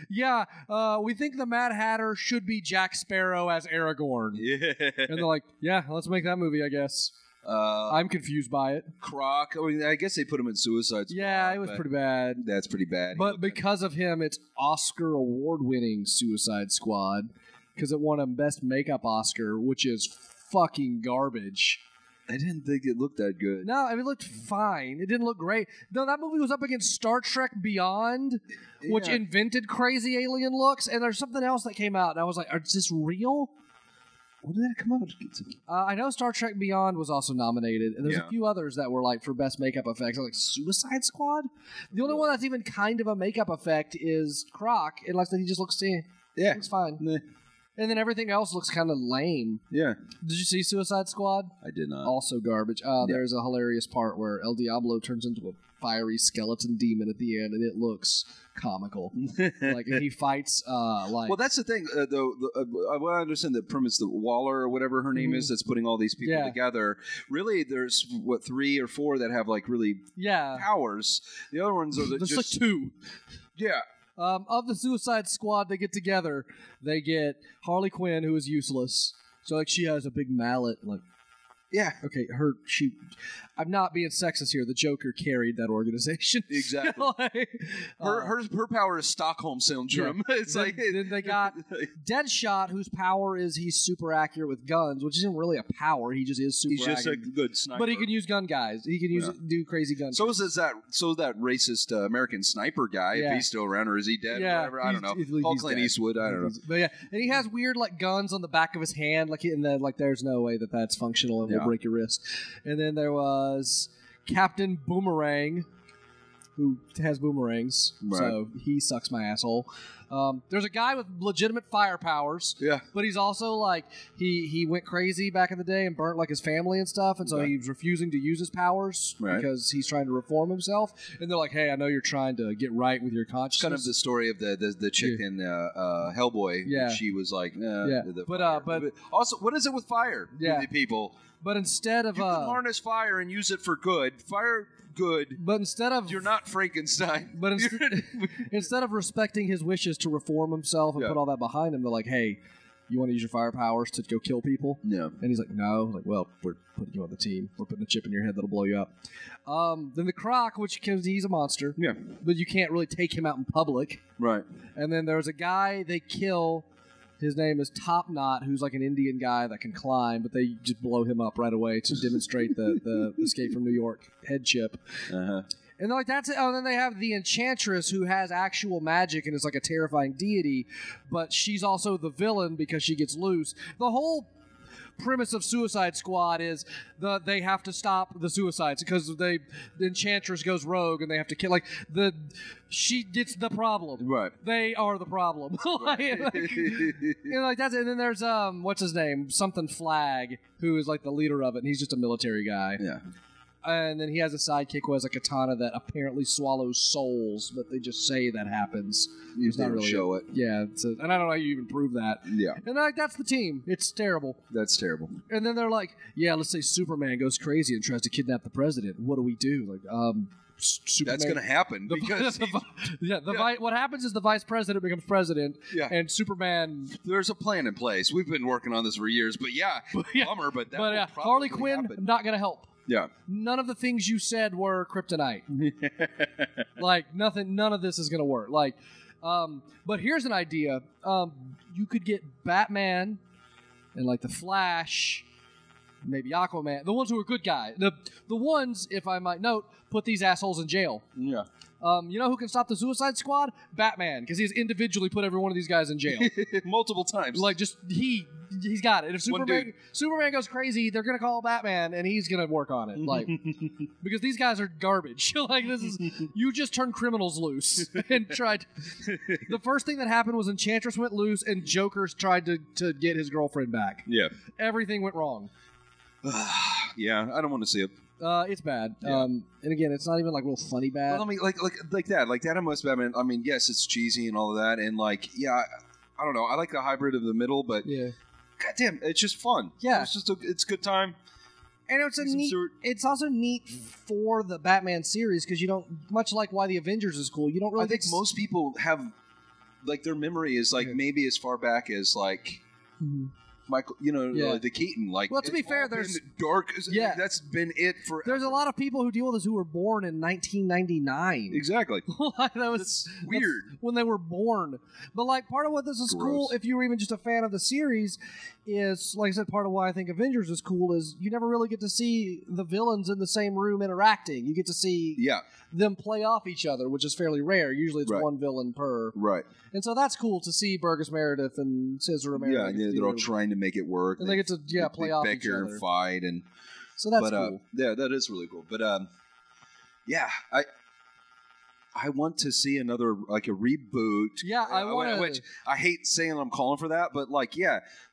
we think the Mad Hatter should be Jack Sparrow as Aragorn. Yeah. And they're like, yeah, let's make that movie, I guess. I'm confused by it. Croc. I mean, I guess they put him in Suicide Squad. Yeah, it was pretty bad. That's pretty bad. But because of him, it's Oscar award-winning Suicide Squad because it won a Best Makeup Oscar, which is fucking garbage. I didn't think it looked that good. No, I mean, it looked fine. It didn't look great. No, that movie was up against Star Trek Beyond, which invented crazy alien looks, and there's something else that came out, and I was like, is this real? When did that come out? I know Star Trek Beyond was also nominated, and there's a few others that were like for best makeup effects. Like Suicide Squad. The only one that's even kind of a makeup effect is Croc, unless that he just looks looks fine. Nah. And then everything else looks kind of lame. Yeah. Did you see Suicide Squad? I did not. Also garbage. There's a hilarious part where El Diablo turns into a fiery skeleton demon at the end, and it looks comical. Like he fights like... Well, that's the thing. I understand the premise, the Waller or whatever her name is, that's putting all these people together. Really, there's, 3 or 4 that have like really powers. The other ones are there's just... like 2. Yeah. Of the Suicide Squad, they get together. They get Harley Quinn, who is useless. So like she has a big mallet, like... Yeah. Okay, I'm not being sexist here. The Joker carried that organization. Exactly. Like, her power is Stockholm Syndrome. Yeah. It's then they got Deadshot, whose power is he's super accurate with guns, which isn't really a power. He just is super accurate. He's just a good sniper. But he can use gun guys. He can do crazy gun So is that racist American sniper guy, if he's still around, or is he dead? Yeah, whatever. I don't know. Call Clint Eastwood. I don't know. But yeah, and he has weird like guns on the back of his hand, there's no way that's functional and will break your wrist. And then there was Captain Boomerang, who has boomerangs, so he sucks my asshole. There's a guy with legitimate fire powers, but he's also like he went crazy back in the day and burnt like his family and stuff, and so he's refusing to use his powers because he's trying to reform himself. And they're like, "Hey, I know you're trying to get right with your consciousness." Kind of the story of the chick in Hellboy. Yeah, she was like, but also, what is it with fire? Yeah, with the people. But instead of you can harness fire and use it for good. Fire. Good, but instead of you're not Frankenstein. But instead of respecting his wishes to reform himself and put all that behind him, they're like, "Hey, you want to use your fire powers to go kill people?" Yeah, and he's like, "No." Like, well, we're putting you on the team. We're putting a chip in your head that'll blow you up. Then the Croc, he's a monster. Yeah, but you can't really take him out in public. Right. And then there's a guy they kill. His name is Top Knot, who's like an Indian guy that can climb, but they just blow him up right away to demonstrate the Escape from New York head chip. Uh-huh. And they're like, that's it. Oh, and then they have the Enchantress, who has actual magic and is like a terrifying deity, but she's also the villain because she gets loose. The whole premise of Suicide Squad is they have to stop the suicides because the Enchantress goes rogue and they have to kill. It's the problem. Right. They are the problem. That's it. And then there's what's his name? Something Flag, who is like the leader of it, and he's just a military guy. Yeah. And then he has a sidekick who has a katana that apparently swallows souls, but they just say that happens. It's not really show it. Yeah, and I don't know how you even prove that. Yeah. And that's the team. It's terrible. That's terrible. And then they're like, yeah, let's say Superman goes crazy and tries to kidnap the president. What do we do? Superman, that's going to happen because what happens is the vice president becomes president, and Superman. There's a plan in place. We've been working on this for years, but bummer. But that will probably Harley Quinn happen. not going to help. Yeah. None of the things you said were kryptonite. Nothing. None of this is going to work. But here's an idea. You could get Batman and the Flash, maybe Aquaman, the ones who are good guys. The ones, if I might note, put these assholes in jail. Yeah. You know who can stop the Suicide Squad? Batman, because he's individually put every one of these guys in jail multiple times. He's got it. If Superman goes crazy, they're gonna call Batman, and he's gonna work on it. Because these guys are garbage. You just turned criminals loose and tried. The first thing that happened was Enchantress went loose, and Joker's tried to get his girlfriend back. Yeah. Everything went wrong. Yeah, I don't want to see it. It's bad. Yeah. And again, it's not even like real funny bad. Well, I mean, like that. Most Batman. I mean, yes, it's cheesy and all of that, and like, yeah, I don't know. I like the hybrid of the middle, but goddamn, it's just fun. Yeah, it's a good time. And it's also neat for the Batman series because you don't, much like why the Avengers is cool. You don't really. I think most people have like their memory is like maybe as far back as like. Mm-hmm. Michael, the Keaton. Like, well, to be fair, there's dark. Yeah, that's been it for. There's a lot of people who deal with this who were born in 1999. Exactly. That's weird when they were born. But like, part of what this is cool, if you were even just a fan of the series, is like I said, part of why I think Avengers is cool is you never really get to see the villains in the same room interacting. You get to see them play off each other, which is fairly rare. Usually, it's one villain per. Right. And so that's cool to see Burgess Meredith and Cesar Romero. Yeah, they're all trying to make it work. And they get to play off each other. And fight, and so that's cool. Yeah, that is really cool. But I want to see another like a reboot. Yeah, I want. Which I hate saying I'm calling for that, but like,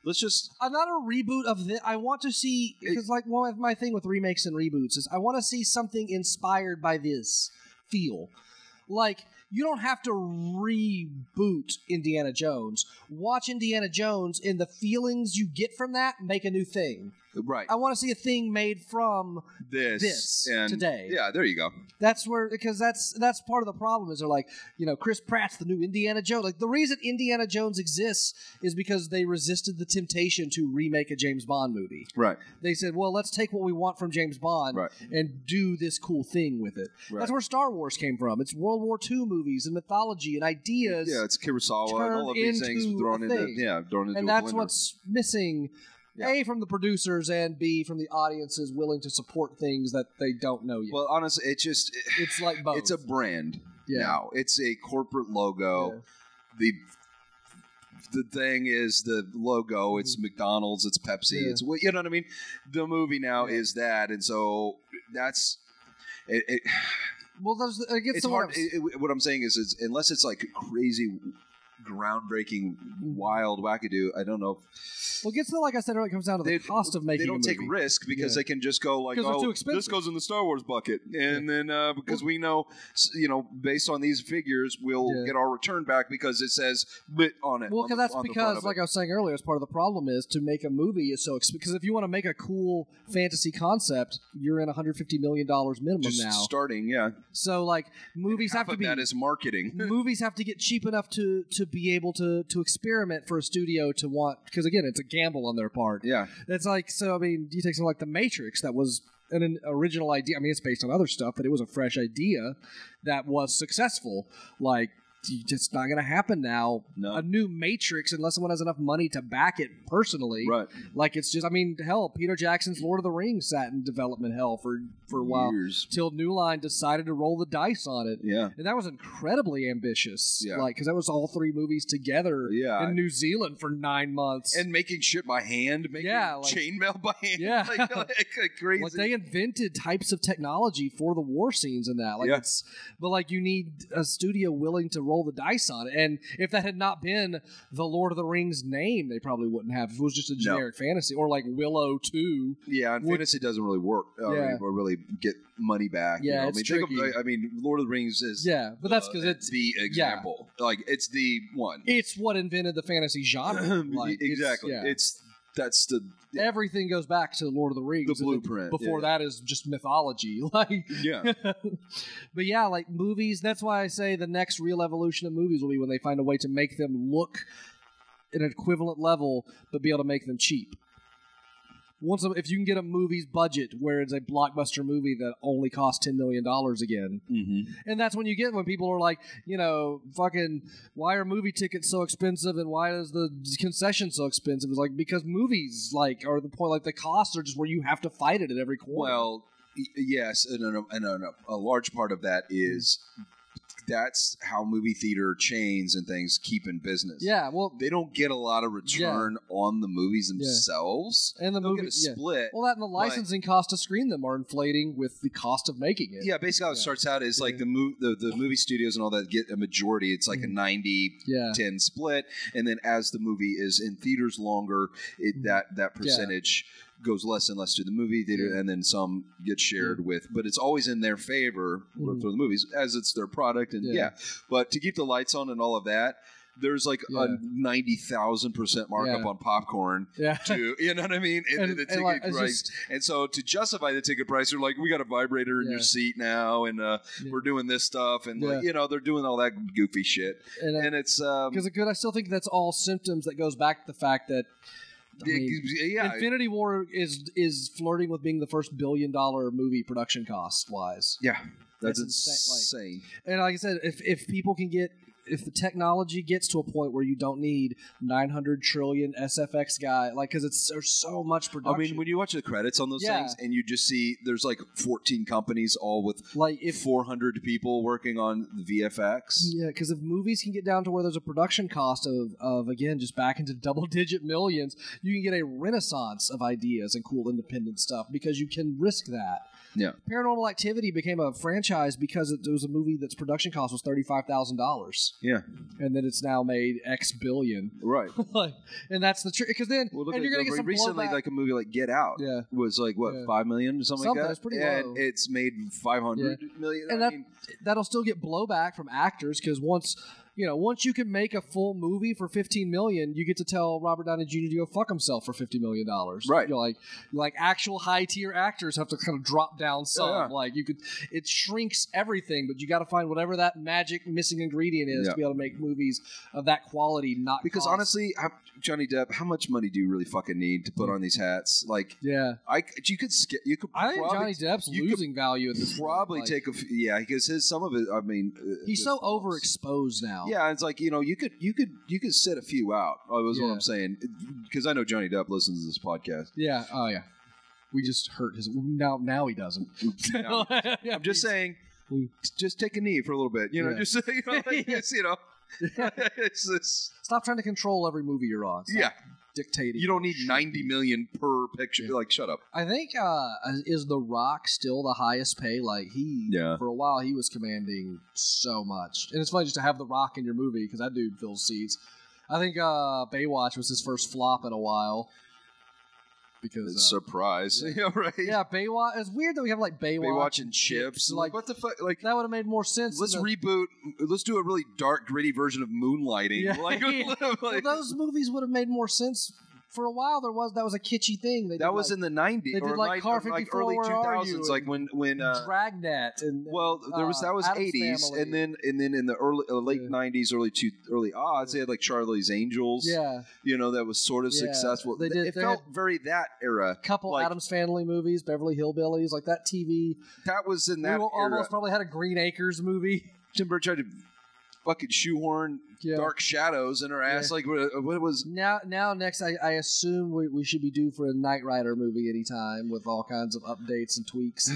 let's just. Not a reboot of this. I want to see because like one of my thing with remakes and reboots is I want to see something inspired by this feel, like. You don't have to reboot Indiana Jones. Watch Indiana Jones and the feelings you get from that make a new thing. Right. I want to see a thing made from this and, today. Yeah, there you go. That's where, because that's part of the problem is they're like, Chris Pratt's the new Indiana Jones. Like the reason Indiana Jones exists is because they resisted the temptation to remake a James Bond movie. Right. They said, well, let's take what we want from James Bond and do this cool thing with it. Right. That's where Star Wars came from. It's World War II movies and mythology and ideas. Yeah, it's Kurosawa and all of these things thrown into and that's what's missing. Yeah. A, from the producers, and B, from the audiences willing to support things that they don't know yet. Well, honestly, it's like both. It's a brand now. It's a corporate logo. Yeah. The thing is the logo. It's McDonald's. It's Pepsi. Yeah. It's you know what I mean. The movie now is that, and so that's it. Well, it's hard. What I'm saying is unless it's like crazy, groundbreaking, wild wackadoo. I don't know. Well, it gets to, like I said earlier, it comes down to the cost of making They don't take risk because they can just go like, this goes in the Star Wars bucket. And then because we know, based on these figures, we'll get our return back because it says lit on it. Well, that's because, like I was saying earlier, as part of the problem is to make a movie is so expensive. Because if you want to make a cool fantasy concept, you're in $150 million minimum just now. Starting, yeah. So, like, movies have to be... that is marketing. Movies have to get cheap enough to be able to experiment for a studio to want... Because, again, it's a gamble on their part. Yeah. It's like, so, I mean, you take something like The Matrix that was an original idea. I mean, it's based on other stuff, but it was a fresh idea that was successful. Like, it's not going to happen now. No. A new Matrix, unless someone has enough money to back it personally. Right. Like, it's just, I mean, hell, Peter Jackson's Lord of the Rings sat in development hell for a while. Years. Till New Line decided to roll the dice on it. Yeah. And that was incredibly ambitious. Yeah. Like, because that was all three movies together in New Zealand for 9 months. And making shit by hand. Making chainmail by hand. Yeah. like crazy. Like, they invented types of technology for the war scenes and that. Like, but, like, you need a studio willing to roll the dice on it. And if that had not been the Lord of the Rings name, they probably wouldn't have. If it was just a generic fantasy. Or, like, Willow 2. Yeah, and fantasy doesn't really work. Or really get money back. Yeah, it's tricky. I mean, Lord of the Rings is but that's because it's the example. Like, it's the one. It's what invented the fantasy genre. Like, exactly. That's the everything goes back to Lord of the Rings. The blueprint. Before that is just mythology. Like but yeah, like movies. That's why I say the next real evolution of movies will be when they find a way to make them look at an equivalent level, but be able to make them cheap. If you can get a movie's budget where it's a blockbuster movie that only costs $10 million again, and that's when people are like, fucking, why are movie tickets so expensive and why is the concession so expensive? It's like, because movies are the point, like the costs are just where you have to fight it at every corner. Well, yes, and a large part of that is that's how movie theater chains and things keep in business. Yeah, well, they don't get a lot of return on the movies themselves, and the movie get a split. Well, that and the licensing cost to screen them are inflating with the cost of making it. Yeah, basically how it starts out is like the movie studios and all that get a majority. It's like a 90-10 split, and then as the movie is in theaters longer, that percentage goes less and less to the movie theater, and then some get shared with. But it's always in their favor for the movies, as it's their product. And but to keep the lights on and all of that, there's like a 90,000% markup on popcorn. To, you know what I mean? And the ticket price. And so to justify the ticket price, they're like, we got a vibrator in your seat now, and we're doing this stuff, and like, you know, they're doing all that goofy shit. And it's because I still think that's all symptoms that goes back to the fact that. I mean, Infinity War is flirting with being the first $1 billion movie production cost wise. Yeah, that's insane. And like I said, if people can get. If the technology gets to a point where you don't need 900 trillion SFX guy, like, because there's so much production. I mean, when you watch the credits on those things, and you just see there's like 14 companies all with like 400 people working on the VFX. Yeah, because if movies can get down to where there's a production cost of again just back into double-digit millions, you can get a renaissance of ideas and cool independent stuff because you can risk that. Yeah, Paranormal Activity became a franchise because it was a movie that's production cost was $35,000. Yeah, and then it's now made X billion. Right, and that's the trick. Because then, and you're gonna get some recently, like a movie like Get Out, was like what 5 million or something like that. That's pretty low. And it's made 500 million, and that'll still get blowback from actors because once you can make a full movie for $15 million, you get to tell Robert Downey Jr. to go fuck himself for $50 million. Right. Like actual high tier actors have to kind of drop down some. Yeah. Like it shrinks everything, but you got to find whatever that magic missing ingredient is to be able to make movies of that quality. Because honestly, Johnny Depp, how much money do you really fucking need to put on these hats? Like, I think Johnny Depp's losing value at this point. Probably take because some of it. I mean, he's so overexposed now. Yeah, it's like you could set a few out. Was what I'm saying, because I know Johnny Depp listens to this podcast. Yeah, oh yeah, we just hurt his now he doesn't. I'm just saying, just take a knee for a little bit. Just stop trying to control every movie you're on. Stop dictating. You don't need 90 million per picture. Like, shut up. I think is The Rock still the highest pay? Like for a while he was commanding so much, and it's funny just to have The Rock in your movie because that dude fills seats. I think Baywatch was his first flop in a while. Because surprise, right? Yeah, Baywatch. It's weird that we have like Baywatch and Chips. Like what the fuck? Like that would have made more sense. Let's reboot. Let's do a really dark, gritty version of Moonlighting. Yeah. Well, those movies would have made more sense. For a while, that was a kitschy thing. That was in the 90s. They did like Car 54, like early 2000s, like when Dragnet and that was Addams 80s, Family. and then in the late 90s, early odds, they had like Charlie's Angels. Yeah, that was sort of successful. It felt very that era. Couple Addams Family movies, Beverly Hillbillies, like that TV. That was in that era. Almost probably had a Green Acres movie. Tim Burton tried to fucking shoehorn Dark Shadows in her ass. Like what was now next I assume we should be due for a Knight Rider movie anytime with all kinds of updates and tweaks.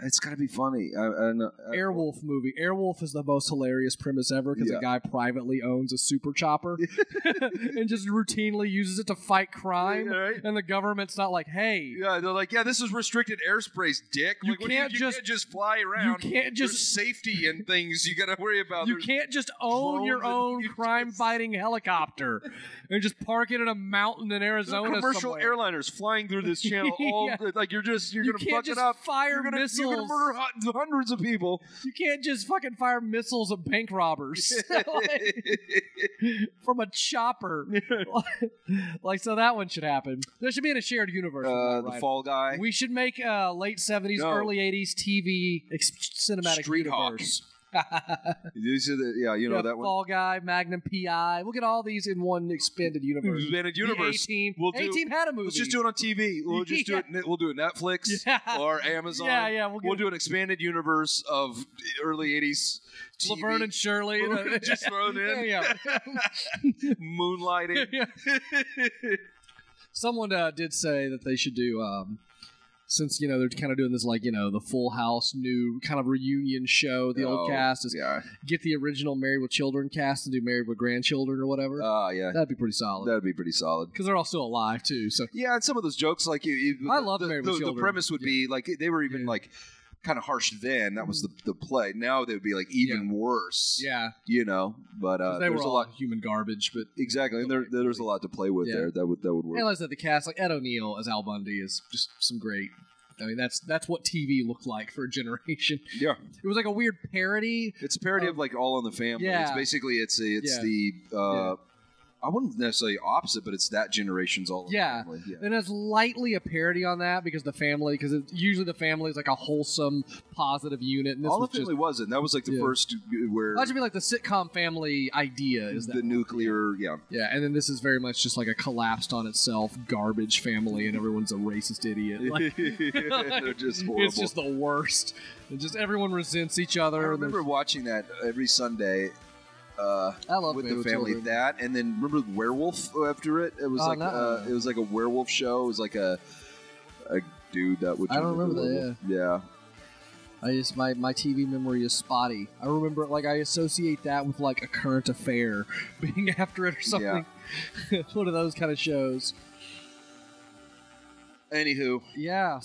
It's got to be funny. Airwolf movie. Airwolf is the most hilarious premise ever because a guy privately owns a super chopper and just routinely uses it to fight crime. Right. And the government's not like, hey. Yeah, they're like, this is restricted airspace, dick. You can't just fly around. You can't just There's safety and things you got to worry about. You can't just own your own crime-fighting helicopter and just park it in a mountain in Arizona. Commercial airliners flying through this channel like you're going to fuck it up. Fire missiles. You're going to murder hundreds of people. You can't just fucking fire missiles at bank robbers from a chopper. So that one should happen. There should be in a shared universe. The Fall Guy. We should make late 70s, early 80s TV cinematic Street universe. These are that one. Fall Guy, Magnum PI. We'll get all these in one expanded universe. Expanded universe. A-Team. A-Team had a movie. Let's just do it on TV. We'll just do it. We'll do it Netflix or Amazon. Yeah. We'll do an expanded universe of early '80s TV. Laverne and Shirley. Just thrown in. Moonlighting. Someone did say that they should do. Since they're kind of doing this the Full House new kind of reunion show, the old cast is get the original Married with Children cast and do Married with Grandchildren or whatever. That'd be pretty solid. That'd be pretty solid because they're all still alive too. So and some of those jokes I love Married with Children. The premise would be like they were even like kind of harsh then. That was the play. Now they would be like even worse. Yeah. You know, but they there's were a lot human garbage, but exactly. And there's a lot to play with there. That would work. And like I said, the cast, like Ed O'Neill as Al Bundy, is just some great. I mean, that's what TV looked like for a generation. Yeah, it was like a weird parody. It's a parody of like All in the Family. Yeah. It's basically the. I wouldn't necessarily opposite, but it's that generation's All in the Family. Yeah, and it's lightly a parody on that because usually the family is like a wholesome, positive unit. And this All in the Family wasn't. That was like the first where that should be like the sitcom family idea. Is that the nuclear? Yeah, and then this is very much just like a collapsed on itself garbage family, and everyone's a racist idiot. Like, they're just horrible. It's just the worst. And just everyone resents each other. I remember watching that every Sunday. I love with the family that, and then remember the Werewolf after it. It was it was like a werewolf show. It was like a dude that would. I don't remember that. Yeah. I just my TV memory is spotty. I remember I associate that with like a current affair being after it or something. Yeah. It's one of those kind of shows. Anywho,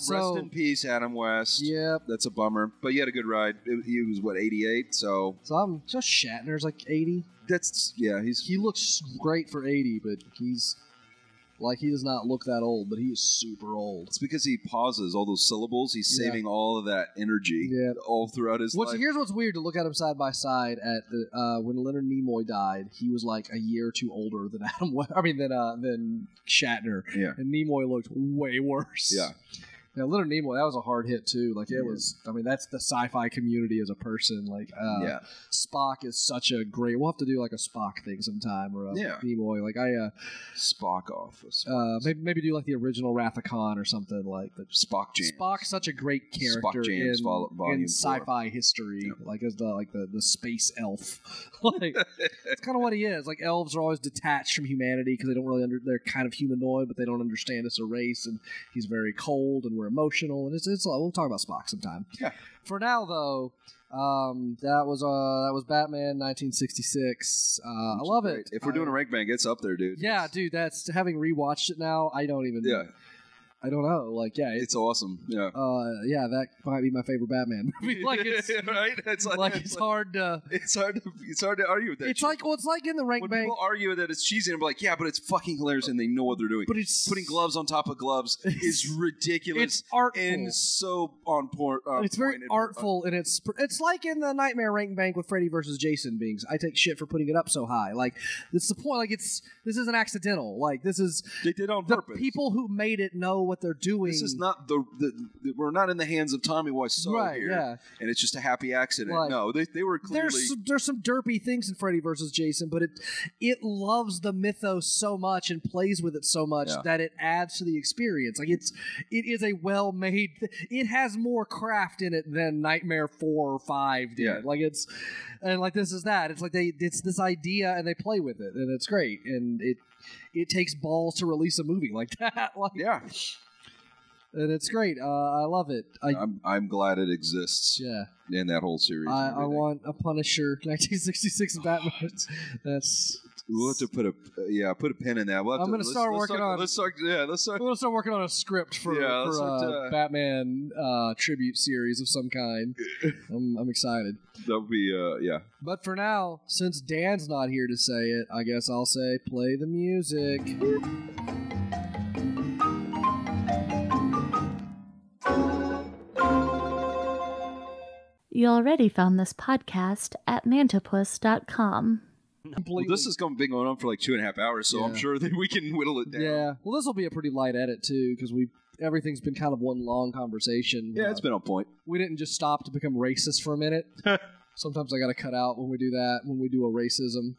so rest in peace, Adam West. Yep, that's a bummer. But he had a good ride. He was 88, so I'm just Shatner's like 80. He looks great for 80, but he's he does not look that old, but he is super old. It's because he pauses all those syllables. He's saving all of that energy all throughout his life. Here's what's weird to look at him side by side at the when Leonard Nimoy died. He was like a year or two older than than Shatner. Yeah, and Nimoy looked way worse. Yeah. Yeah, Leonard Nimoy, that was a hard hit too. Was. I mean, that's the sci-fi community as a person. Spock is such a great. We'll have to do like a Spock thing sometime, or Nimoy. Spock off. Maybe do like the original Wrath of Khan or something like that. Spock Jams. Spock's such a great character in sci-fi history. Yeah. As the space elf. It's kind of what he is. Like elves are always detached from humanity because they don't really they're kind of humanoid, but they don't understand us as a race. And he's very cold and we're emotional, and it's we'll talk about Spock sometime. Yeah. For now, though, that was Batman 1966. I love it. If we're doing a rank bank, it's up there, dude. Yeah, dude. That's having rewatched it now. I don't even. Yeah. I don't know. It's awesome. Yeah. That might be my favorite Batman movie. It's right. It's hard to. It's hard to argue with that. It's it's like in the rank when bank. People argue that it's cheesy, and I'm like, yeah, but it's fucking hilarious, and they know what they're doing. But it's putting gloves on top of gloves is ridiculous. It's artful and so on point. It's very artful, and it's like in the Nightmare rank bank with Freddy versus Jason being. I take shit for putting it up so high. It's the point. This isn't accidental. This is they did on purpose. The people who made it know what they're doing. This is not we're not in the hands of Tommy Wiseau here, and it's just a happy accident. No, they were clearly. There's some derpy things in Freddy versus Jason, but it loves the mythos so much and plays with it so much that it adds to the experience. It is a well made. It has more craft in it than Nightmare 4 or 5 did. Yeah. This is that. It's this idea and they play with it and it's great and it takes balls to release a movie like that. And it's great. I love it. I'm glad it exists. Yeah. In that whole series. I want a Punisher 1966 Batman. We'll have to put a pin in that. I'm going to start working on. Let's start. Yeah, let's start. We're going to start working on a script for Batman tribute series of some kind. I'm excited. That would be But for now, since Dan's not here to say it, I guess I'll say play the music. You already found this podcast at mantapus.com. Well, this has been going on for 2.5 hours, so I'm sure that we can whittle it down. Yeah. Well, this will be a pretty light edit, too, because everything's been kind of one long conversation. Yeah, it's been on point. We didn't just stop to become racist for a minute. Sometimes I got to cut out when we do that, when we do a racism.